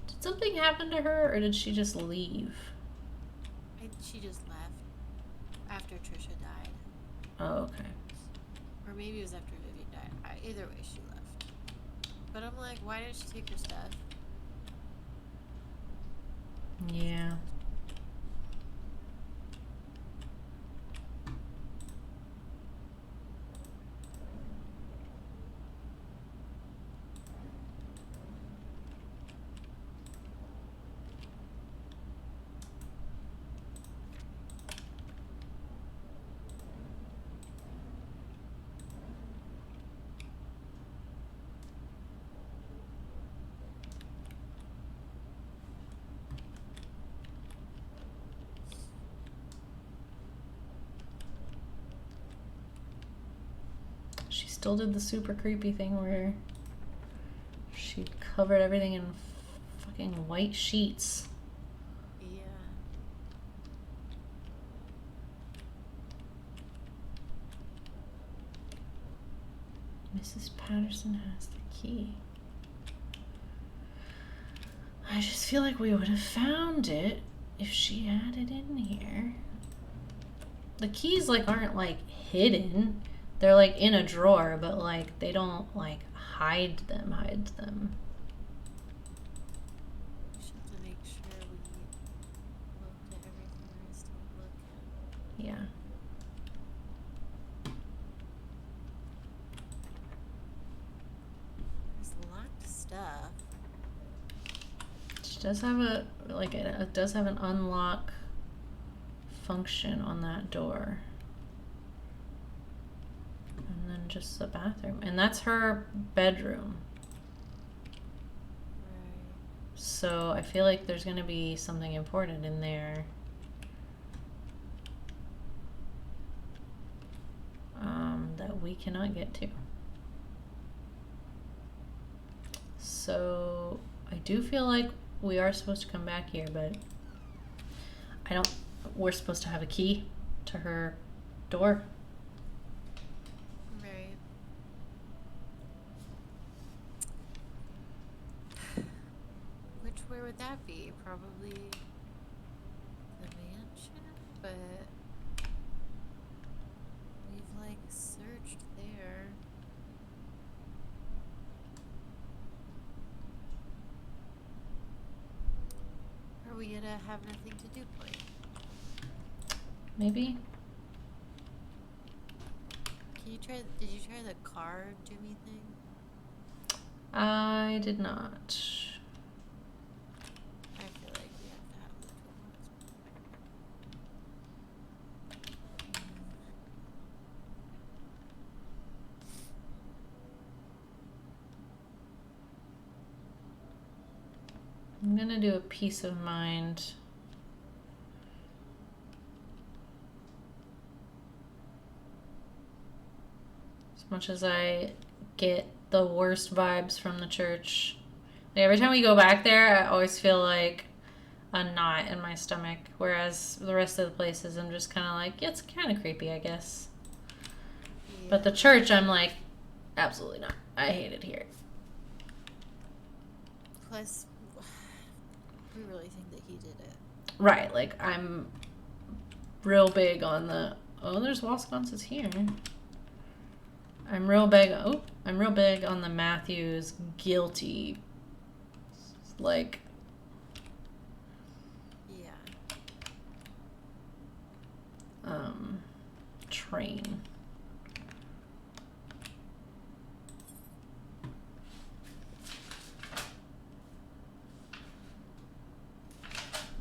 Did something happen to her, or did she just leave? She just left after Trisha died. Oh, okay. Or maybe it was after Vivian died. Either way, she left. But I'm like, why didn't she take her stuff? Yeah. She still did the super creepy thing where she covered everything in fucking white sheets. Yeah. Mrs. Patterson has the key. I just feel like we would have found it if she had it in here. The keys like aren't like hidden. They're like in a drawer, but like they don't like hide them. We should have to make sure we looked at everything there is to look at. Yeah. There's locked stuff. She does have a like it does have an unlock function on that door. And then just the bathroom. And that's her bedroom. Right. So I feel like there's going to be something important in there. That we cannot get to. So I do feel like we are supposed to come back here, but we're supposed to have a key to her door. Right. Where would that be? Probably the mansion, but we've like searched there. Are we gonna have nothing to do point? Maybe. Did you try the car Jimmy thing? I did not. I feel like we have to have the I'm gonna do a peace of mind. As much as I get the worst vibes from the church. Like every time we go back there, I always feel like a knot in my stomach. Whereas the rest of the places, I'm just kind of like, yeah, it's kind of creepy, I guess. Yeah. But the church, I'm like, absolutely not. I hate it here. Plus, we really think that he did it. Right, like I'm real big on the, oh, there's Wasconsis here. I'm real big on the Matthews guilty, like, Yeah. train.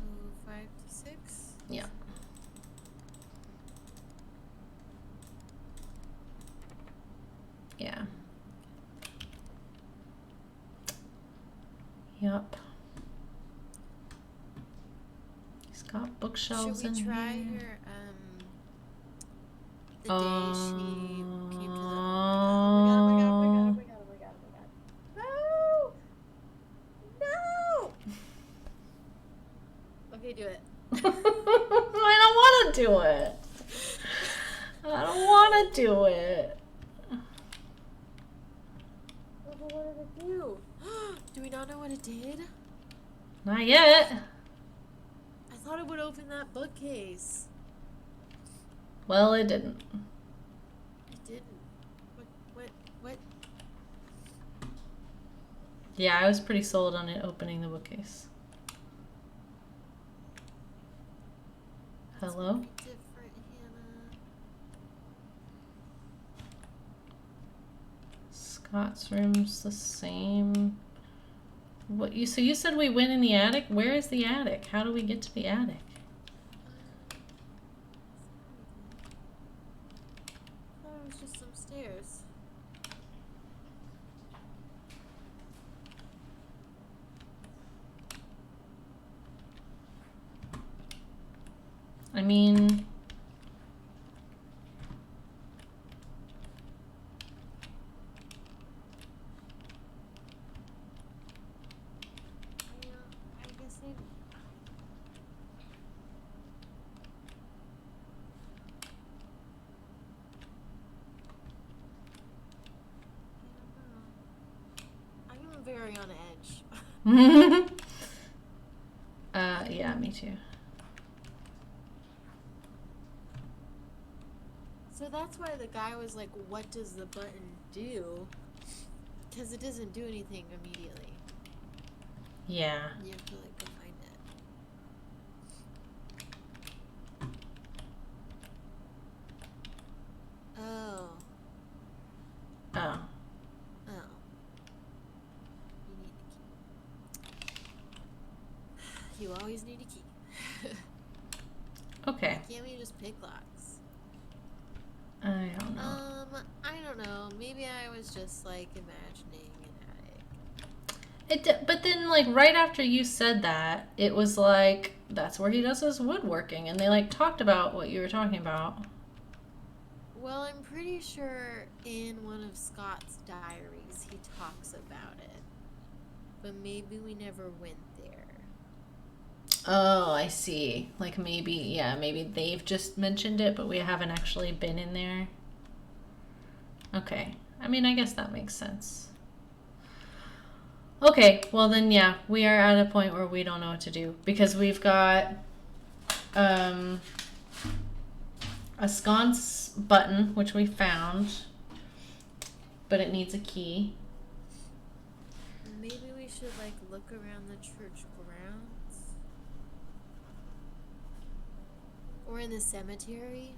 Move 5 to 6. Yeah. Yeah. Yep. He's got bookshelves in Should we try here. her, the day she came to the... Oh my god. No! Okay, do it. I don't want to do it. I don't want to do it. What did it do? Do we not know what it did? Not yet. I thought it would open that bookcase. Well, it didn't. It didn't. What? Yeah, I was pretty sold on it opening the bookcase. That's Hello? very different, Hannah. Scott's room's the same. What you so you said we went in the attic? Where is the attic? How do we get to the attic? I thought it was just some stairs. I mean, I guess maybe. I don't know. I'm very on edge. yeah, me too. So that's why the guy was like, what does the button do? Because it doesn't do anything immediately. Yeah. You have to like go find it. Oh. Oh. Oh. You need a key. You always need a key. Okay. Why can't we just pick locks? I don't know. I don't know. Maybe I was just like imagining an attic. But then, like, right after you said that, it was like, that's where he does his woodworking. And they, like, talked about what you were talking about. Well, I'm pretty sure in one of Scott's diaries he talks about it. But maybe we never went there. Oh, I see. Like, maybe they've just mentioned it, but we haven't actually been in there. Okay. I mean, I guess that makes sense. Okay, well then, yeah, we are at a point where we don't know what to do because we've got a sconce button, which we found, but it needs a key. Maybe we should like look around the church grounds or in the cemetery.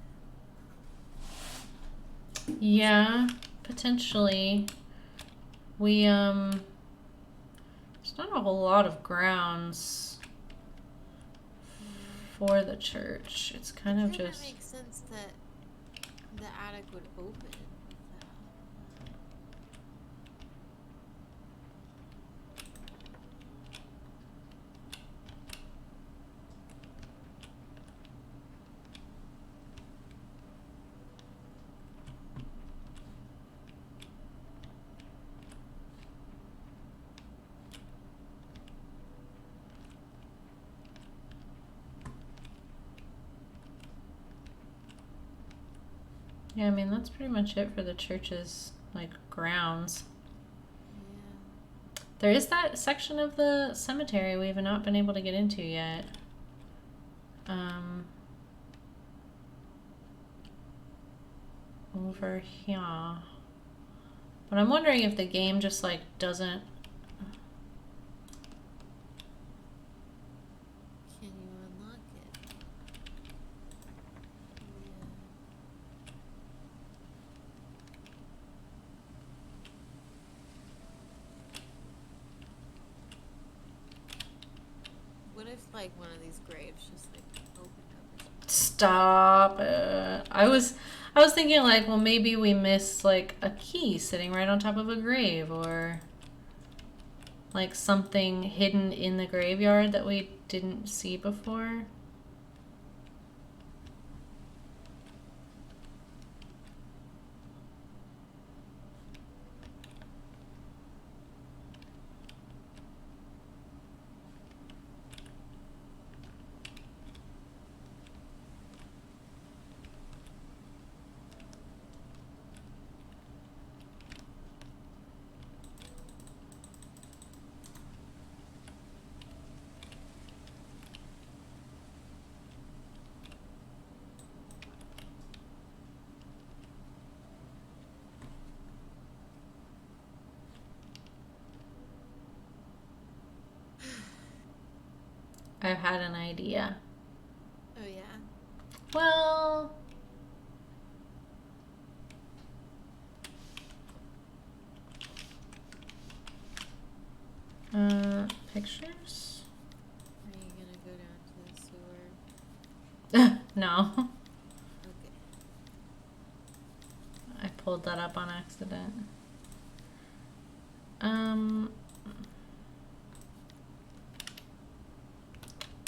Yeah, potentially. We there's not a whole lot of grounds for the church. It's kind of just. It makes sense that the attic would open. Yeah, I mean that's pretty much it for the church's like grounds. Yeah. There is that section of the cemetery we have not been able to get into yet. Over here. But I'm wondering if the game just like doesn't. Can you unlock it? Yeah. What if like one of these graves just like opened up or something? Stop it. I was thinking like, well, maybe we missed like a key sitting right on top of a grave, or like something hidden in the graveyard that we didn't see before. I've had an idea. Oh, yeah? Well, pictures? Are you gonna go down to the sewer? No. Okay. I pulled that up on accident.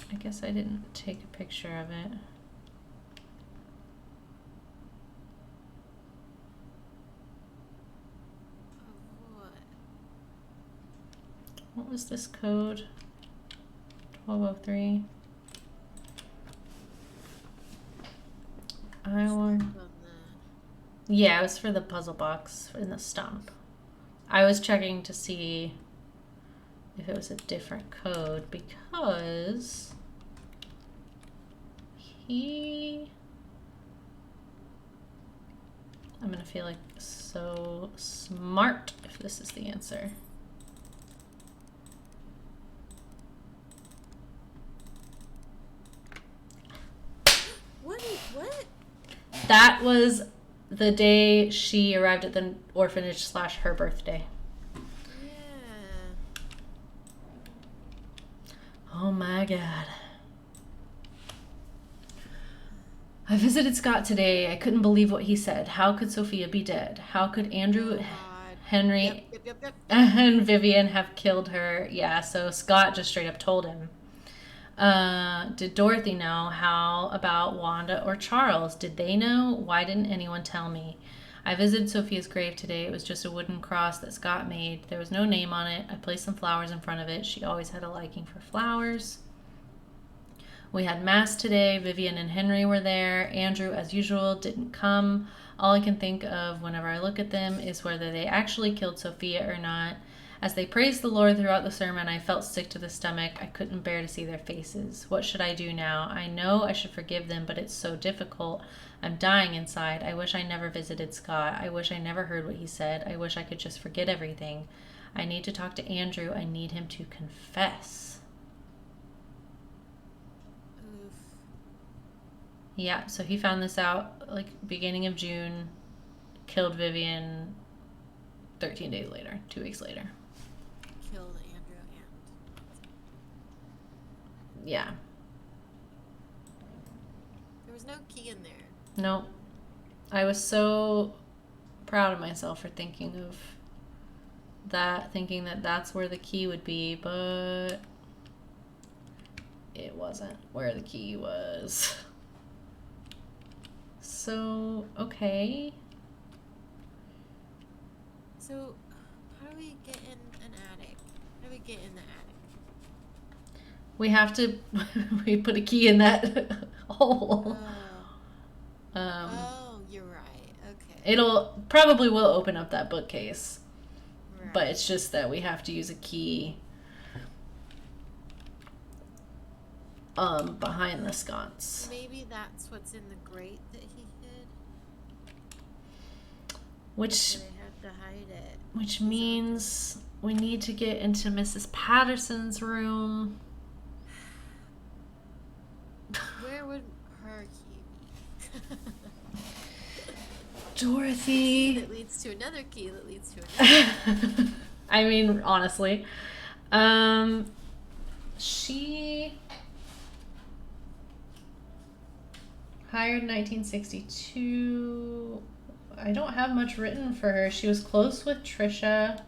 I guess I didn't take a picture of it. What? What was this code? 1203. Yeah, it was for the puzzle box in the stump. I was checking to see if it was a different code because I'm gonna feel like so smart if this is the answer. What? That was the day she arrived at the orphanage / her birthday. Yeah. Oh my god. I visited Scott today. I couldn't believe what he said. How could Sophia be dead? How could Andrew, Henry, Yep. and Vivian have killed her? Yeah, so Scott just straight up told him. Did Dorothy know? How about Wanda or Charles? Did they know? Why didn't anyone tell me? I visited Sophia's grave today. It was just a wooden cross that Scott made. There was no name on it. I placed some flowers in front of it. She always had a liking for flowers. We had mass today. Vivian and Henry were there. Andrew, as usual, didn't come. All I can think of whenever I look at them is whether they actually killed Sophia or not. As they praised the Lord throughout the sermon, I felt sick to the stomach. I couldn't bear to see their faces. What should I do now? I know I should forgive them, but it's so difficult. I'm dying inside. I wish I never visited Scott. I wish I never heard what he said. I wish I could just forget everything. I need to talk to Andrew. I need him to confess. Oof. Yeah, so he found this out like beginning of June, killed Vivian 13 days later, 2 weeks later. Killed Andrew and... Yeah. There was no key in there. Nope. I was so proud of myself for thinking of that, thinking that that's where the key would be, but it wasn't where the key was. So, okay. So, how do we get in an attic? How do we get in the attic? We have to, we put a key in that hole. Oh, you're right. Okay. It'll probably will open up that bookcase. Right. But it's just that we have to use a key behind the sconce. Maybe that's what's in the grate that he hid. Which So they have to hide it. which means we need to get into Mrs. Patterson's room. Where would her key be? Dorothy. That leads to another key that leads to another. I mean, honestly. She hired in 1962. I don't have much written for her. She was close with Trisha.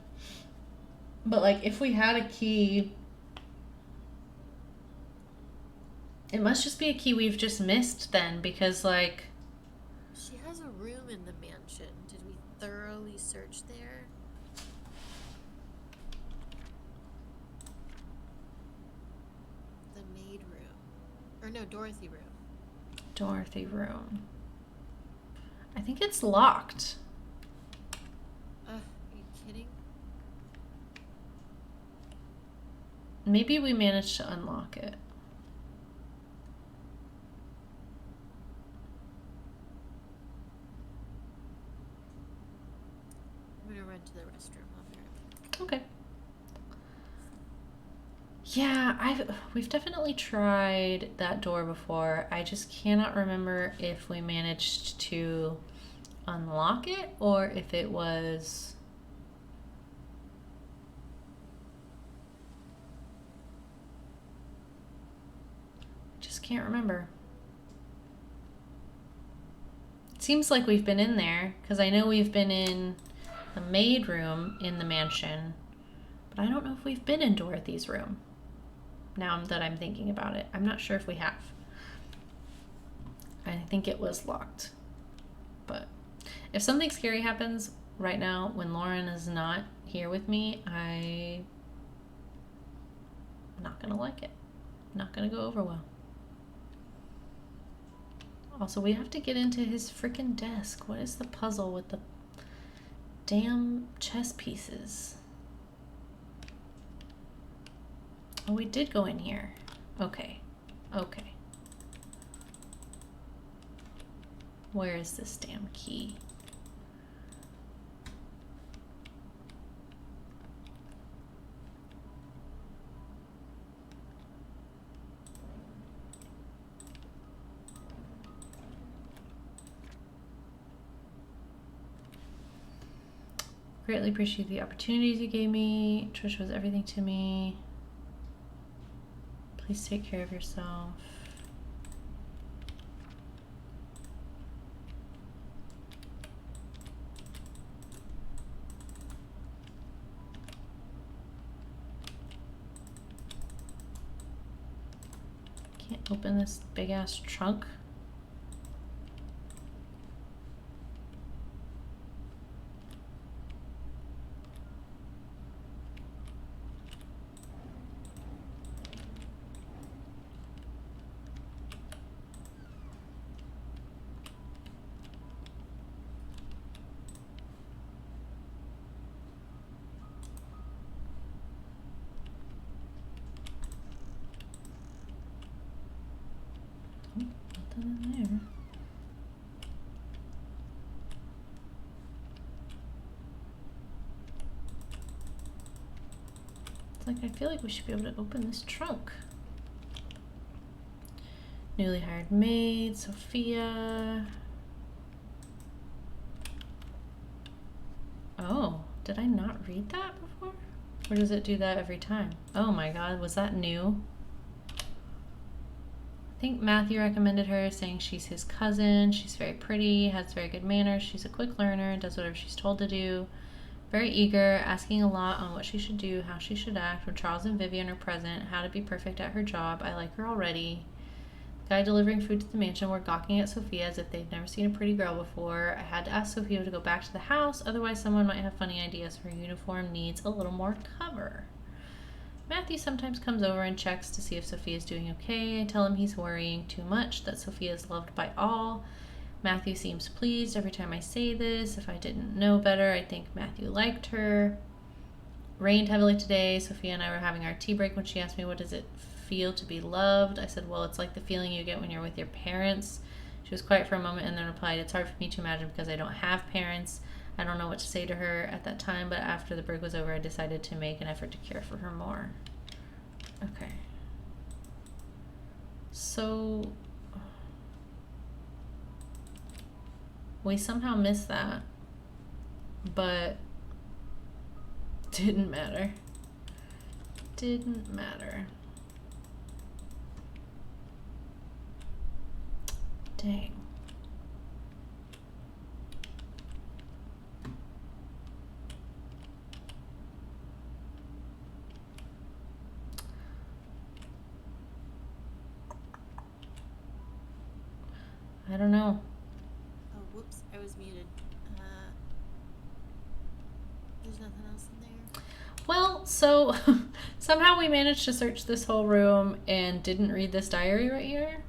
But, like, if we had a key, it must just be a key we've just missed then, because, like... She has a room in the mansion. Did we thoroughly search there? The maid room. Or no, Dorothy room. Dorothy room. I think it's locked. Are you kidding? Maybe we managed to unlock it. I'm gonna run to the restroom. I'll be right back. Okay. Yeah, we've definitely tried that door before. I just cannot remember if we managed to unlock it or if it was. Just can't remember. It seems like we've been in there because I know we've been in the maid room in the mansion, but I don't know if we've been in Dorothy's room. Now that I'm thinking about it, I'm not sure if we have. I think it was locked. But if something scary happens right now when Lauren is not here with me, I'm not gonna like it. Not gonna go over well. Also, we have to get into his freaking desk. What is the puzzle with the damn chess pieces? Oh, we did go in here. Okay. Okay. Where is this damn key? Greatly appreciate the opportunities you gave me. Trish was everything to me. Please take care of yourself. Can't open this big ass trunk. Nothing in there. It's like I feel like we should be able to open this trunk. Newly hired maid, Sophia. Oh, did I not read that before? Or does it do that every time? Oh my god, was that new? I think Matthew recommended her, saying she's his cousin. She's very pretty, has very good manners. She's a quick learner, does whatever she's told to do. Very eager, asking a lot on what she should do, how she should act when Charles and Vivian are present, how to be perfect at her job. I like her already. The guy delivering food to the mansion were gawking at Sophia as if they'd never seen a pretty girl before. I had to ask Sophia to go back to the house, otherwise someone might have funny ideas. Her uniform needs a little more cover. Matthew sometimes comes over and checks to see if Sophia's doing okay. I tell him he's worrying too much, that Sophia is loved by all. Matthew seems pleased every time I say this. If I didn't know better, I'd think Matthew liked her. Rained heavily today. Sophia and I were having our tea break when she asked me, what does it feel to be loved? I said, well, it's like the feeling you get when you're with your parents. She was quiet for a moment and then replied, it's hard for me to imagine because I don't have parents. I don't know what to say to her at that time, but after the break was over, I decided to make an effort to care for her more. Okay. So we somehow missed that, but didn't matter. Didn't matter. Dang. I don't know. Oh, whoops, I was muted. There's nothing else in there? Well, so somehow we managed to search this whole room and didn't read this diary right here.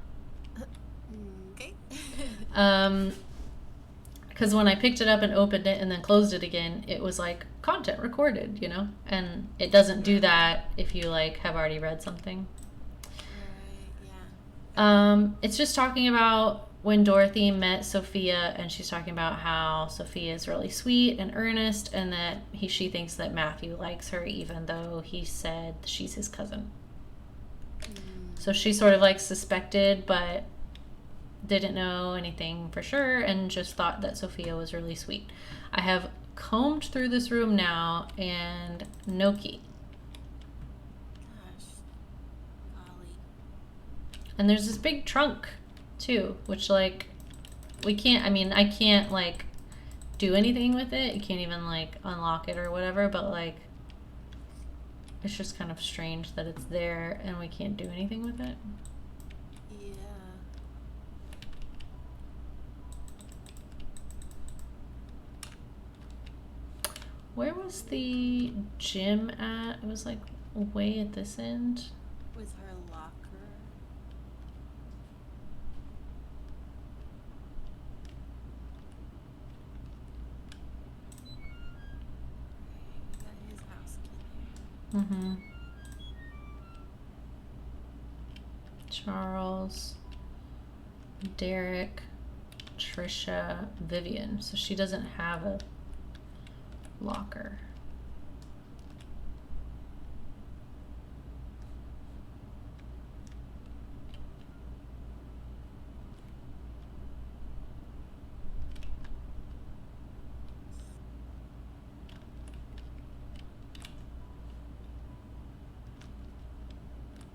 Okay. Because when I picked it up and opened it and then closed it again, it was like content recorded, you know? And it doesn't do that if you like have already read something. Right, yeah. It's just talking about when Dorothy met Sophia, and she's talking about how Sophia is really sweet and earnest, and that she thinks that Matthew likes her, even though he said she's his cousin. So she sort of like suspected, but didn't know anything for sure and just thought that Sophia was really sweet. I have combed through this room now and no key. Gosh, golly. And there's this big trunk too, which like we can't, I mean, I can't like do anything with it. You can't even like unlock it or whatever, but like it's just kind of strange that it's there and we can't do anything with it. Yeah. Where was the gym at? It was like way at this end. With her locker. We got his house key here. Mm-hmm. Charles, Derek, Trisha, Vivian. So she doesn't have a locker.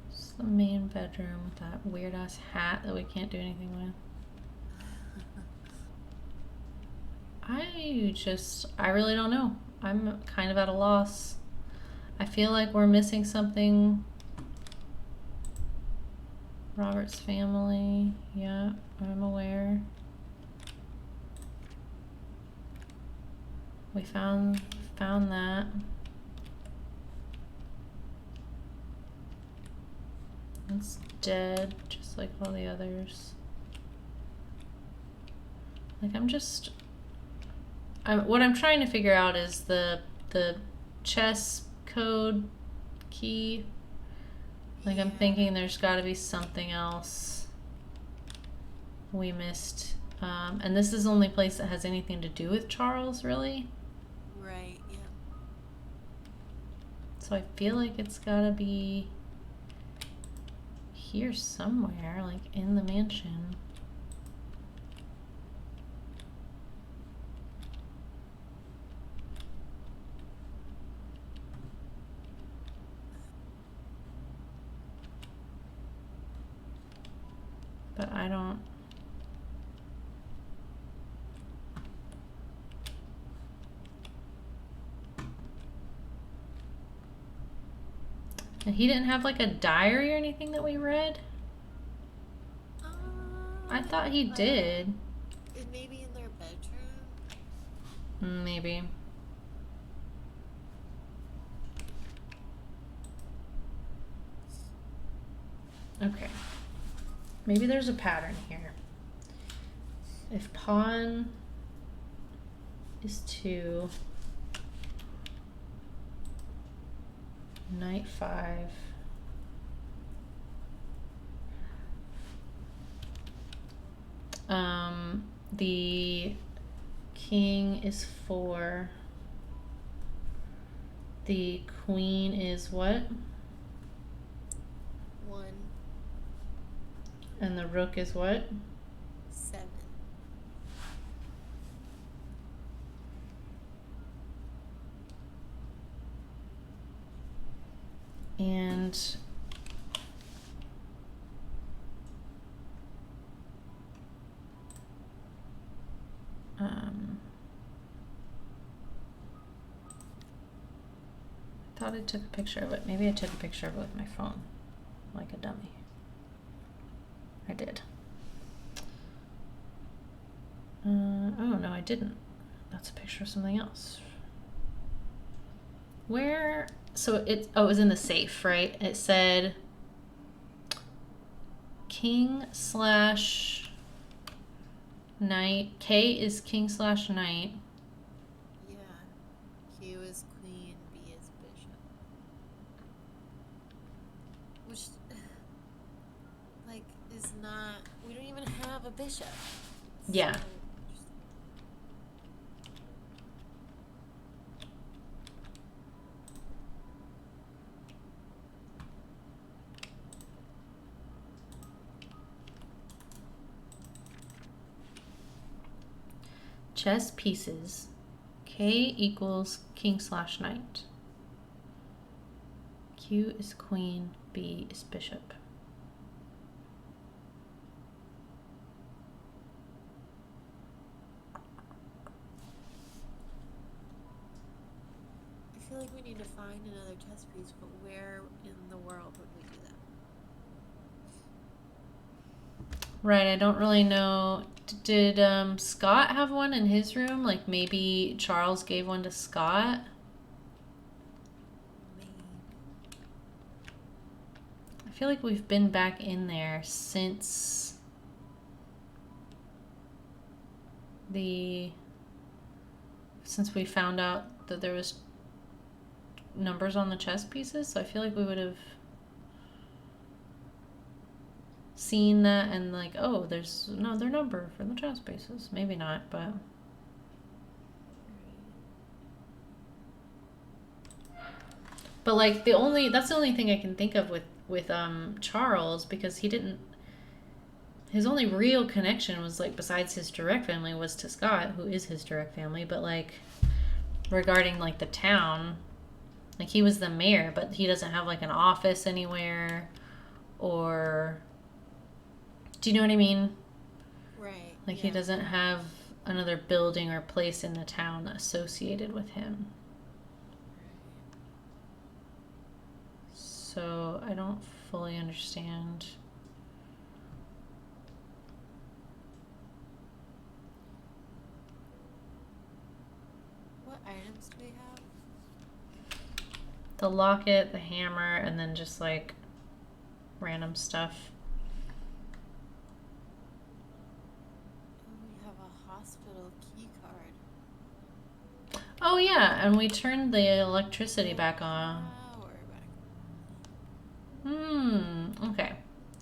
It's the main bedroom with that weird ass hat that we can't do anything with. I really don't know. I'm kind of at a loss. I feel like we're missing something. Robert's family. Yeah, I'm aware. We found that. It's dead, just like all the others. Like what I'm trying to figure out is the chess code key. Like I'm thinking there's got to be something else we missed. And this is the only place that has anything to do with Charles, really. Right, yeah. So I feel like it's got to be here somewhere, like in the mansion. But I don't... And he didn't have like a diary or anything that we read? I thought he did. It may be in their bedroom. Maybe. Okay. Maybe there's a pattern here. If pawn is 2, knight 5, the king is 4, the queen is what? 1, And the rook is what? 7. And I thought I took a picture of it. Maybe I took a picture of it with my phone, like a dummy. I did. Oh no, I didn't. That's a picture of something else. Where? So it was in the safe, right? It said king/knight. K is king/knight. Yeah. Q is queen, B is bishop. Which, like, is not... We don't even have a bishop. Yeah. So, chess pieces. K equals king/knight. Q is queen, B is bishop. I feel like we need to find another chess piece, but where in the world would we do that? Right, I don't really know. Did Scott have one in his room? Like maybe Charles gave one to Scott? Maybe. I feel like we've been back in there since we found out that there was numbers on the chess pieces, so I feel like we would have seen that and like, oh, there's another number for the chess pieces. Maybe not, but like that's the only thing I can think of with Charles, because his only real connection was like, besides his direct family, was to Scott, who is his direct family, but like regarding like the town, like he was the mayor, but he doesn't have like an office anywhere, or do you know what I mean? Right. Like he doesn't have another building or place in the town associated with him. So I don't fully understand. What items do we have? The locket, the hammer, and then just like random stuff. We have a hospital key card. Oh yeah, and we turned the electricity back on. Okay.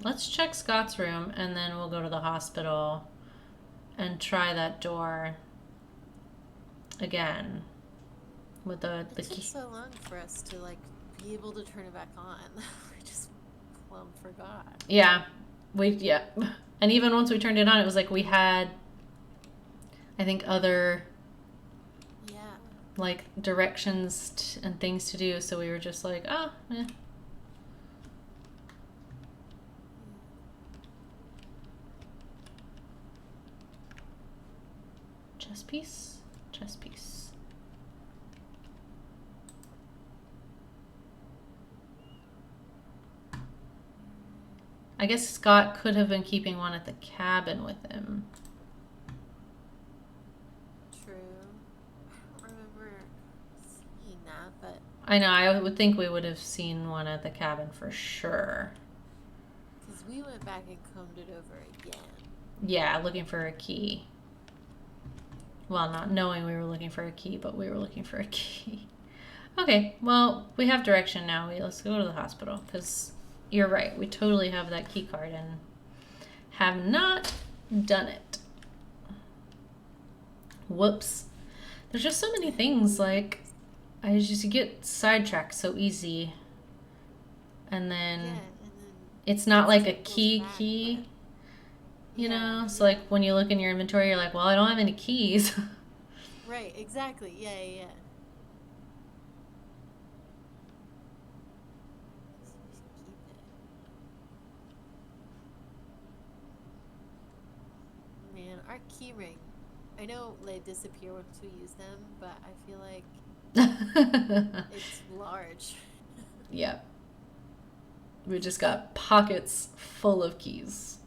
Let's check Scott's room and then we'll go to the hospital and try that door again with the It key. took so long for us to like be able to turn it back on. We just plumb forgot. Yeah. And even once we turned it on, it was like we had, I think, other like directions and things to do, so we were just like, oh, eh. Chess piece. I guess Scott could have been keeping one at the cabin with him. True. I don't remember seeing that, but I know, I would think we would have seen one at the cabin for sure. because we went back and combed it over again. Yeah, looking for a key. Well, not knowing we were looking for a key, but we were looking for a key. Okay, well, we have direction now. Let's go to the hospital, because you're right. We totally have that key card and have not done it. Whoops. There's just so many things, like, I just get sidetracked so easy. And then it's not like a key. You know, so like when you look in your inventory, you're like, well, I don't have any keys. Right, exactly. Yeah. Man, our key ring. I know they disappear once we use them, but I feel like it's large. Yep. We just got pockets full of keys.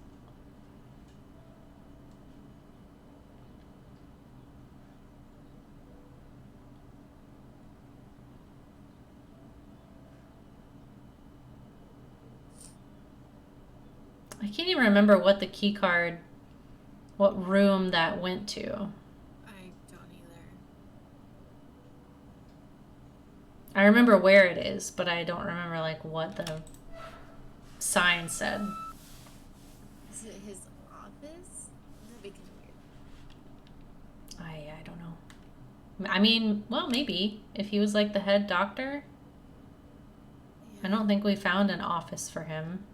I can't even remember what room that went to. I don't either. I remember where it is, but I don't remember like what the sign said. Is it his office? That'd be kind of weird. I don't know. I mean, well, maybe if he was like the head doctor. Yeah. I don't think we found an office for him.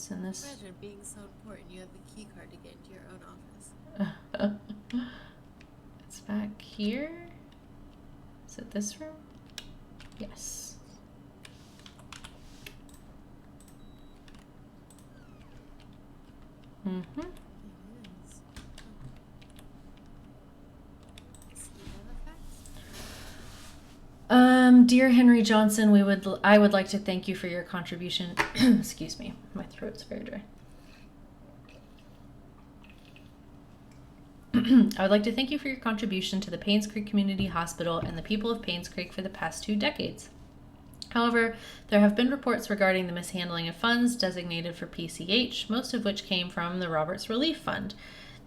It's in this. Imagine being so important you have a key card to get into your own office. It's back here. Is it this room? Yes. Mm-hmm. It is. Dear Henry Johnson, I would like to thank you for your contribution. Excuse me, my throat's very dry. I would like to thank you for your contribution to the Painscreek Community Hospital and the people of Painscreek for the past 2 decades. However, there have been reports regarding the mishandling of funds designated for PCH, most of which came from the Roberts Relief Fund.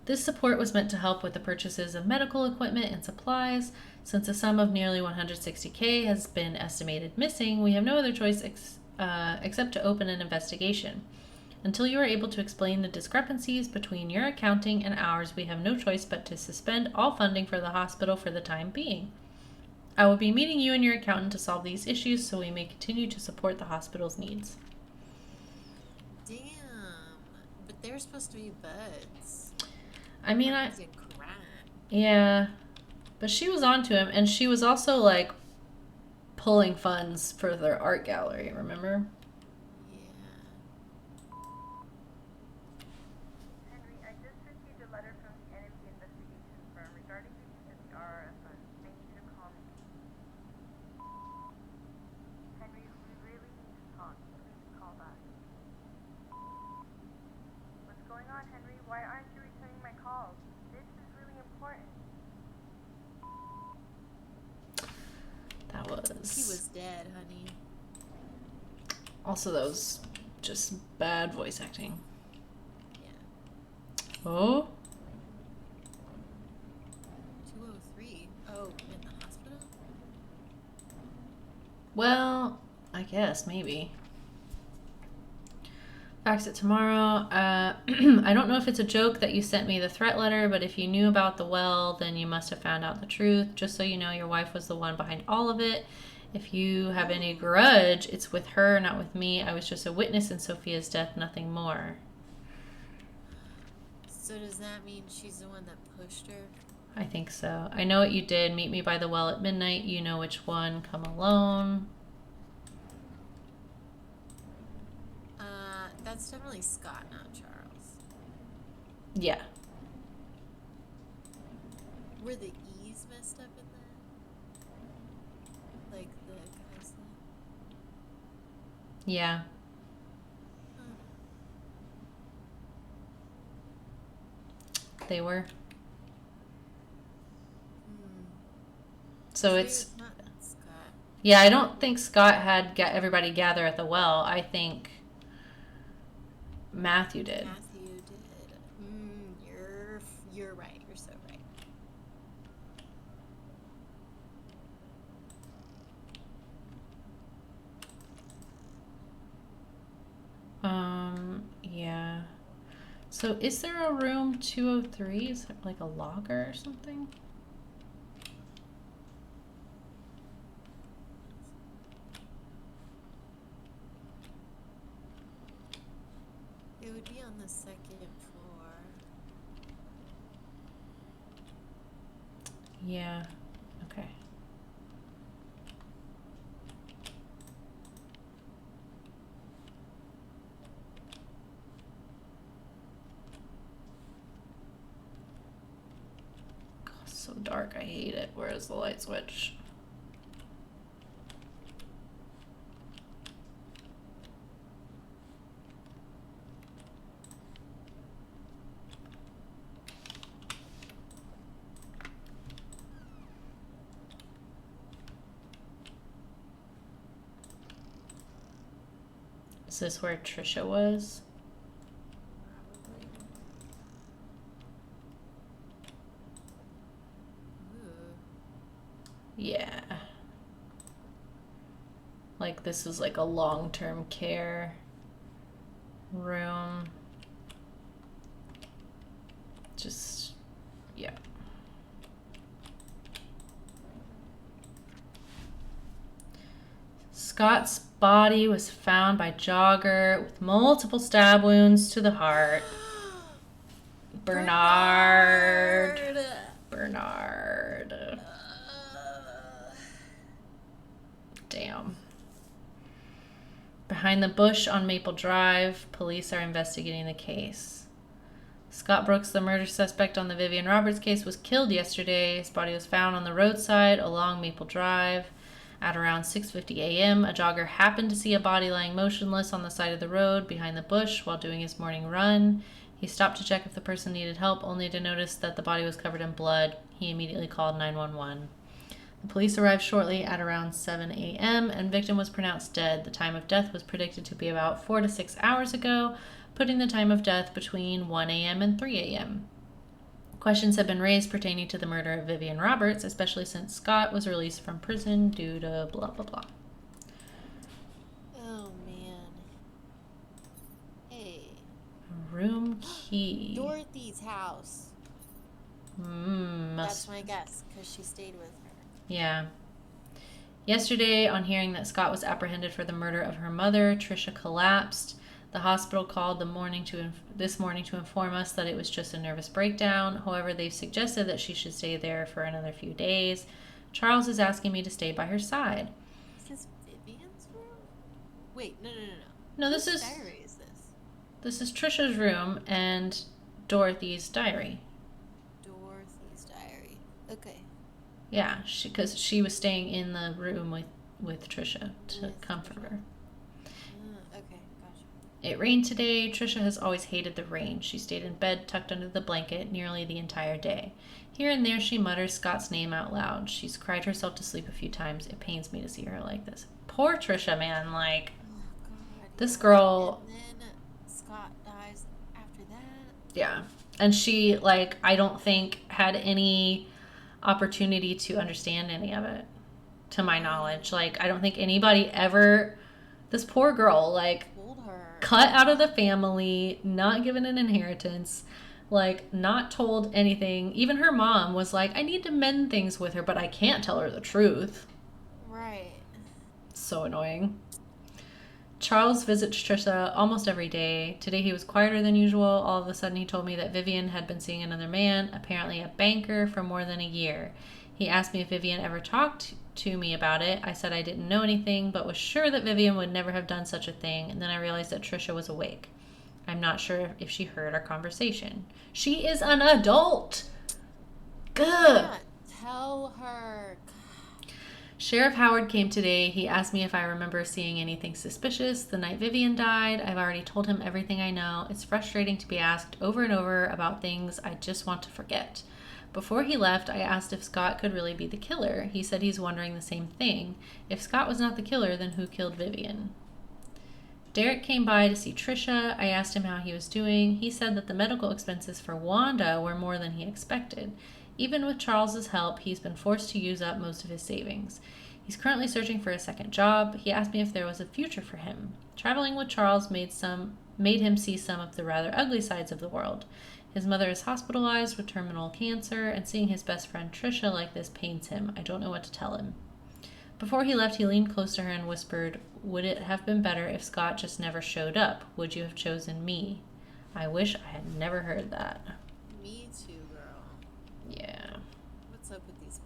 This support was meant to help with the purchases of medical equipment and supplies. Since a sum of nearly $160K has been estimated missing, we have no other choice except to open an investigation. Until you are able to explain the discrepancies between your accounting and ours, we have no choice but to suspend all funding for the hospital for the time being. I will be meeting you and your accountant to solve these issues so we may continue to support the hospital's needs. Damn. But they're supposed to be buds. I mean, Yeah. but she was onto him, and she was also like pulling funds for their art gallery, remember? Henry, I just received a letter from the enemy investigation firm regarding the use of the RRF funds. They need you to call me. Henry, we really need to talk. Please call back. What's going on, Henry? Why aren't you returning my calls? This is really important. That was... He was dead, honey. Also, that was just bad voice acting. Yeah. Oh? 203. Oh, in the hospital? Well, I guess, maybe. Fax it tomorrow. I don't know if it's a joke that you sent me the threat letter, but if you knew about the well, then you must have found out the truth. Just so you know, your wife was the one behind all of it. If you have any grudge, it's with her, not with me. I was just a witness in Sophia's death, nothing more. So does that mean she's the one that pushed her? I think so. I know what you did. Meet me by the well at midnight. You know which one. Come alone. That's definitely Scott, not Charles. Yeah. Were the E's messed up in that? Like the guys that... Yeah. They were. So it's... not Scott. Yeah, I don't think Scott had everybody gather at the well. I think Matthew did. Matthew did. You're right. You're so right. Yeah. So is there a room 203? Is it like a locker or something? It would be on the 2nd floor. Yeah. Okay. God, it's so dark. I hate it. Where is the light switch? Is this where Trisha was? Ooh. Yeah. Like this is like a long-term care room. Just, yeah. Scott's body was found by jogger with multiple stab wounds to the heart. Bernard. Damn. Behind the bush on Maple Drive, police are investigating the case. Scott Brooks, the murder suspect on the Vivian Roberts case, was killed yesterday. His body was found on the roadside along Maple Drive. At around 6:50 a.m., a jogger happened to see a body lying motionless on the side of the road behind the bush while doing his morning run. He stopped to check if the person needed help, only to notice that the body was covered in blood. He immediately called 911. The police arrived shortly at around 7 a.m., and victim was pronounced dead. The time of death was predicted to be about 4 to 6 hours ago, putting the time of death between 1 a.m. and 3 a.m. Questions have been raised pertaining to the murder of Vivian Roberts, especially since Scott was released from prison due to blah, blah, blah. Oh, man. Hey. Room key. Dorothy's house. That's my guess, because she stayed with her. Yeah. Yesterday, on hearing that Scott was apprehended for the murder of her mother, Tricia collapsed. The hospital called this morning to inform us that it was just a nervous breakdown. However, they've suggested that she should stay there for another few days. Charles is asking me to stay by her side. Is this Vivian's room? Wait, no. No, this Whose is diary is this? This is Tricia's room and Dorothy's diary. Dorothy's diary. Okay. Yeah, because she was staying in the room with Tricia to comfort her. Okay, gotcha. It rained today. Tricia has always hated the rain. She stayed in bed tucked under the blanket nearly the entire day. Here and there she mutters Scott's name out loud. She's cried herself to sleep a few times. It pains me to see her like this. Poor Tricia, man. Like, God, this girl... And then Scott dies after that. Yeah. And she, like, I don't think had any opportunity to understand any of it, to my knowledge. Like, I don't think anybody ever... This poor girl, like... cut out of the family, not given an inheritance, like not told anything. Even her mom was like, I need to mend things with her, but I can't tell her the truth. Right. So annoying. Charles visits Trisha almost every day. Today he was quieter than usual. All of a sudden he told me that Vivian had been seeing another man, apparently a banker, for more than a year. He asked me if Vivian ever talked to me about it. I said I didn't know anything, but was sure that Vivian would never have done such a thing, and then I realized that Trisha was awake. I'm not sure if she heard our conversation. She is an adult! Good! Tell her. Sheriff Howard came today. He asked me if I remember seeing anything suspicious the night Vivian died. I've already told him everything I know. It's frustrating to be asked over and over about things I just want to forget. Before he left, I asked if Scott could really be the killer. He said he's wondering the same thing. If Scott was not the killer, then who killed Vivian? Derek came by to see Trisha. I asked him how he was doing. He said that the medical expenses for Wanda were more than he expected. Even with Charles's help, he's been forced to use up most of his savings. He's currently searching for a second job. He asked me if there was a future for him. Traveling with Charles made him see some of the rather ugly sides of the world. His mother is hospitalized with terminal cancer, and seeing his best friend Trisha like this pains him. I don't know what to tell him. Before he left, he leaned close to her and whispered, "Would it have been better if Scott just never showed up? Would you have chosen me?" I wish I had never heard that. Me too, girl. Yeah. What's up with these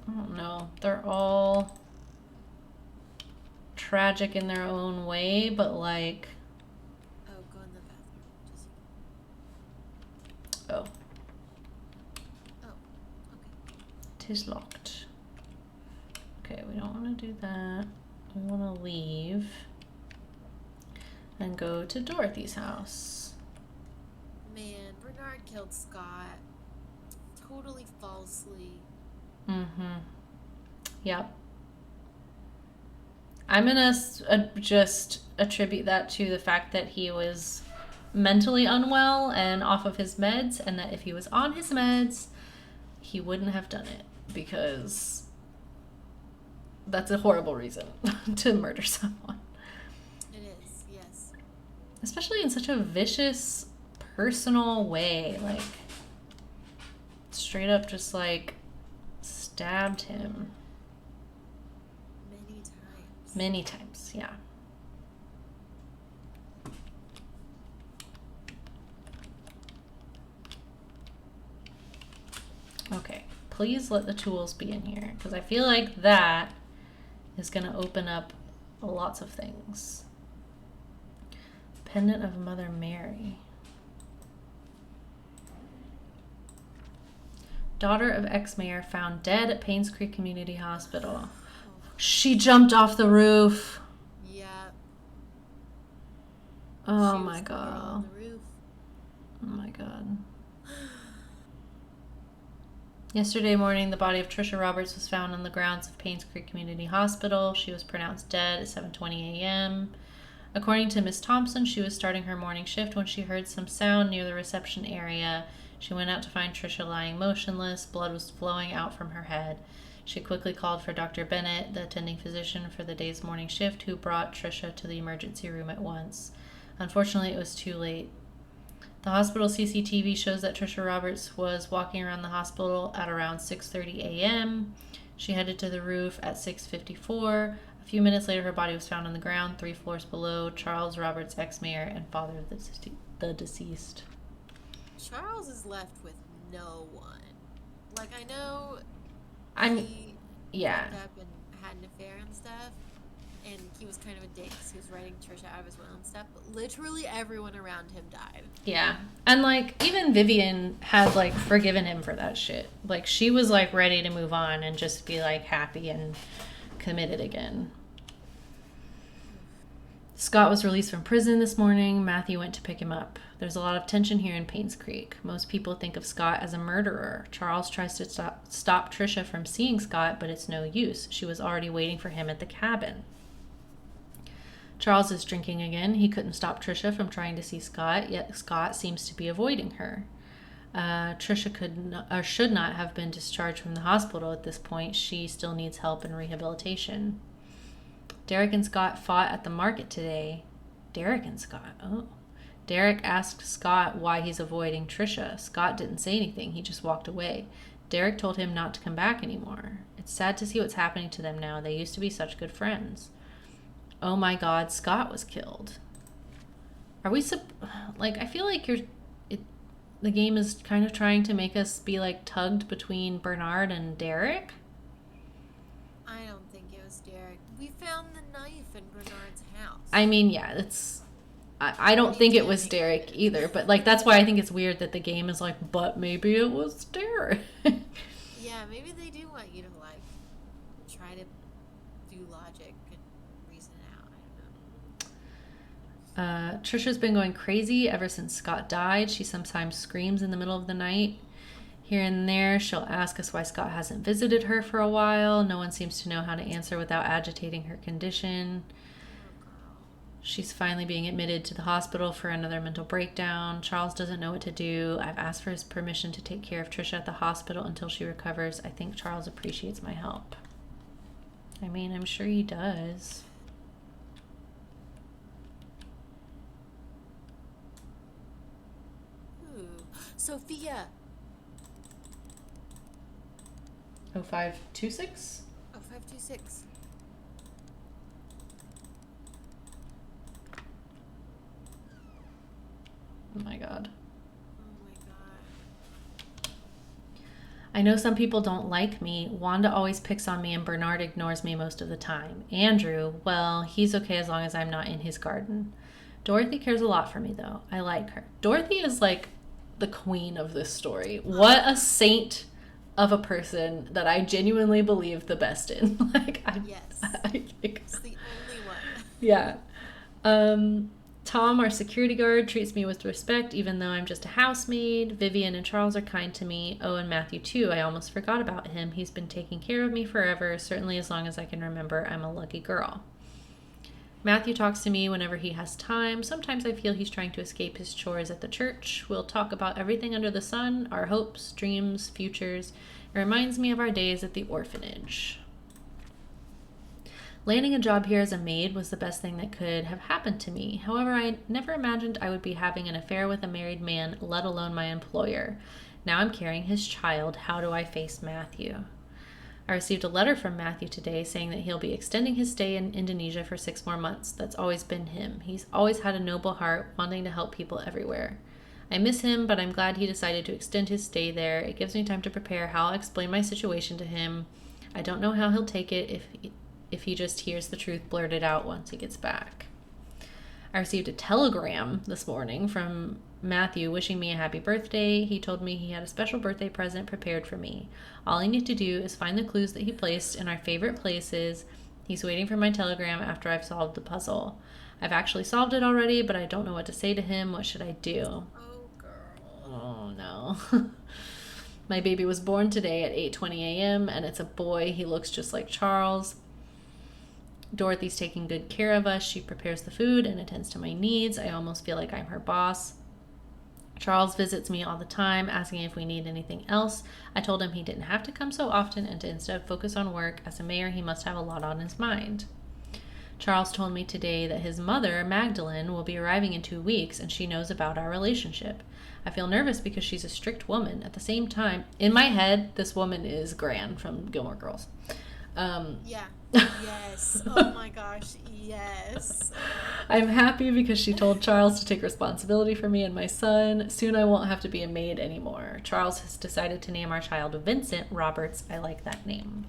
men? I don't know. They're all tragic in their own way, but like... Oh, go in the bathroom. Just... Oh. Oh, okay. Tis locked. Okay, we don't want to do that. We want to leave and go to Dorothy's house. Man, Bernard killed Scott. Totally falsely. Mm-hmm. Yep. I'm gonna just attribute that to the fact that he was mentally unwell and off of his meds, and that if he was on his meds, he wouldn't have done it, because that's a horrible reason to murder someone. It is, yes. Especially in such a vicious, personal way. Like, straight up just, like, stabbed him. Many times. Many times, yeah. Okay, please let the tools be in here, because I feel like that is going to open up lots of things. Pendant of Mother Mary. Daughter of ex-mayor found dead at Painscreek Community Hospital. She jumped off the roof. Yeah. Oh She my was the girl god. on the roof. Oh my god. Yesterday morning, the body of Trisha Roberts was found on the grounds of Painscreek Community Hospital. She was pronounced dead at 7:20 a.m. According to Miss Thompson, she was starting her morning shift when she heard some sound near the reception area. She went out to find Trisha lying motionless. Blood was flowing out from her head. She quickly called for Dr. Bennett, the attending physician for the day's morning shift, who brought Trisha to the emergency room at once. Unfortunately, it was too late. The hospital CCTV shows that Trisha Roberts was walking around the hospital at around 6:30 a.m. She headed to the roof at 6:54. A few minutes later, her body was found on the ground 3 floors below Charles Roberts, ex-mayor and father of the deceased. Charles is left with no one. Like, I know he yeah. hooked up and had an affair and stuff, and he was kind of a dick because he was writing Trisha out of his will and stuff, but literally everyone around him died. Yeah. And, like, even Vivian had, like, forgiven him for that shit. Like, she was, like, ready to move on and just be, like, happy and committed again. Scott was released from prison this morning. Matthew went to pick him up. There's a lot of tension here in Painscreek. Most people think of Scott as a murderer. Charles tries to stop Trisha from seeing Scott, but it's no use. She was already waiting for him at the cabin. Charles is drinking again. He couldn't stop Trisha from trying to see Scott, yet Scott seems to be avoiding her. Trisha should not have been discharged from the hospital at this point. She still needs help and rehabilitation. Derek and Scott fought at the market today. Derek and Scott, oh. Derek asked Scott why he's avoiding Trisha. Scott didn't say anything. He just walked away. Derek told him not to come back anymore. It's sad to see what's happening to them now. They used to be such good friends. Oh my god, Scott was killed. Are we I feel like the game is kind of trying to make us be like tugged between Bernard and Derek. I don't think it was Derek. We found the knife in Bernard's house. I mean, yeah, I don't think it was Derek either, but like that's why I think it's weird that the game is like, but maybe it was Derek. Yeah, maybe they do want you to like try to do logic and reason it out. I don't know. Trisha's been going crazy ever since Scott died. She sometimes screams in the middle of the night. Here and there, she'll ask us why Scott hasn't visited her for a while. No one seems to know how to answer without agitating her condition. She's finally being admitted to the hospital for another mental breakdown. Charles doesn't know what to do. I've asked for his permission to take care of Trisha at the hospital until she recovers. I think Charles appreciates my help. I mean, I'm sure he does. Ooh. Sophia. 0526? 0526. Oh my god. Oh my god. I know some people don't like me. Wanda always picks on me and Bernard ignores me most of the time. Andrew, well, he's okay as long as I'm not in his garden. Dorothy cares a lot for me though. I like her. Dorothy is like the queen of this story. What a saint of a person that I genuinely believe the best in. Yes. I think It's the only one. yeah. Tom, our security guard, treats me with respect even though I'm just a housemaid. Vivian and Charles are kind to me. Oh, and Matthew too. I almost forgot about him. He's been taking care of me forever, certainly as long as I can remember. I'm a lucky girl. Matthew talks to me whenever he has time. Sometimes I feel he's trying to escape his chores at the church. We'll talk about everything under the sun, our hopes, dreams, futures. It reminds me of our days at the orphanage. Landing a job here as a maid was the best thing that could have happened to me. However, I never imagined I would be having an affair with a married man, let alone my employer. Now I'm carrying his child. How do I face Matthew? I received a letter from Matthew today saying that he'll be extending his stay in Indonesia for 6 more months. That's always been him. He's always had a noble heart, wanting to help people everywhere. I miss him, but I'm glad he decided to extend his stay there. It gives me time to prepare how I'll explain my situation to him. I don't know how he'll take it if he just hears the truth blurted out once he gets back. I received a telegram this morning from Matthew wishing me a happy birthday. He told me he had a special birthday present prepared for me. All I need to do is find the clues that he placed in our favorite places. He's waiting for my telegram after I've solved the puzzle. I've actually solved it already, but I don't know what to say to him. What should I do? Oh, girl. Oh, no. My baby was born today at 8:20 a.m., and it's a boy. He looks just like Charles. Dorothy's taking good care of us. She prepares the food and attends to my needs. I almost feel like I'm her boss. Charles visits me all the time, asking if we need anything else. I told him he didn't have to come so often and to instead focus on work. As a mayor, he must have a lot on his mind. Charles told me today that his mother, Magdalene, will be arriving in 2 weeks, and she knows about our relationship. I feel nervous because she's a strict woman. At the same time, in my head, this woman is Gran from Gilmore Girls. Yeah. Yes. Oh my gosh. Yes. I'm happy because she told Charles to take responsibility for me and my son. Soon I won't have to be a maid anymore. Charles has decided to name our child Vincent Roberts. I like that name.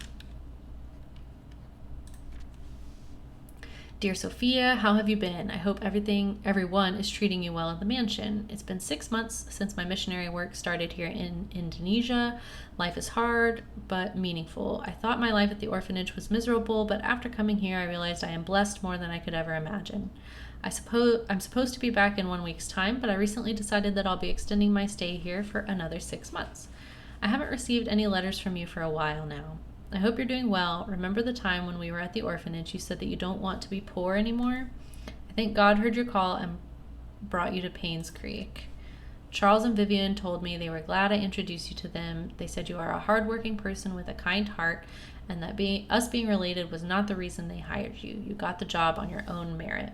Dear Sophia, how have you been? I hope everyone is treating you well at the mansion. It's been 6 months since my missionary work started here in Indonesia. Life is hard, but meaningful. I thought my life at the orphanage was miserable, but after coming here, I realized I am blessed more than I could ever imagine. I'm supposed to be back in 1 week's time, but I recently decided that I'll be extending my stay here for another 6 months. I haven't received any letters from you for a while now. I hope you're doing well. Remember the time when we were at the orphanage, you said that you don't want to be poor anymore? I think God heard your call and brought you to Painscreek. Charles and Vivian told me they were glad I introduced you to them. They said you are a hardworking person with a kind heart, and that us being related was not the reason they hired you. You got the job on your own merit.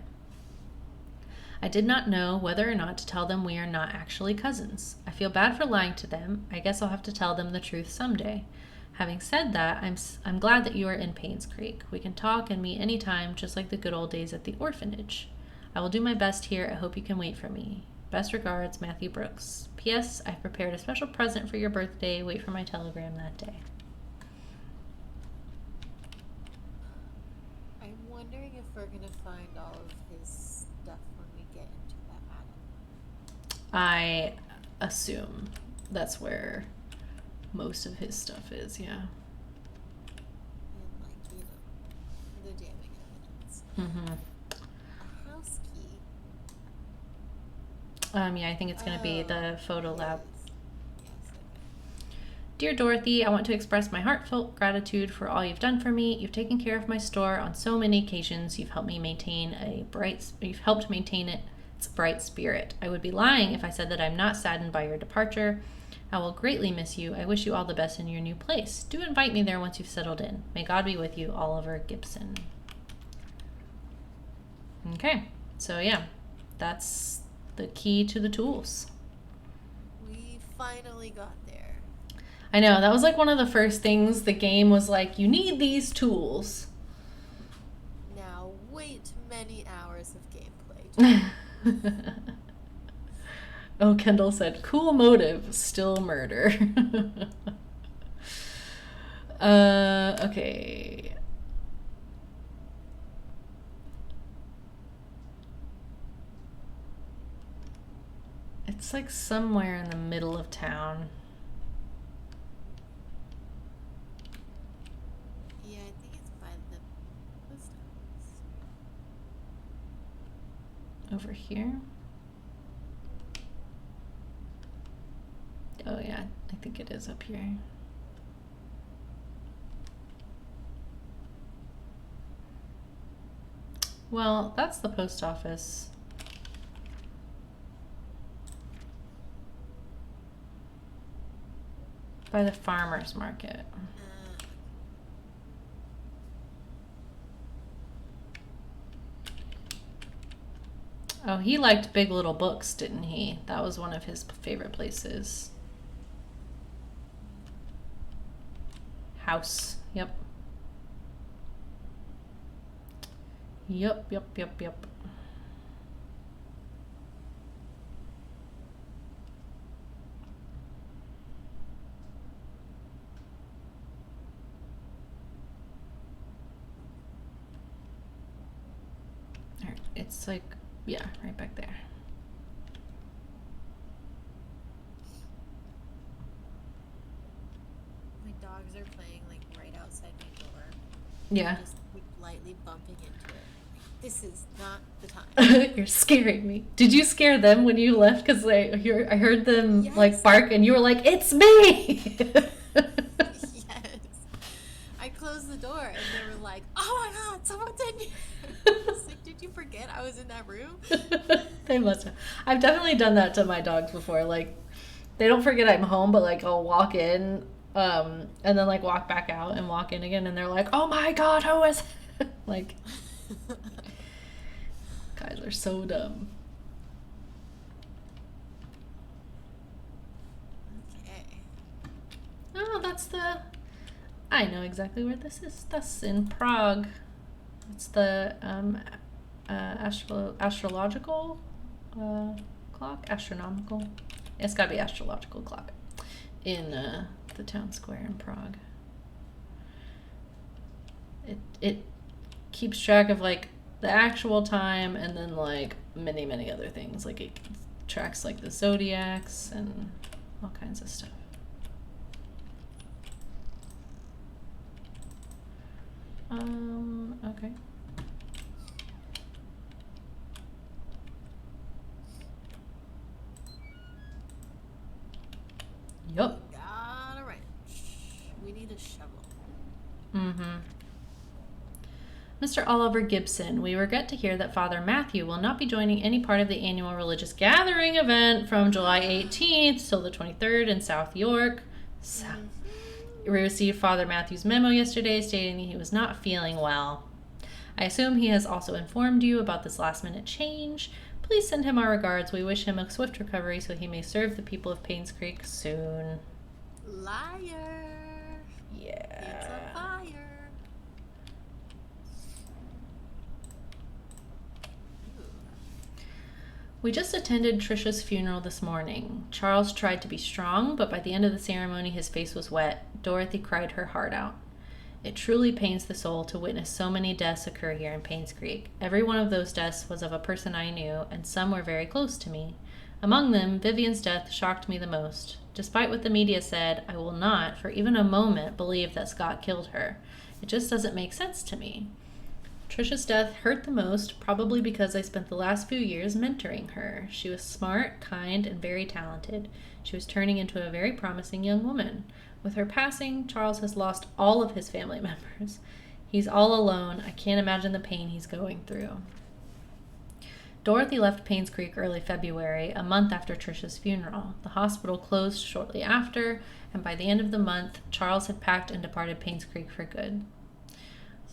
I did not know whether or not to tell them we are not actually cousins. I feel bad for lying to them. I guess I'll have to tell them the truth someday. Having said that, I'm glad that you are in Painscreek. We can talk and meet anytime, just like the good old days at the orphanage. I will do my best here. I hope you can wait for me. Best regards, Matthew Brooks. P.S. I've prepared a special present for your birthday. Wait for my telegram that day. I'm wondering if we're going to find all of his stuff when we get into that attic. I assume that's where most of his stuff is, yeah. And, like, you know, the damning evidence. Mm-hmm. A house key. Yeah, I think it's going to be the photo lab. Yes, okay. Dear Dorothy, I want to express my heartfelt gratitude for all you've done for me. You've taken care of my store on so many occasions. You've helped maintain its bright spirit. I would be lying if I said that I'm not saddened by your departure. I will greatly miss you. I wish you all the best in your new place. Do invite me there once you've settled in. May God be with you, Oliver Gibson. Okay, so yeah, that's the key to the tools. We finally got there. I know, that was like one of the first things the game was like, you need these tools. Now wait many hours of gameplay. Oh, Kendall said, cool motive, still murder. Okay. It's like somewhere in the middle of town. Yeah, I think it's by the post office. Over here. Oh yeah, I think it is up here. Well, that's the post office. By the farmer's market. Oh, he liked Big Little Books, didn't he? That was one of his favorite places. House. Yep. Yep. Alright, it's like, yeah, right back there. My dogs are playing like right outside my door. Yeah. Just keep lightly bumping into it. This is not the time. You're scaring me. Did you scare them when you left? Because I heard them like Yes. bark, and you were like, "It's me!" Yes. I closed the door and they were like, "Oh my god, someone's in here." I was like, "Did you forget I was in that room?" They must have. I've definitely done that to my dogs before. Like, they don't forget I'm home, but like I'll walk in, and then like walk back out and walk in again, and they're like, "Oh my god, who is?" Like, guys are so dumb. Okay. Oh, that's the. I know exactly where this is. That's in Prague. It's the astrological clock. Astronomical. It's got to be astrological clock in the town square in Prague. It keeps track of like the actual time and then like many other things. Like it tracks like the zodiacs and all kinds of stuff. Okay. Yup. Got a wrench. We need a shovel. Mm-hmm. Mr. Oliver Gibson, we regret to hear that Father Matthew will not be joining any part of the annual religious gathering event from July 18th till the 23rd in South York. We received Father Matthew's memo yesterday stating he was not feeling well. I assume he has also informed you about this last-minute change. Please send him our regards. We wish him a swift recovery so he may serve the people of Painscreek soon. Liar. Yeah. It's a liar. We just attended Trisha's funeral this morning. Charles tried to be strong, but by the end of the ceremony, his face was wet. Dorothy cried her heart out. It truly pains the soul to witness so many deaths occur here in Painscreek. Every one of those deaths was of a person I knew, and some were very close to me. Among them, Vivian's death shocked me the most. Despite what the media said, I will not, for even a moment, believe that Scott killed her. It just doesn't make sense to me. Trisha's death hurt the most, probably because I spent the last few years mentoring her. She was smart, kind, and very talented. She was turning into a very promising young woman. With her passing, Charles has lost all of his family members. He's all alone. I can't imagine the pain he's going through. Dorothy left Painscreek early February, a month after Trisha's funeral. The hospital closed shortly after, and by the end of the month, Charles had packed and departed Painscreek for good.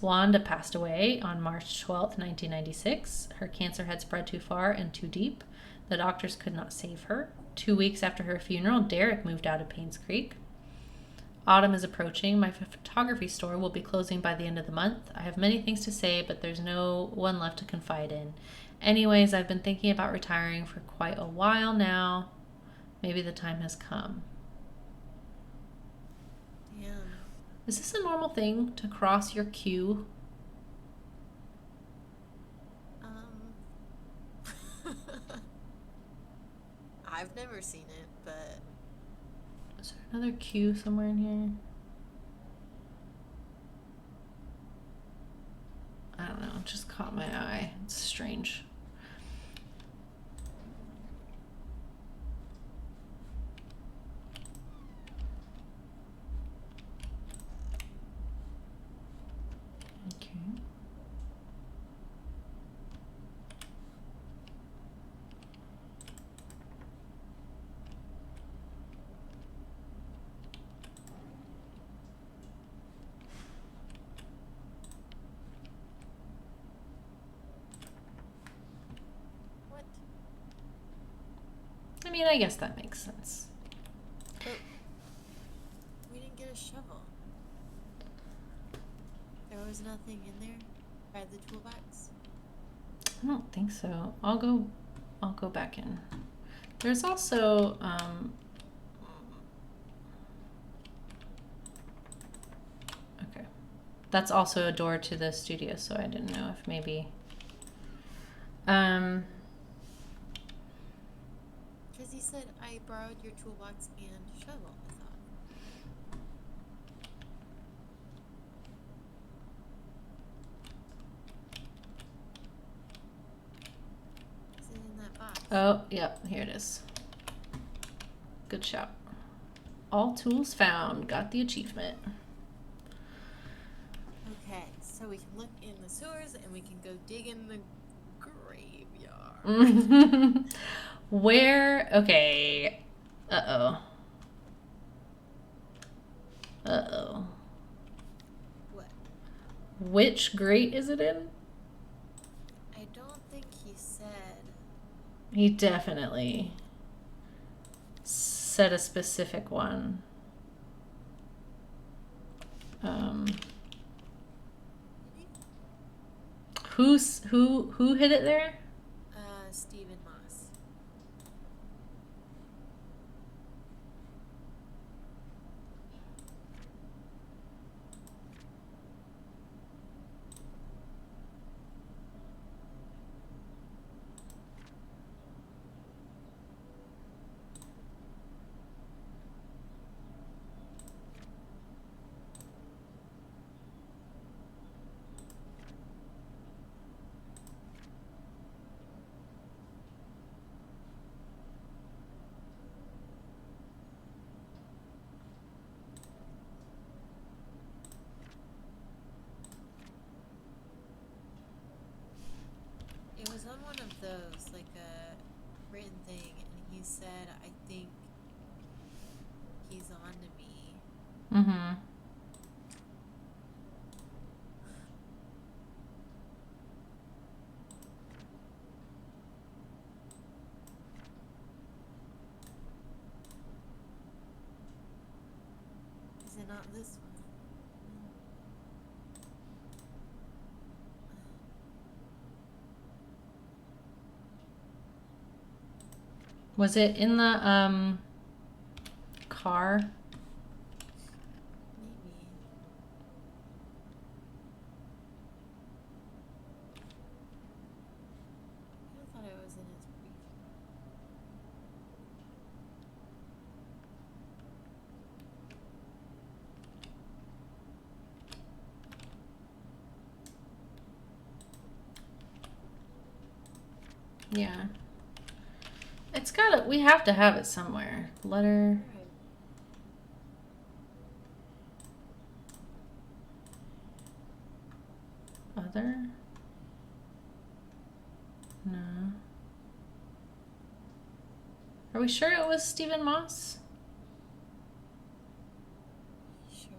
Wanda passed away on March 12, 1996. Her cancer had spread too far and too deep. The doctors could not save her. 2 weeks after her funeral, Derek moved out of Painscreek. Autumn is approaching. My photography store will be closing by the end of the month. I have many things to say, but there's no one left to confide in. Anyways, I've been thinking about retiring for quite a while now. Maybe the time has come. Damn. Is this a normal thing to cross your queue? I've never seen it, but Is there another queue somewhere in here? I don't know. It just caught my eye. It's strange. Okay. what? I mean, I guess that makes sense. But we didn't get a shovel. was nothing in there by the toolbox? I don't think so. I'll go back in. There's also okay. That's also a door to the studio, so I didn't know if maybe Because he said I borrowed your toolbox and shovel, I thought. Is it in that box? oh, yep, here it is. Good shout. All tools found. Got the achievement. Okay, so we can look in the sewers and we can go dig in the graveyard. Where? Okay. Uh-oh. Uh-oh. What? Which grate is it in? I don't think he said. He definitely said a specific one. Who hid it there? Stephen Moss. It was on one of those, like a written thing, and he said, I think he's on to me. Mm-hmm. Is it not this one? Was it in the car? Maybe. I thought it was in his brief. Yeah. It's gotta, we have to have it somewhere. Letter. Right. Other? No. Are we sure it was Stephen Moss? Sure.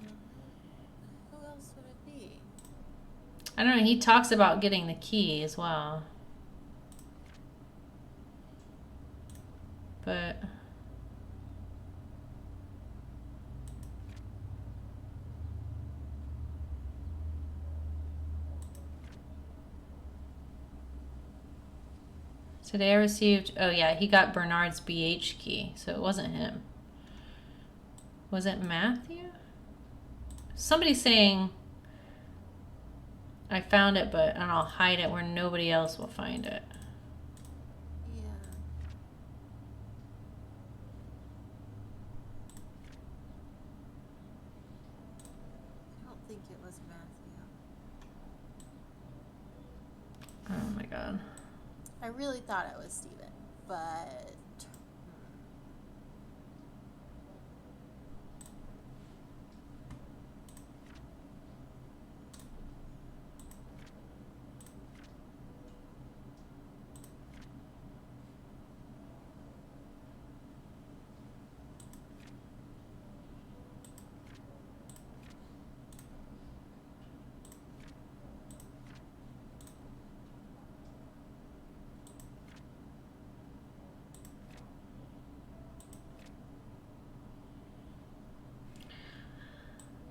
Yeah. Who else would it be? I don't know. He talks about getting the key as well. But today I received, oh yeah, he got Bernard's BH key, so it wasn't him. Was it Matthew? Somebody's saying I found it, but and I'll hide it where nobody else will find it. Yeah. I don't think it was Matthew. Oh my god. I really thought it was Steven, but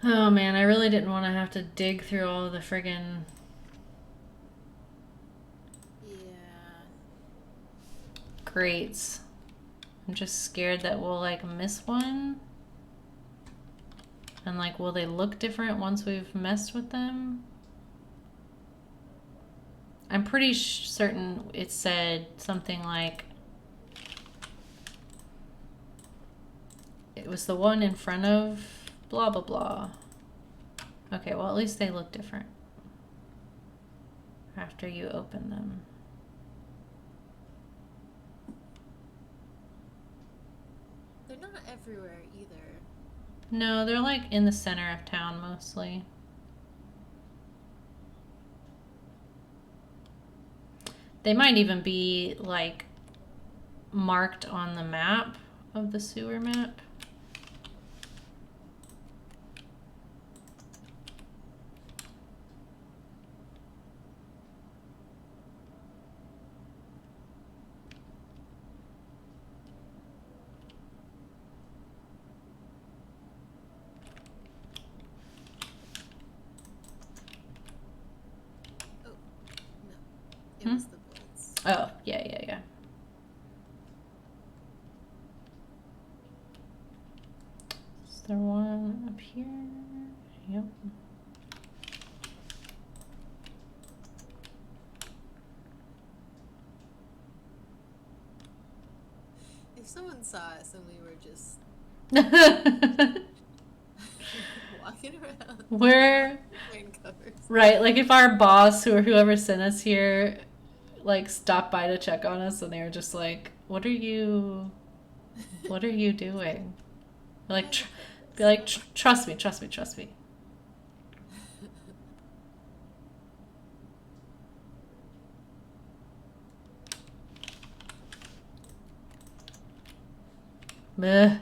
Oh man, I really didn't want to have to dig through all of the friggin' Yeah. grates. I'm just scared that we'll like miss one. And like, will they look different once we've messed with them? I'm pretty certain it said something like it was the one in front of blah blah blah. Okay, well at least they look different after you open them. They're not everywhere either. No, they're like in the center of town mostly. They might even be like marked on the map of the sewer map. Oh, no. It was the bullets. Oh, yeah. Is there one up here? Yep. If someone saw us and we were just walking around We're wearing covers. right, like if our boss or whoever sent us here like stopped by to check on us and they were just like, what are you doing? Like be like, trust me. Meh.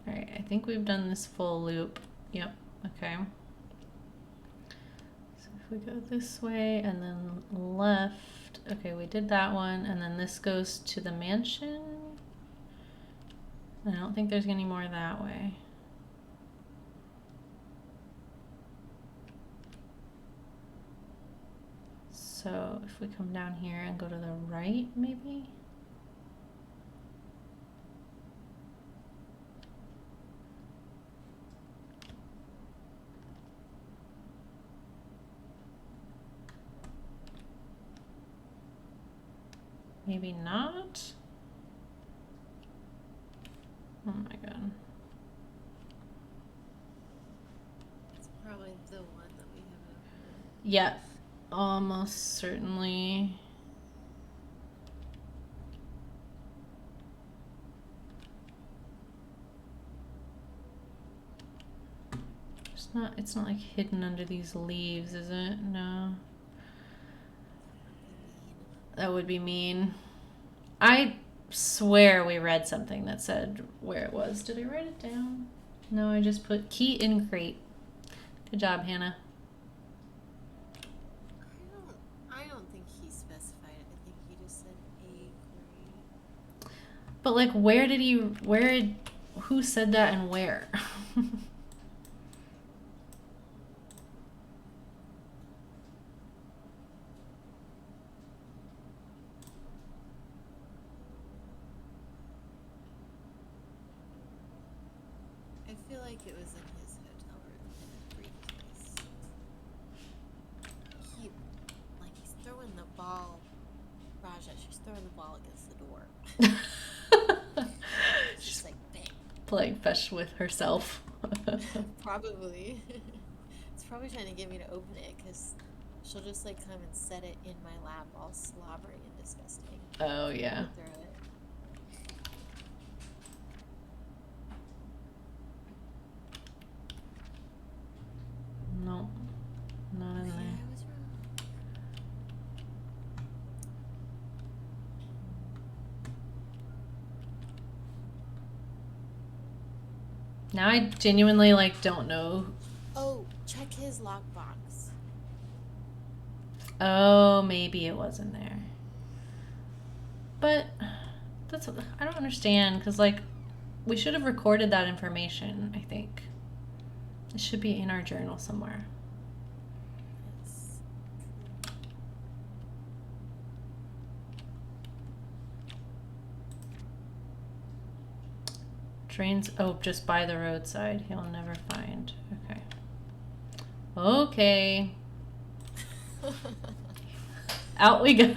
Alright, I think we've done this full loop. Yep, okay. So if we go this way and then left, okay, we did that one, and then this goes to the mansion. I don't think there's any more that way. So if we come down here and go to the right, maybe? Maybe not? Oh my god. It's probably the one that we haven't opened. Yeah, almost certainly. It's not like hidden under these leaves, is it? No. That would be mean. I swear we read something that said where it was. Did I write it down? No, I just put key in crate. Good job, Hannah. I don't think he specified it. I think he just said a grade. But like, who said that and where? I feel like it was in his hotel room in a briefcase. He's throwing the ball. Raja, she's throwing the ball against the door. She's like, bang. Playing fetch with herself. Probably. It's probably trying to get me to open it because she'll just like come and set it in my lap all slobbery and disgusting. Oh, yeah. Throw it. No, not in Yeah, there. I was wrong. Now I genuinely like don't know. Oh, check his lockbox. Oh, maybe it was in there. But I don't understand because like We should have recorded that information, I think. It should be in our journal somewhere. Yes. Trains, oh, just by the roadside. He'll never find. Okay. Okay. Out we go.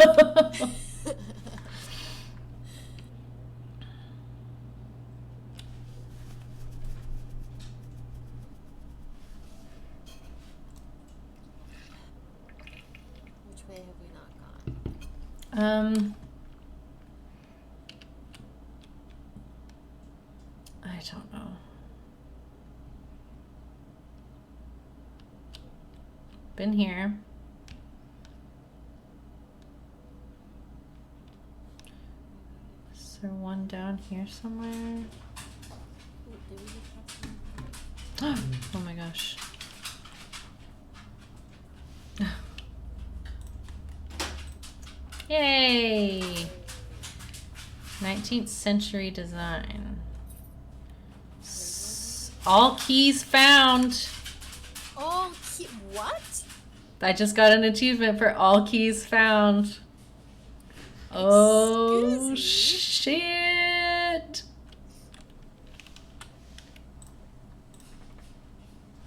Which way have we not gone? I don't know. Been here. Is there one down here somewhere? Ooh, did we just pass one? Oh my gosh. Yay! 19th century design. All keys found. Oh, what? I just got an achievement for all keys found. Oh, Excuse me? shit.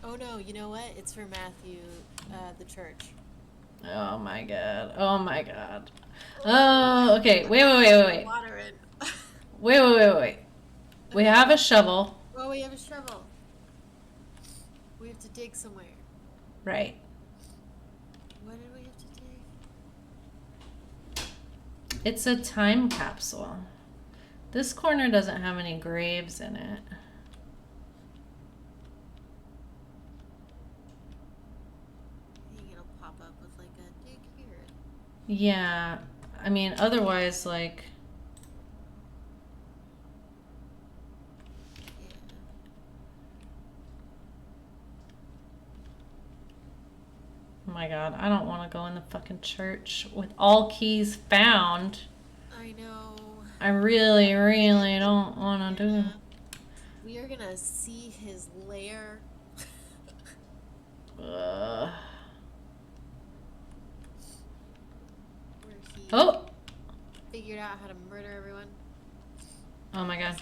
Oh no, you know what? It's for Matthew, the church. Oh my god. Oh my god. Oh, okay. Wait. Water in. Wait. We have a shovel. Oh, we have a shovel. We have to dig somewhere. Right. What did we have to dig? It's a time capsule. This corner doesn't have any graves in it. I think it'll pop up with like a dig here. Yeah. I mean, otherwise, like... Yeah. Oh my god, I don't want to go in the fucking church with all keys found. I know. I really don't want to do it. We are gonna see his lair. Ugh. Where he Oh! figured out how to murder everyone. Oh my god.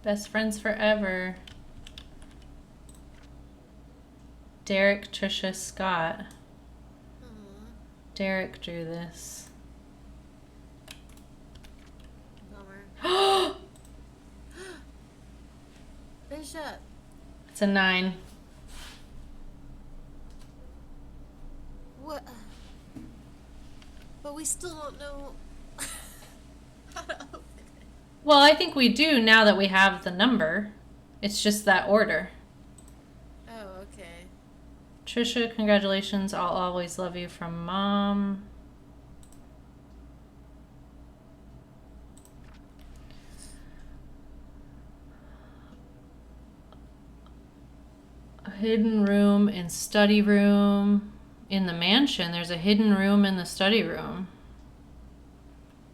Best friends forever. Derek, Trisha, Scott. Derek drew this. Bummer. Bishop. It's a 9. What? But we still don't know how to open it. Well, I think we do now that we have the number. It's just that order. Oh, okay. Trisha, congratulations. I'll always love you from Mom. A hidden room and study room. In the mansion, there's a hidden room in the study room.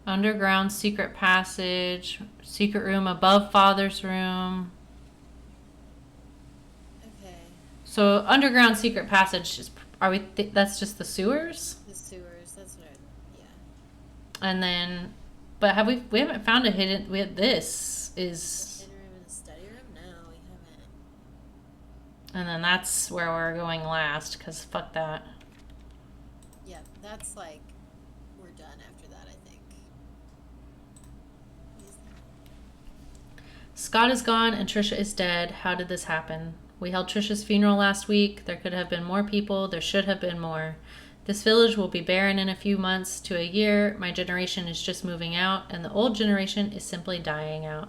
Underground secret passage. Secret room above Father's room. Okay. So underground secret passage is, are we? That's just the sewers. The sewers. That's what. Yeah. And then, but have we haven't found a hidden. This is, Hidden room in the study room? No, we haven't. and then that's where we're going last. Cause fuck that. Yeah, that's like we're done after that. I think. Scott is gone and Trisha is dead. How did this happen? We held Trisha's funeral last week. There could have been more people. There should have been more. This village will be barren in a few months to a year. My generation is just moving out, and the old generation is simply dying out.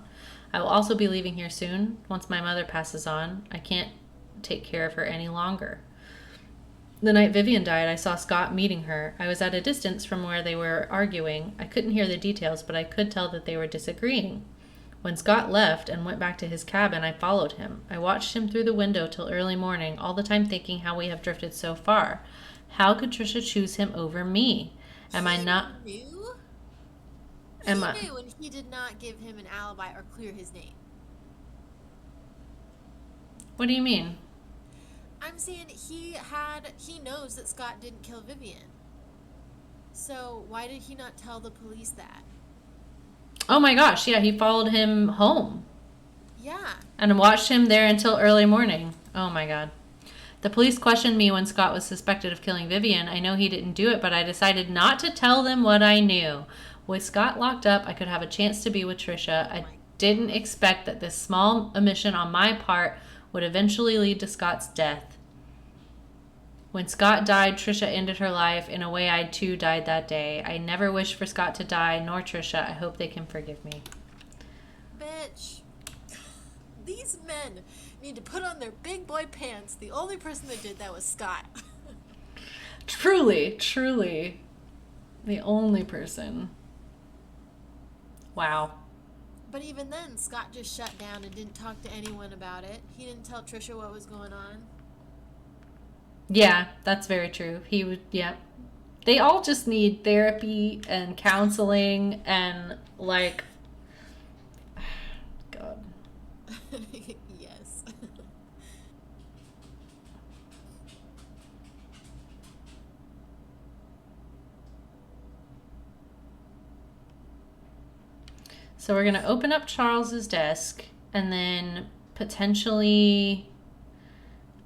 I will also be leaving here soon. Once my mother passes on, I can't take care of her any longer. The night Vivian died, I saw Scott meeting her. I was at a distance from where they were arguing. I couldn't hear the details, but I could tell that they were disagreeing. When Scott left and went back to his cabin, I followed him. I watched him through the window till early morning, all the time thinking how we have drifted so far. How could Trisha choose him over me? Am I not? He Emma. knew, and he did not give him an alibi or clear his name. What do you mean? I'm saying he knows that Scott didn't kill Vivian. So why did he not tell the police that? Oh my gosh, yeah, he followed him home Yeah. and watched him there until early morning. Oh my god. The police questioned me when Scott was suspected of killing Vivian. I know he didn't do it, but I decided not to tell them what I knew. With Scott locked up, I could have a chance to be with Trisha. I didn't expect that this small omission on my part would eventually lead to Scott's death. When Scott died, Trisha ended her life. In a way, I too died that day. I never wished for Scott to die, nor Trisha. I hope they can forgive me. Bitch. These men need to put on their big boy pants. The only person that did that was Scott. Truly, truly. The only person. Wow. But even then, Scott just shut down and didn't talk to anyone about it. He didn't tell Trisha what was going on. Yeah, that's very true. He would, yeah. They all just need therapy and counseling and, like, God. Yes. So we're going to open up Charles's desk and then potentially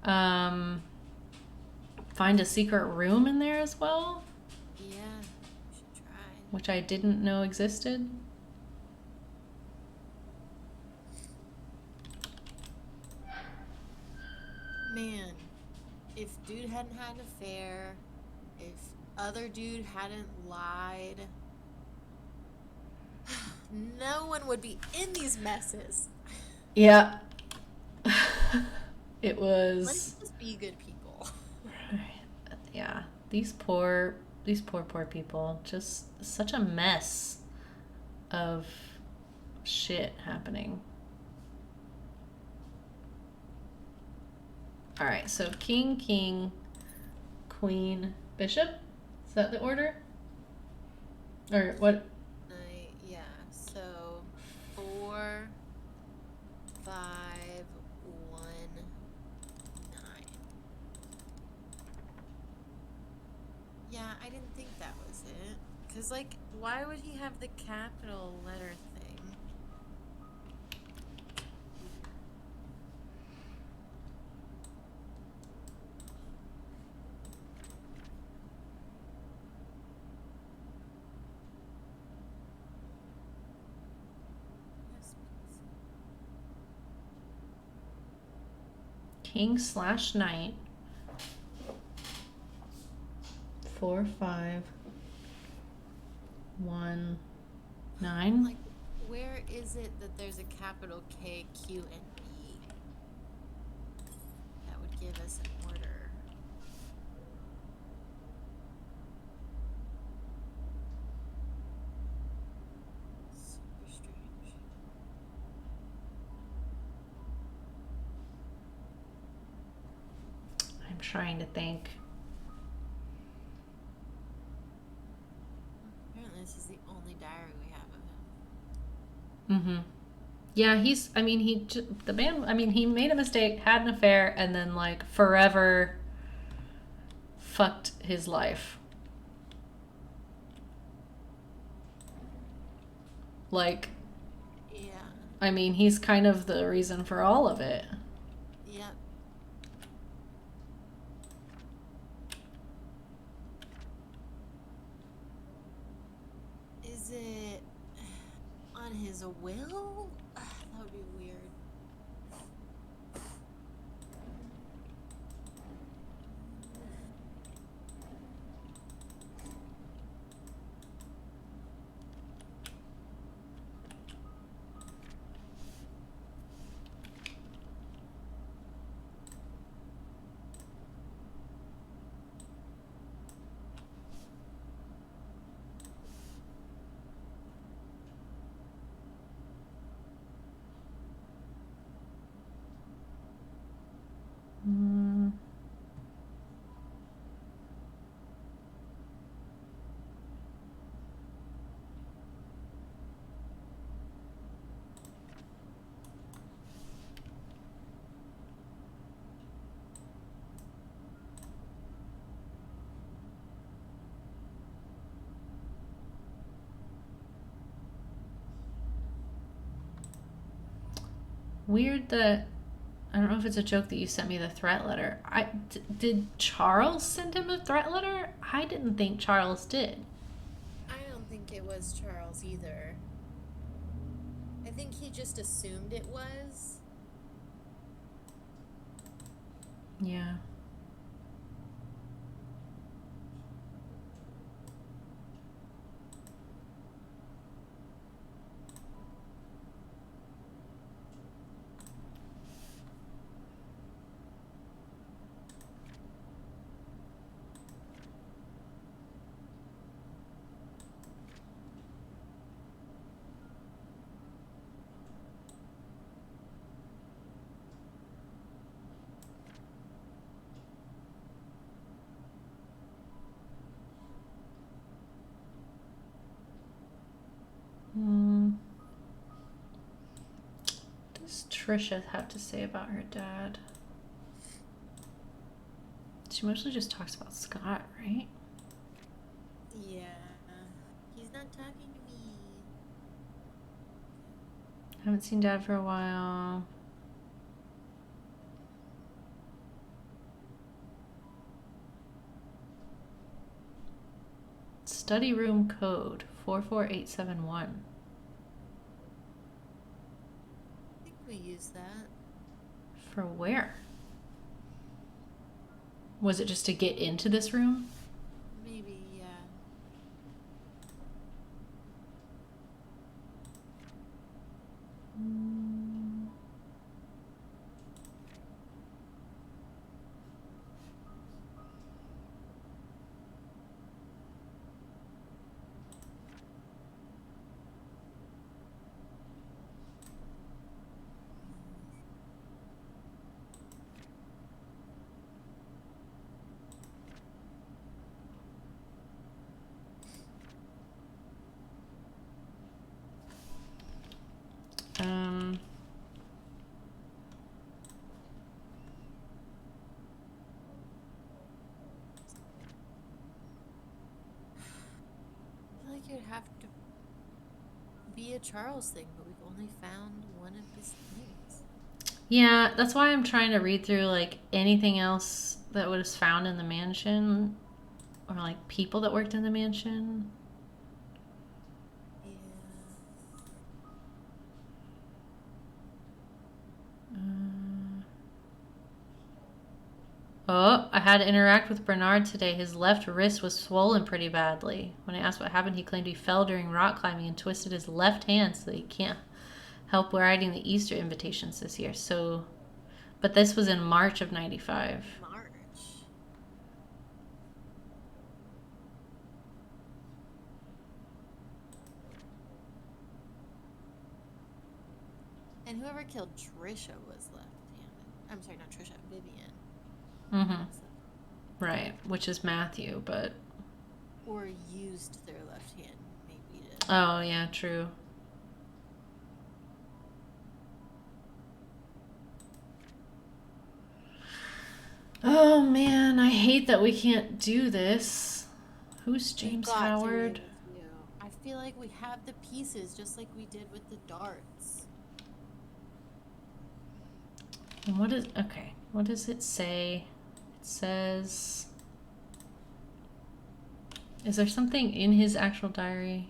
find a secret room in there as well, Yeah, we should try. which I didn't know existed. Man, if dude hadn't had an affair, if other dude hadn't lied, no one would be in these messes. Yeah. It Let's was, just be good people. yeah, these poor people. Just such a mess of shit happening. All right, so king, queen, bishop. Is that the order? Or what? Yeah, so 4, 5, 1, 9. Yeah, I didn't think that was it. Because, like, why would he have the capital letter thing? King/knight. 4, 5, 1, 9. Like, where is it that there's a capital K, Q, and B? That would give us an order. Super strange. I'm trying to think. Apparently, this is the only diary we have of him. Mm-hmm. Yeah, the man, he made a mistake, had an affair, and then, like, forever fucked his life. Like, Yeah. he's kind of the reason for all of it. Yep. Is it on his will? That would be weird. Weird that I don't know if it's a joke that you sent me the threat letter. Did Charles send him a threat letter? I didn't think Charles did. I don't think it was Charles either. I think he just assumed it was. Yeah. What does Trisha have to say about her dad? She mostly just talks about Scott, right? Yeah. He's not talking to me. Haven't seen Dad for a while. Study room code 44871. I think we used that. For where? Was it just to get into this room? Maybe, yeah. I feel like it'd have to be a Charles thing, but we've only found one of his things. Yeah, that's why I'm trying to read through like anything else that was found in the mansion or like people that worked in the mansion. Yeah. Oh, I had to interact with Bernard today. His left wrist was swollen pretty badly. When I asked what happened, he claimed he fell during rock climbing and twisted his left hand so that he can't help writing the Easter invitations this year. So, but this was in March of 95. March. And whoever killed Trisha was left-handed. I'm sorry, not Trisha, Vivian. Mm-hmm. Right, which is Matthew, but... Or used their left hand, maybe to... Oh, yeah, true. Oh, man, I hate that we can't do this. Who's James Howard? I feel like we have the pieces, just like we did with the darts. And what is... Okay, what does it say? It says... Is there something in his actual diary?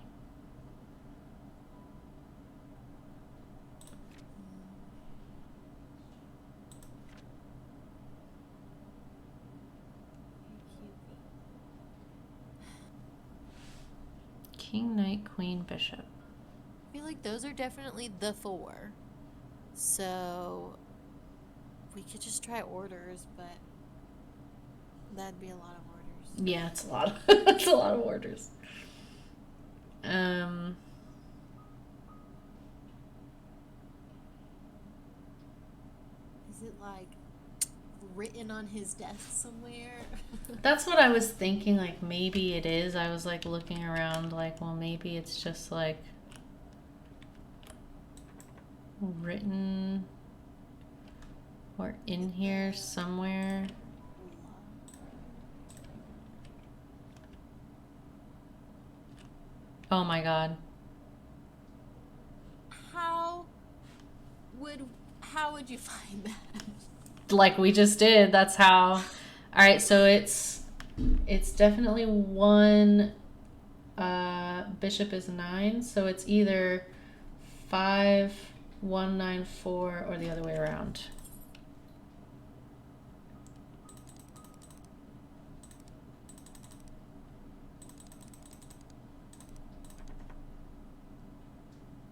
King, Knight, Queen, Bishop. I feel like those are definitely the four. So we could just try orders, but that'd be a lot of orders. Yeah, it's a lot of it's a lot of orders. Is it like written on his desk somewhere? That's what I was thinking, like maybe it is. I was like looking around like, well, maybe it's just like written or in here somewhere. Oh my god. How how would you find that? Like we just did. That's how. All right, so it's definitely one. Bishop is 9, so it's either 5194 or the other way around.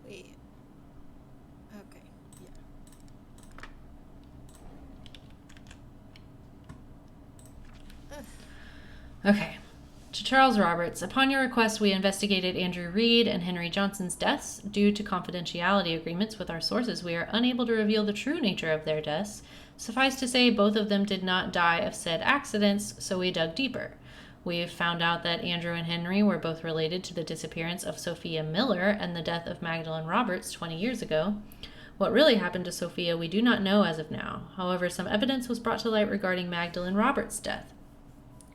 Wait. Okay. Yeah. Ugh. Okay. To Charles Roberts, upon your request, we investigated Andrew Reed and Henry Johnson's deaths. Due to confidentiality agreements with our sources, we are unable to reveal the true nature of their deaths. Suffice to say, both of them did not die of said accidents, so we dug deeper. We have found out that Andrew and Henry were both related to the disappearance of Sophia Miller and the death of Magdalene Roberts 20 years ago. What really happened to Sophia we do not know as of now. However, some evidence was brought to light regarding Magdalene Roberts' death.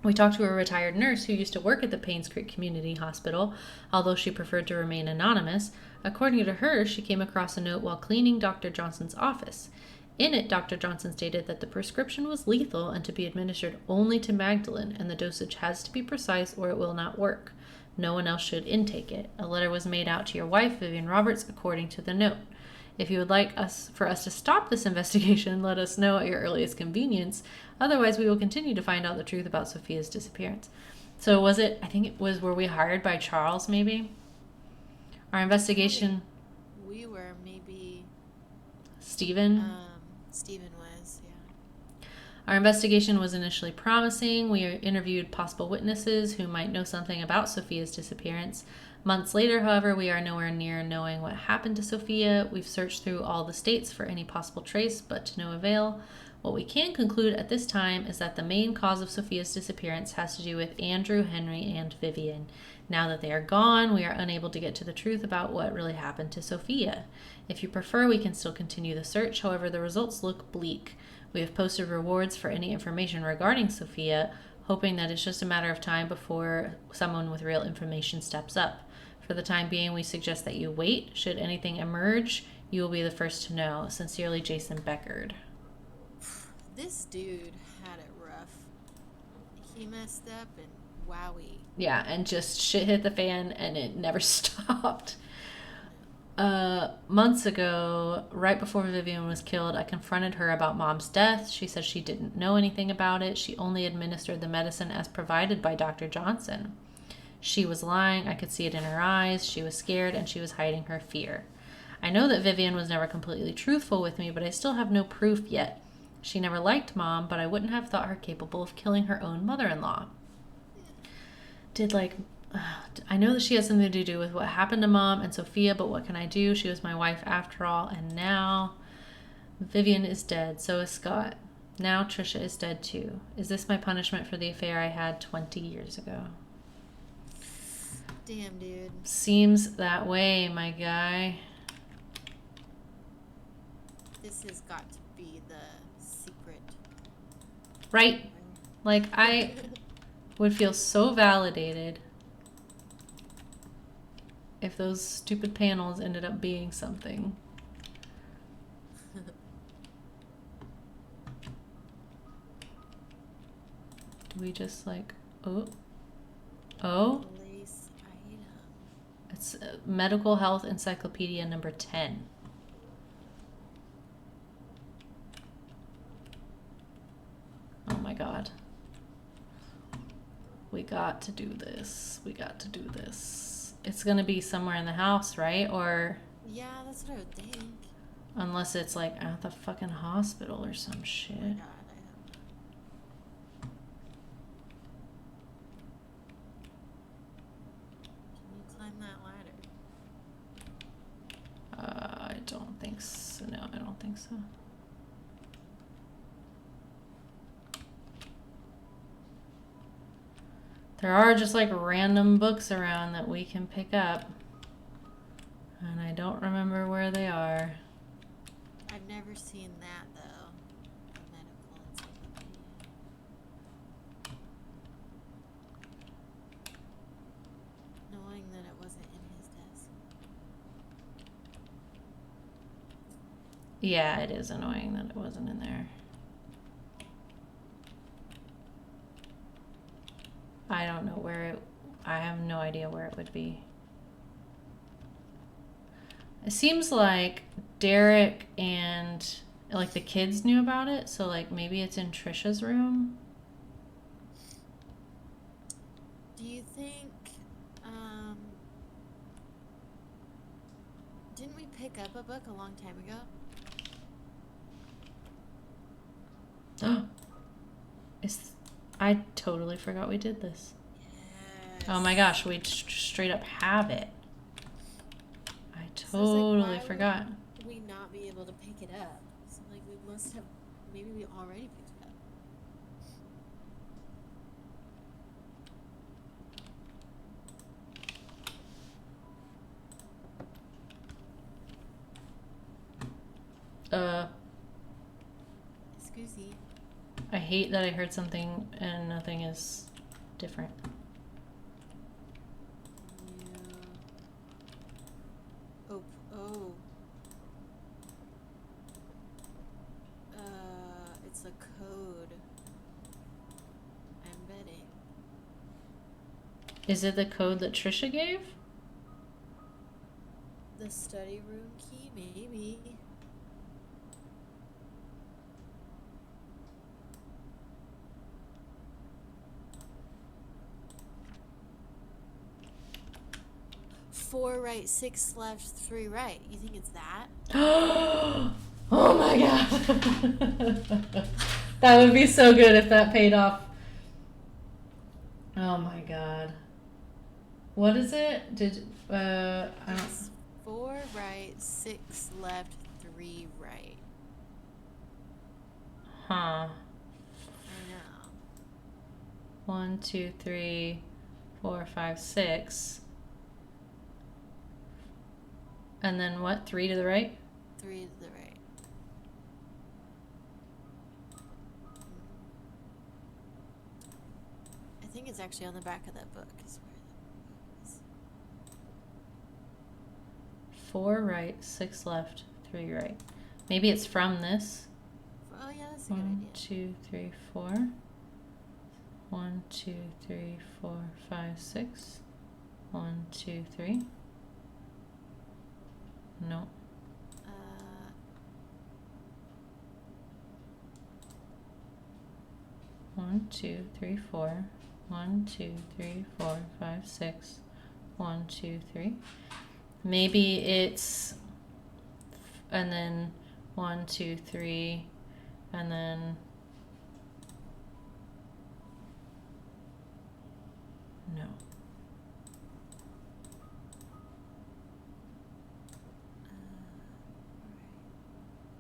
We talked to a retired nurse who used to work at the Painscreek Community Hospital, although she preferred to remain anonymous. According to her, she came across a note while cleaning Dr. Johnson's office. In it, Dr. Johnson stated that the prescription was lethal and to be administered only to Magdalene, and the dosage has to be precise or it will not work. No one else should intake it. A letter was made out to your wife, Vivian Roberts, according to the note. If you would like for us to stop this investigation, let us know at your earliest convenience. Otherwise, we will continue to find out the truth about Sophia's disappearance. So was it, I think it was, were we hired by Charles, maybe? Our investigation... We were, maybe... Stephen? Stephen was, yeah. Our investigation was initially promising. We interviewed possible witnesses who might know something about Sophia's disappearance. Months later, however, we are nowhere near knowing what happened to Sophia. We've searched through all the states for any possible trace, but to no avail. What we can conclude at this time is that the main cause of Sophia's disappearance has to do with Andrew, Henry, and Vivian. Now that they are gone, we are unable to get to the truth about what really happened to Sophia. If you prefer, we can still continue the search. However, the results look bleak. We have posted rewards for any information regarding Sophia, hoping that it's just a matter of time before someone with real information steps up. For the time being, we suggest that you wait. Should anything emerge, you will be the first to know. Sincerely, Jason Beckard. This dude had it rough. He messed up and wowie. Yeah, and just shit hit the fan and it never stopped. Months ago, right before Vivian was killed, I confronted her about Mom's death. She said she didn't know anything about it. She only administered the medicine as provided by Dr. Johnson. She was lying. I could see it in her eyes. She was scared and she was hiding her fear. I know that Vivian was never completely truthful with me, but I still have no proof yet. She never liked Mom, but I wouldn't have thought her capable of killing her own mother-in-law. I know that she has something to do with what happened to Mom and Sophia, but what can I do? She was my wife after all, and now Vivian is dead, so is Scott. Now Trisha is dead too. Is this my punishment for the affair I had 20 years ago? Damn, dude. Seems that way, my guy. This has got to be the secret. Right? Like, I would feel so validated if those stupid panels ended up being something. Do we just like, oh, Lace item. it's Medical Health Encyclopedia number 10. Oh my God. We got to do this. We got to do this. It's going to be somewhere in the house, right? Or Yeah, that's what I would think. unless it's like at the fucking hospital or some shit. Oh my God, Can you climb that ladder? I don't think so. No, I don't think so. There are just like random books around that we can pick up. And I don't remember where they are. I've never seen that though. A medical encyclopedia. Knowing that it wasn't in his desk. Yeah, it is annoying that it wasn't in there. I don't know where it... I have no idea where it would be. It seems like Derek and like the kids knew about it, so like maybe it's in Trisha's room. Do you think, didn't we pick up a book a long time ago? I totally forgot we did this. Yes. Oh my gosh, we straight up have it. I totally forgot. Would we not be able to pick it up? So like we must have, maybe we already picked it up. Excuse me. I hate that I heard something and nothing is different. Yeah. Oh. It's a code. I'm betting. Is it the code that Trisha gave? The study room key, maybe. Four right, six left, three right. You think it's that? Oh my god. That would be so good if that paid off. Oh my god. What is it? I don't... It's 4 right, 6 left, 3 right. Huh. I know. 1, 2, 3, 4, 5, 6. And then what? 3 to the right? 3 to the right. I think it's actually on the back of that book. Is where that is. 4 right, 6 left, 3 right. Maybe it's from this. Oh yeah, that's a good 1, idea. 2, 3, 4. 1, 2, 3, 4, 5, 6. 1, 2, 3. No. 1, 2, 3, 4. 1, 2, 3, 4, 5, 6. 1, 2, 3. Maybe it's, and then 1, 2, 3, and then no.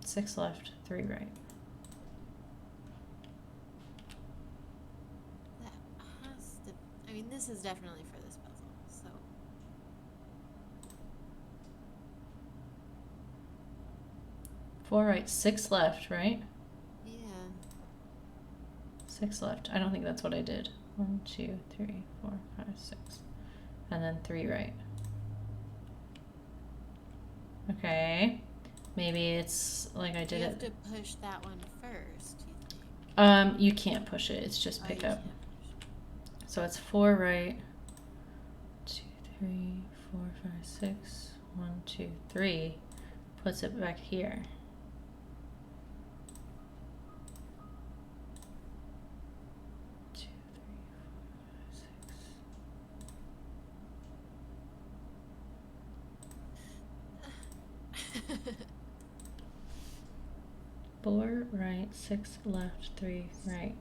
6 left, 3 right. That has to. I mean, this is definitely for this puzzle. So. 4 right, 6 left, right? Yeah. 6 left. I don't think that's what I did. 1, 2, 3, 4, 5, 6. And then 3 right. Okay. Maybe it's like I did it. You have to push that one first, you think? You can't push it. It's just pick up. Can't push. So it's 4 right. 2, 3, 4, 5, 6. 1, 2, 3. Puts it back here. Four right, 6 left, 3 right.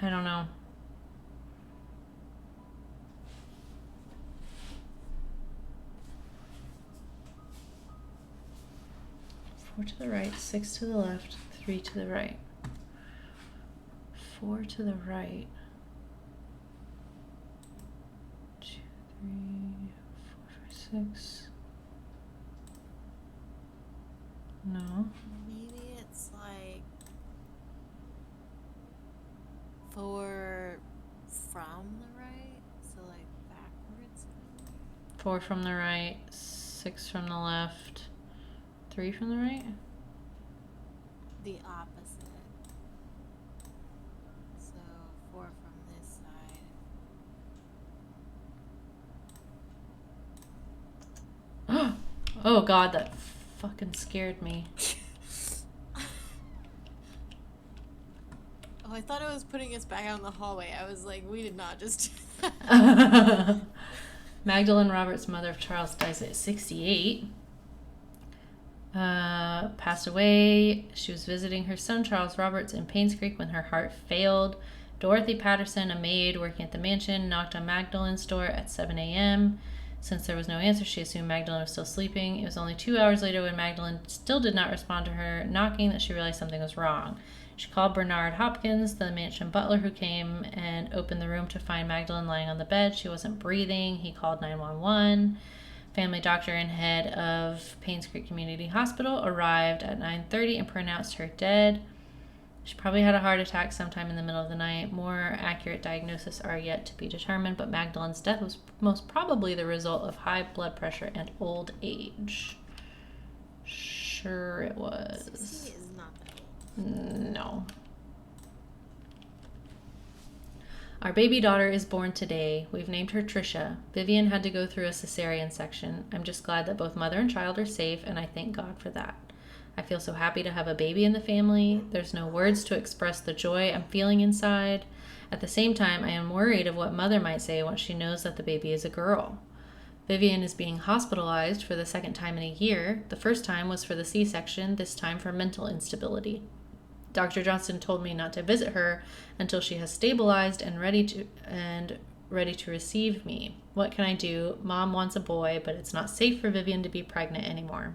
I don't know. Four to the right, 6 to the left, 3 to the right. 4 to the right. 2, 3, 4, 5, 6. No. Maybe it's like 4 from the right, so like backwards. 4 from the right, 6 from the left, 3 from the right? The opposite. So 4 from this side. Oh god, that fucking scared me. Oh, I thought it was putting us back out in the hallway. I was like, we did not just do that. Magdalene Roberts, mother of Charles, dies at 68. Passed away. She was visiting her son Charles Roberts in Painscreek when her heart failed. Dorothy Patterson, a maid working at the mansion, knocked on Magdalene's door at 7 a.m. Since there was no answer, she assumed Magdalene was still sleeping. It was only 2 hours later, when Magdalene still did not respond to her knocking, that she realized something was wrong. She called Bernard Hopkins, the mansion butler, who came and opened the room to find Magdalene lying on the bed. She wasn't breathing. He called 911. Family doctor and head of Painscreek Community Hospital arrived at 9:30 and pronounced her dead. She probably had a heart attack sometime in the middle of the night. More accurate diagnoses are yet to be determined, but Magdalene's death was most probably the result of high blood pressure and old age. Sure it was. 60 is not that old. No. Our baby daughter is born today. We've named her Trisha. Vivian had to go through a cesarean section. I'm just glad that both mother and child are safe, and I thank God for that. I feel so happy to have a baby in the family. There's no words to express the joy I'm feeling inside. At the same time, I am worried of what mother might say once she knows that the baby is a girl. Vivian is being hospitalized for the second time in a year. The first time was for the C-section, this time for mental instability. Dr. Johnson told me not to visit her until she has stabilized and ready to receive me. What can I do? Mom wants a boy, but it's not safe for Vivian to be pregnant anymore.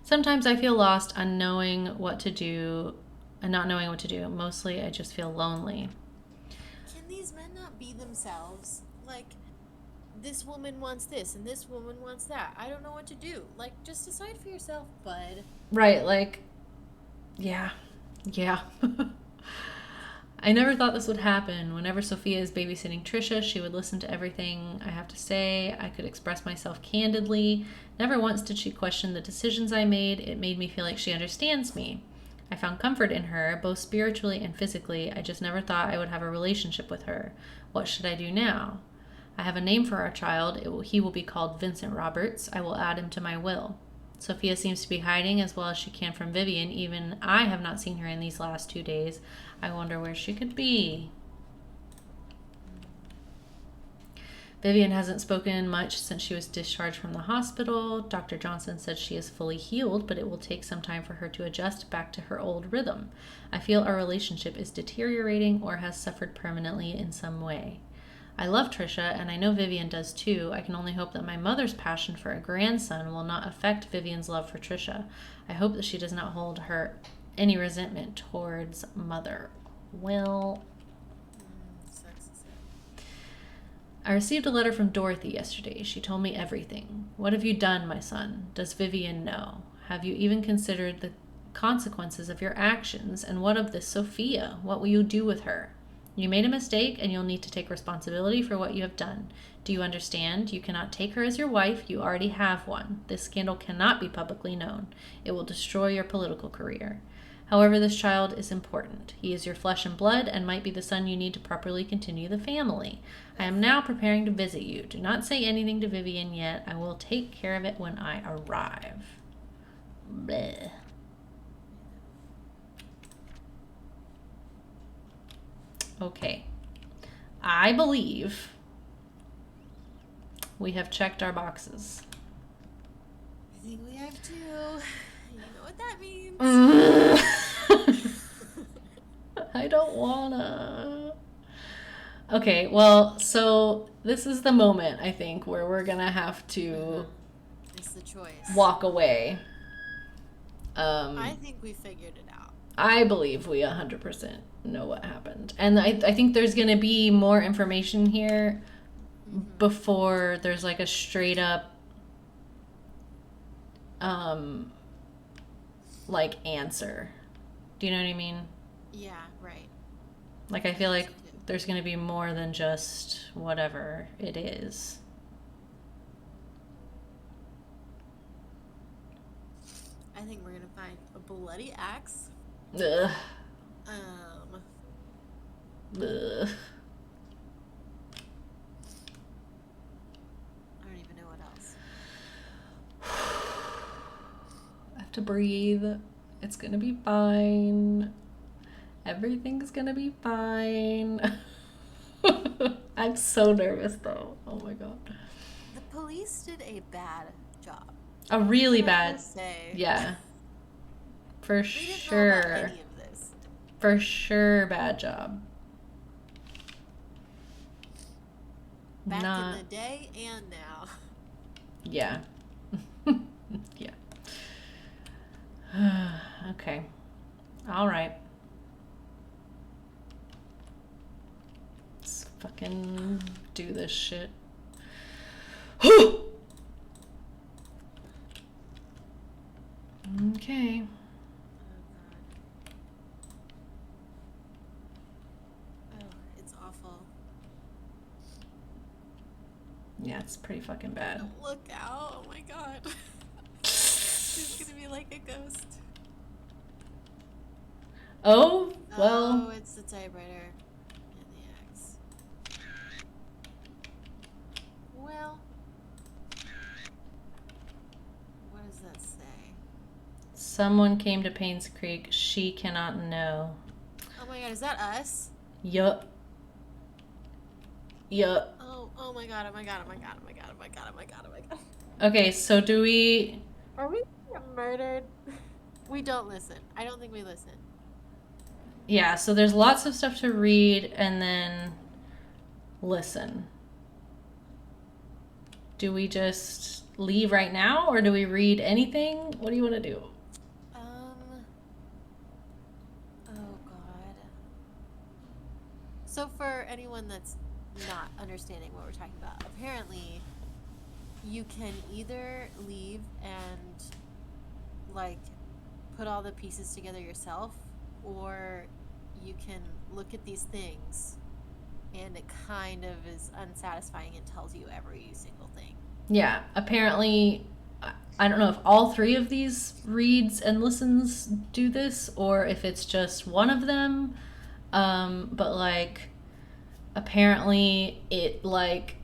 Sometimes I feel lost on knowing what to do and not knowing what to do. Mostly I just feel lonely. Can these men not be themselves? Like, this woman wants this and this woman wants that. I don't know what to do. Like, just decide for yourself, bud. Right, like, yeah. I never thought this would happen. Whenever Sophia is babysitting Trisha, she would listen to everything I have to say. I could express myself candidly. Never once did she question the decisions I made. It made me feel like she understands me. I found comfort in her, both spiritually and physically. I just never thought I would have a relationship with her. What should I do now? I have a name for our child. He will be called Vincent Roberts. I will add him to my will. Sophia seems to be hiding as well as she can from Vivian. Even I have not seen her in these last 2 days. I wonder where she could be. Vivian hasn't spoken much since she was discharged from the hospital. Dr. Johnson said she is fully healed, but it will take some time for her to adjust back to her old rhythm. I feel our relationship is deteriorating or has suffered permanently in some way. I love Trisha, and I know Vivian does too. I can only hope that my mother's passion for a grandson will not affect Vivian's love for Trisha. I hope that she does not hold her any resentment towards mother. Well, Sucks to say. I received a letter from Dorothy yesterday. She told me everything. What have you done, my son? Does Vivian know? Have you even considered the consequences of your actions? And what of this Sophia? What will you do with her? You made a mistake, and you'll need to take responsibility for what you have done. Do you understand? You cannot take her as your wife. You already have one. This scandal cannot be publicly known. It will destroy your political career. However, this child is important. He is your flesh and blood and might be the son you need to properly continue the family. I am now preparing to visit you. Do not say anything to Vivian yet. I will take care of it when I arrive. Bleh. Okay. I believe we have checked our boxes. I think we have to. You know what that means. I don't wanna. Okay, well, so this is the moment, I think, where we're gonna have to It's the choice. walk away. I think we figured it out. I believe we 100% know what happened. And I think there's going to be more information here before there's like a straight up like answer. Do you know what I mean? Yeah, right. Like I feel like So too. there's going to be more than just whatever it is. I think we're gonna find a bloody axe. Ugh. Um, Ugh. I don't even know what else. I have to breathe. It's going to be fine. Everything's going to be fine. I'm so nervous though. Oh my god. The police did a bad job. A really What can I bad. say? Yeah. For We didn't know about sure. any of this. For sure bad job. Back Not. in the day and now. Yeah. Yeah. Okay. All right. Let's fucking do this shit. Okay. Oh, it's awful. Yeah, it's pretty fucking bad. Don't look out. Oh my god. She's gonna be like a ghost. Oh, Oh, well. it's the typewriter and the axe. Well, what does that say? Someone came to Painscreek. She cannot know. Oh my god, is that us? Yup. Yup. Oh my god, oh my god, oh my god, oh my god, oh my god, oh my god, oh my god. Okay, so do we... Are we murdered? We don't listen. I don't think we listen. Yeah, so there's lots of stuff to read and then listen. Do we just leave right now or do we read anything? What do you want to do? Oh god. So for anyone that's not understanding what we're talking about, apparently you can either leave and like put all the pieces together yourself, or you can look at these things and it kind of is unsatisfying and tells you every single thing. Yeah, apparently, I don't know if all three of these reads and listens do this or if it's just one of them. But like, apparently it like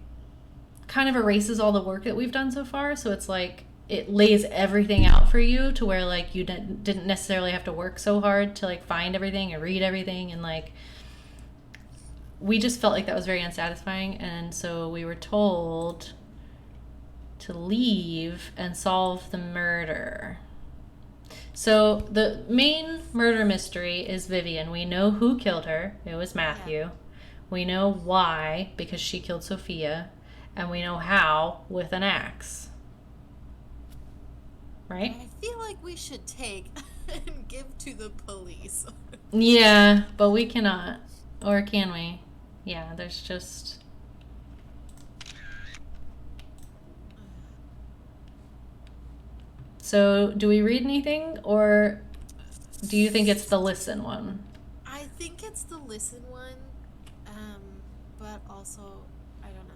kind of erases all the work that we've done so far. So it's like, it lays everything out for you to where like you didn't necessarily have to work so hard to like find everything and read everything, and like we just felt like that was very unsatisfying, and so we were told to leave and solve the murder. So the main murder mystery is Vivian. We know who killed her. It was Matthew. Yeah. We know why, because she killed Sophia, and we know how, with an axe. Right? I feel like we should take and give to the police. Yeah, but we cannot. Or can we? Yeah, there's just... So, do we read anything, or do you think it's the listen one? I think it's the listen one, but also I don't know.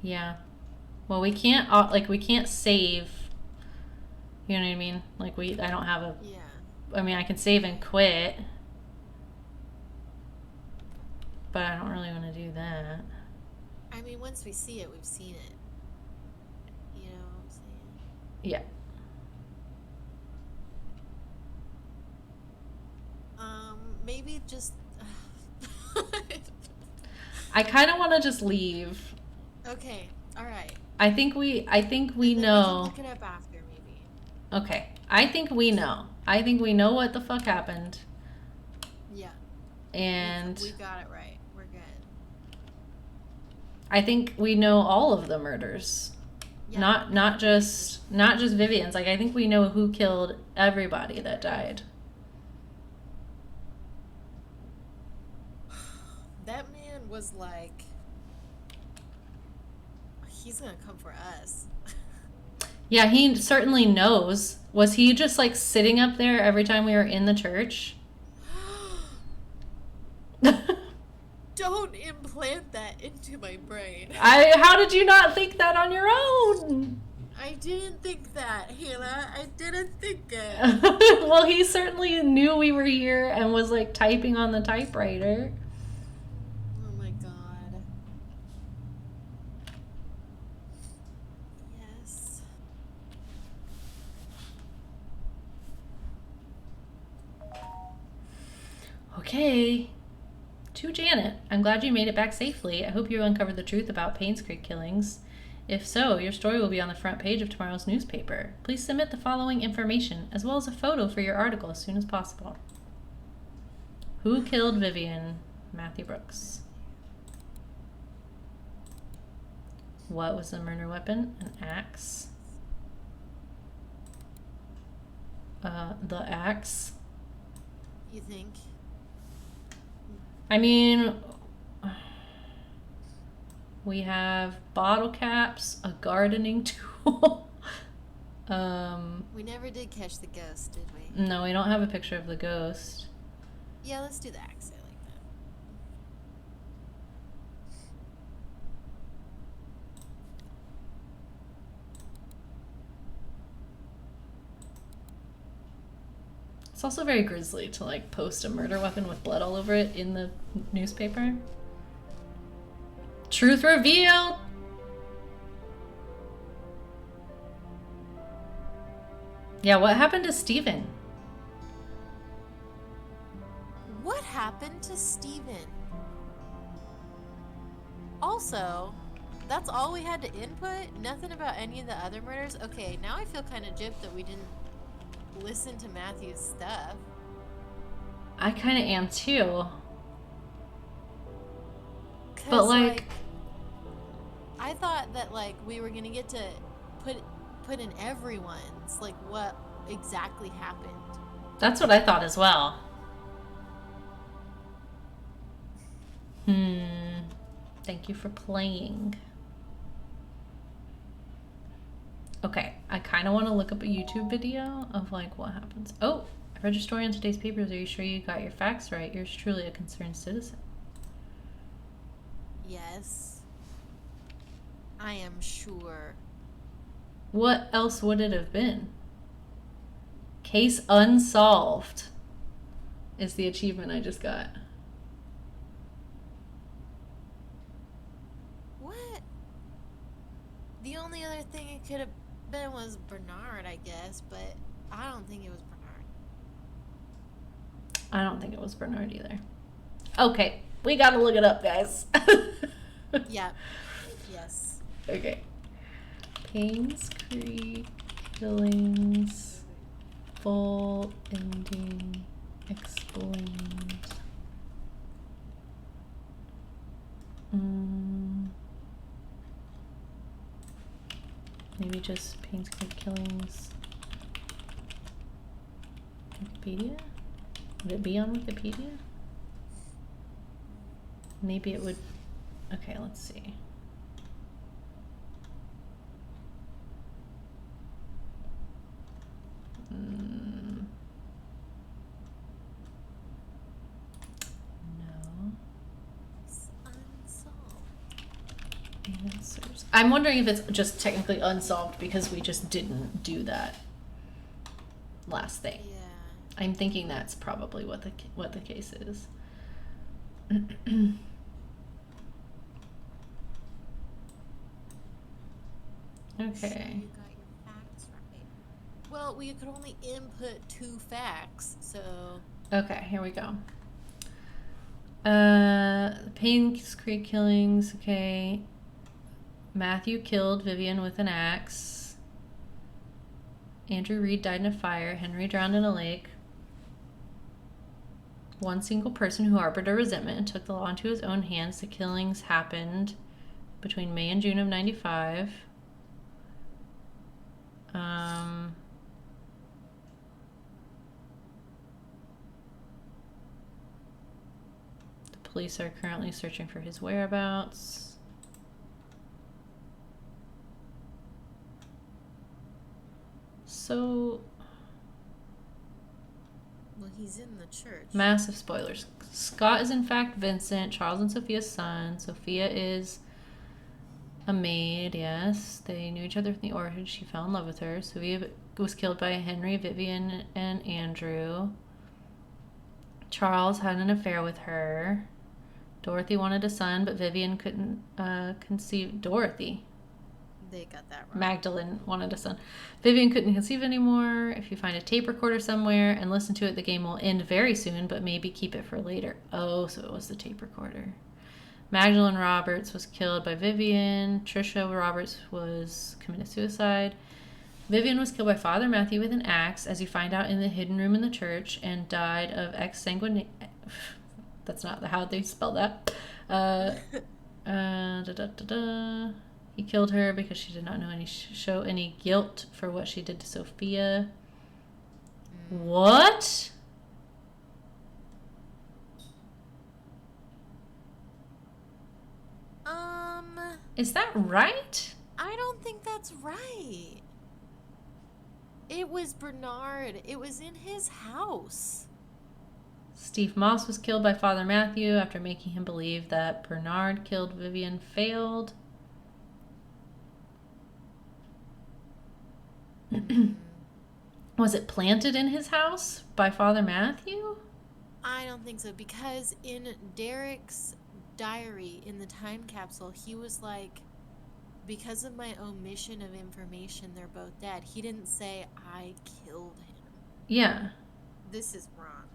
Yeah. Well, we can't we can't save. You know what I mean? Like I don't have a. Yeah. I mean, I can save and quit, but I don't really want to do that. I mean, once we see it, we've seen it. You know what I'm saying? Yeah. Maybe just. I kind of want to just leave. Okay. All right. I think we And then we can know. look it up after, maybe. Okay. I think we know. I think we know what the fuck happened. Yeah. And We got it right. We're good. I think we know all of the murders. Yeah, Not just Vivian's. Like, I think we know who killed everybody that died. that man was like, he's gonna come for us. Yeah, he certainly knows. Was he just like sitting up there every time we were in the church? Don't implant that into my brain. How did you not think that on your own? I didn't think that, Hannah. I didn't think it. Well, he certainly knew we were here and was like typing on the typewriter. Oh my god. Yes. Okay. To Janet, I'm glad you made it back safely. I hope you uncovered the truth about Painscreek killings. If so, your story will be on the front page of tomorrow's newspaper. Please submit the following information, as well as a photo for your article as soon as possible. Who killed Vivian? Matthew Brooks. What was the murder weapon? An axe. The axe. You think? I mean, we have bottle caps, a gardening tool. We never did catch the ghost, did we? No, we don't have a picture of the ghost. Yeah, let's do the axe. I like that. It's also very grisly to like post a murder weapon with blood all over it in the newspaper. Truth revealed! Yeah, what happened to Steven? What happened to Steven? Also, that's all we had to input? Nothing about any of the other murders? Okay, now I feel kind of gypped that we didn't listen to Matthew's stuff. I kind of am too. 'Cause, But like, I thought that like we were gonna get to put in everyone's like what exactly happened. that's what I thought as well. Thank you for playing. Okay, I kind of want to look up a YouTube video of like what happens. Oh, I read your story in today's papers. Are you sure you got your facts right? Yours truly, a concerned citizen. Yes. I am sure. What else would it have been? Case unsolved is the achievement I just got. What? The only other thing it could have been was Bernard, I guess, but I don't think it was Bernard. I don't think it was Bernard either. Okay, we gotta look it up, guys. Yeah. Yes. Okay. Painscreek killings, full ending explained. Maybe just Painscreek killings. Wikipedia? Would it be on Wikipedia? Maybe it would. Okay, let's see. No. Answers. I'm wondering if it's just technically unsolved because we just didn't do that last thing. Yeah. I'm thinking that's probably what the case is. Okay. Sure you got your facts right. Well, we could only input 2 facts, so. Okay, here we go. Painscreek killings. Okay. Matthew killed Vivian with an axe. Andrew Reed died in a fire. Henry drowned in a lake. One single person who harbored a resentment and took the law into his own hands. The killings happened between May and June of 95. Um, the police are currently searching for his whereabouts. So, Well, he's in the church. massive spoilers. Scott is in fact Vincent, Charles and Sophia's son. Sophia is a maid, yes. They knew each other from the orphanage. She fell in love with her. Sophia was killed by Henry, Vivian, and Andrew. Charles had an affair with her. Dorothy wanted a son, but Vivian couldn't conceive. Dorothy. They got that wrong. Magdalene wanted a son. Vivian couldn't conceive anymore. If you find a tape recorder somewhere and listen to it, the game will end very soon, but maybe keep it for later. Oh, so it was the tape recorder. Magdalene Roberts was killed by Vivian. Trisha Roberts was committed suicide. Vivian was killed by Father Matthew with an axe, as you find out in the hidden room in the church, and died of exsanguination. That's not how they spell that. He killed her because she did not know show any guilt for what she did to Sophia. What? Is that right? I don't think that's right. It was Bernard. It was in his house. Steve Moss was killed by Father Matthew after making him believe that Bernard killed Vivian failed. Was it planted in his house by Father Matthew? I don't think so, because in Derek's diary in the time capsule, he was like, because of my omission of information, they're both dead. He didn't say I killed him. Yeah. This is wrong.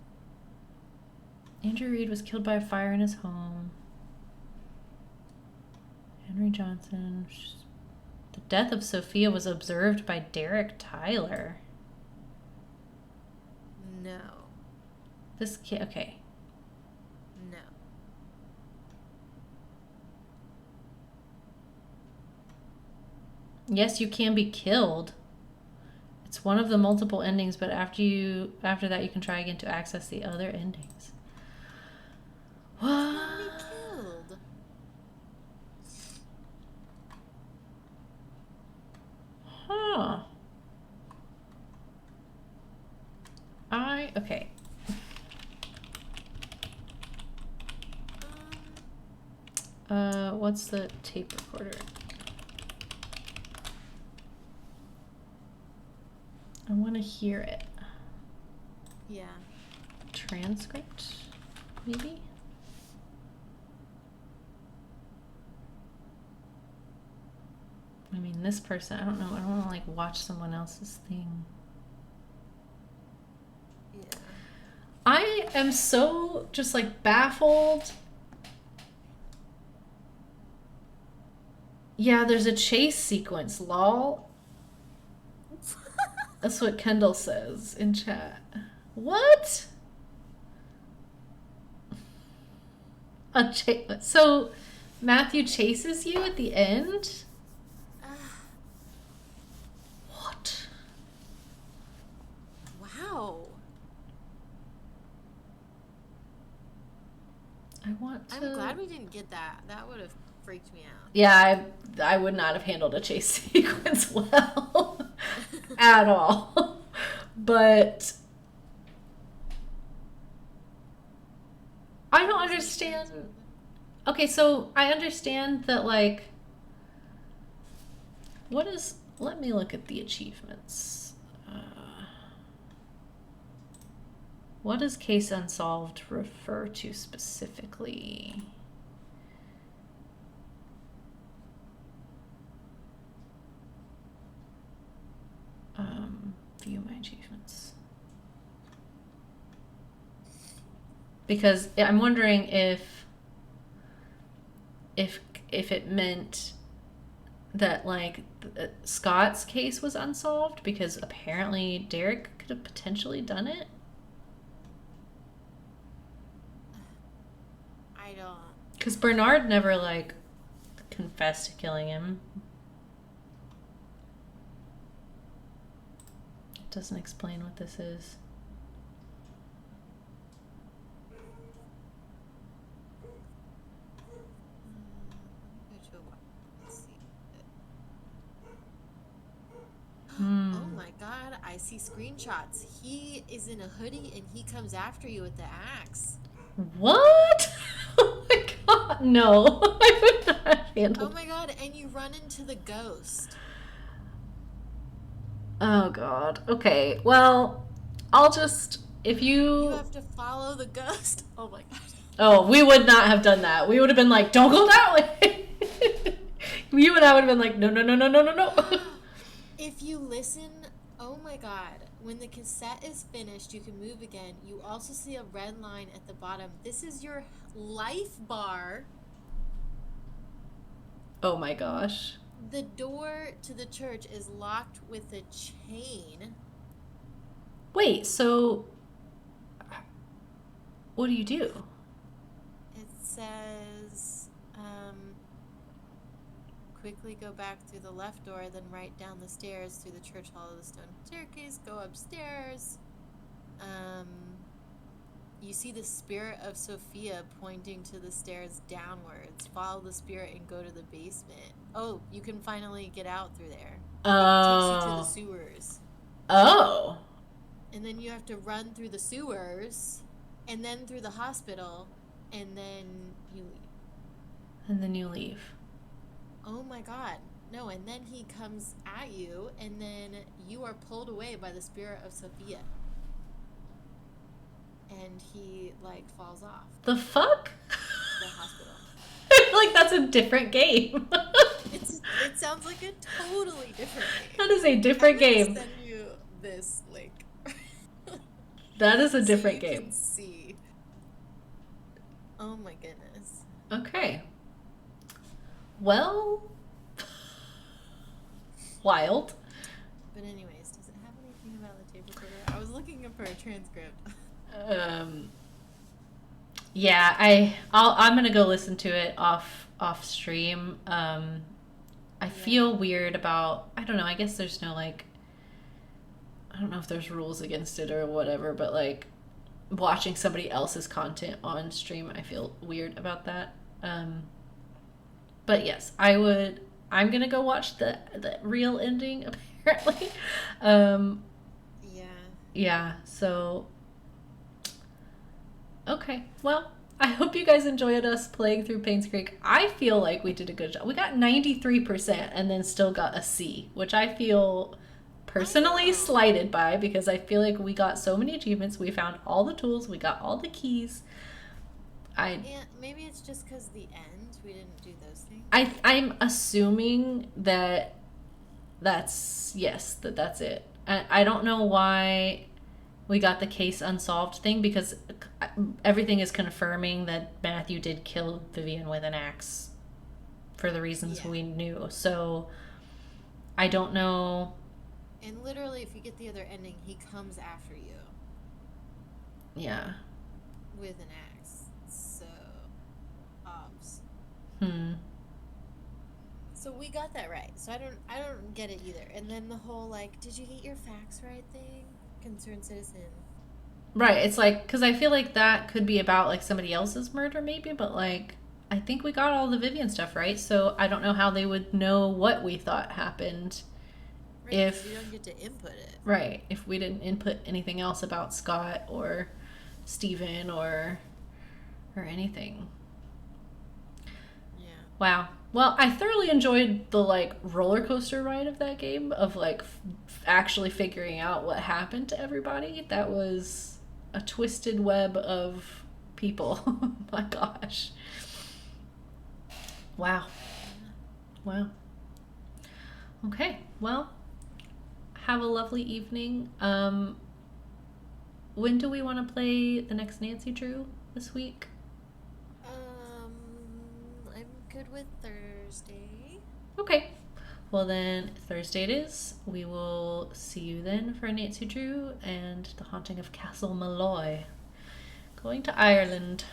Andrew Reed was killed by a fire in his home. Henry Johnson. The death of Sophia was observed by Derek Tyler. No. This kid, okay. No. Yes, you can be killed. It's one of the multiple endings, but after that you can try again to access the other endings. What? Can be killed. Huh. Okay. What's the tape recorder? I want to hear it. Yeah. Transcript, maybe? I mean, this person, I don't know. I don't want to, like, watch someone else's thing. Yeah. I am so just, like, baffled. Yeah, there's a chase sequence, lol. That's what Kendall says in chat. What? So Matthew chases you at the end? What? Wow. I want to... I'm glad we didn't get that. That would have freaked me out. Yeah, I would not have handled a chase sequence well at all. But I don't understand. Okay, so I understand that, like, what is... Let me look at the achievements. What does case unsolved refer to specifically? View my achievements. Because I'm wondering if it meant that, like, Scott's case was unsolved because apparently Derek could have potentially done it. I don't. Because Bernard never, like, confessed to killing him. doesn't explain what this is. Let's see. Hmm. Oh my god, I see screenshots. He is in a hoodie and he comes after you with the axe. What? Oh my god, no. I would not handle. Oh my god, and you run into the ghost. Oh god. Okay, well, I'll just, if You you... have to follow the ghost. Oh my god. Oh, we would not have done that. We would have been like, don't go that way. You and I would have been like, no, no, no, no, no, no, no. If you listen, oh my god, when the cassette is finished, you can move again. You also see a red line at the bottom. This is your life bar. Oh my gosh. The door to the church is locked with a chain. Wait, so what do you do? It says, quickly go back through the left door, then right down the stairs through the church hall of the stone staircase, go upstairs. You see the spirit of Sophia pointing to the stairs downwards. Follow the spirit and go to the basement. Oh, you can finally get out through there. It takes you to the sewers. Oh. And then you have to run through the sewers, and then through the hospital, and then you leave. And then you leave. Oh my god. No, and then he comes at you, and then you are pulled away by the spirit of Sophia. And he, like, falls off The fuck? the hospital. I feel like that's a different game. It sounds like a totally different game. That is a different I'm gonna game. send you this link. That is a different so you game. can see. Oh my goodness. Okay. Well, wild. But anyways, does it have anything about the tape recorder? I was looking up for a transcript. Yeah, I'm gonna go listen to it off stream. I feel weird about, I don't know, I guess there's no like, I don't know if there's rules against it or whatever, but like watching somebody else's content on stream, I feel weird about that. But yes, I'm gonna go watch the real ending apparently. Yeah, so okay, well, I hope you guys enjoyed us playing through Painscreek. I feel like we did a good job. We got 93% and then still got a C, which I feel personally slighted by because I feel like we got so many achievements. We found all the tools. We got all the keys. And maybe it's just because the end, we didn't do those things. I'm assuming that's it. I don't know why we got the case unsolved thing because everything is confirming that Matthew did kill Vivian with an axe for the reasons we knew. So I don't know. And literally, if you get the other ending, he comes after you. Yeah. With an axe. So, obs. So we got that right. So I don't get it either. And then the whole like, did you get your facts right thing? Concerned citizen. Right. It's like, because I feel like that could be about like somebody else's murder maybe, but like I think we got all the Vivian stuff right. So I don't know how they would know what we thought happened. Right, if we don't get to input it. Right. If we didn't input anything else about Scott or Steven or anything. Yeah. Wow. Well, I thoroughly enjoyed the like roller coaster ride of that game of like actually figuring out what happened to everybody. That was a twisted web of people. Oh my gosh. Wow. Wow. Okay. Well, have a lovely evening. When do we want to play the next Nancy Drew this week? I'm good with Thursday. Okay. Well then, Thursday it is. We will see you then for Nancy Drew and the Haunting of Castle Malloy. Going to Ireland.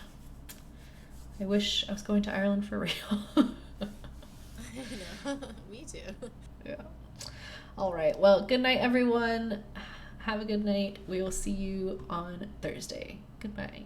I wish I was going to Ireland for real. I know. Me too. Yeah. All right. Well, good night, everyone. Have a good night. We will see you on Thursday. Goodbye.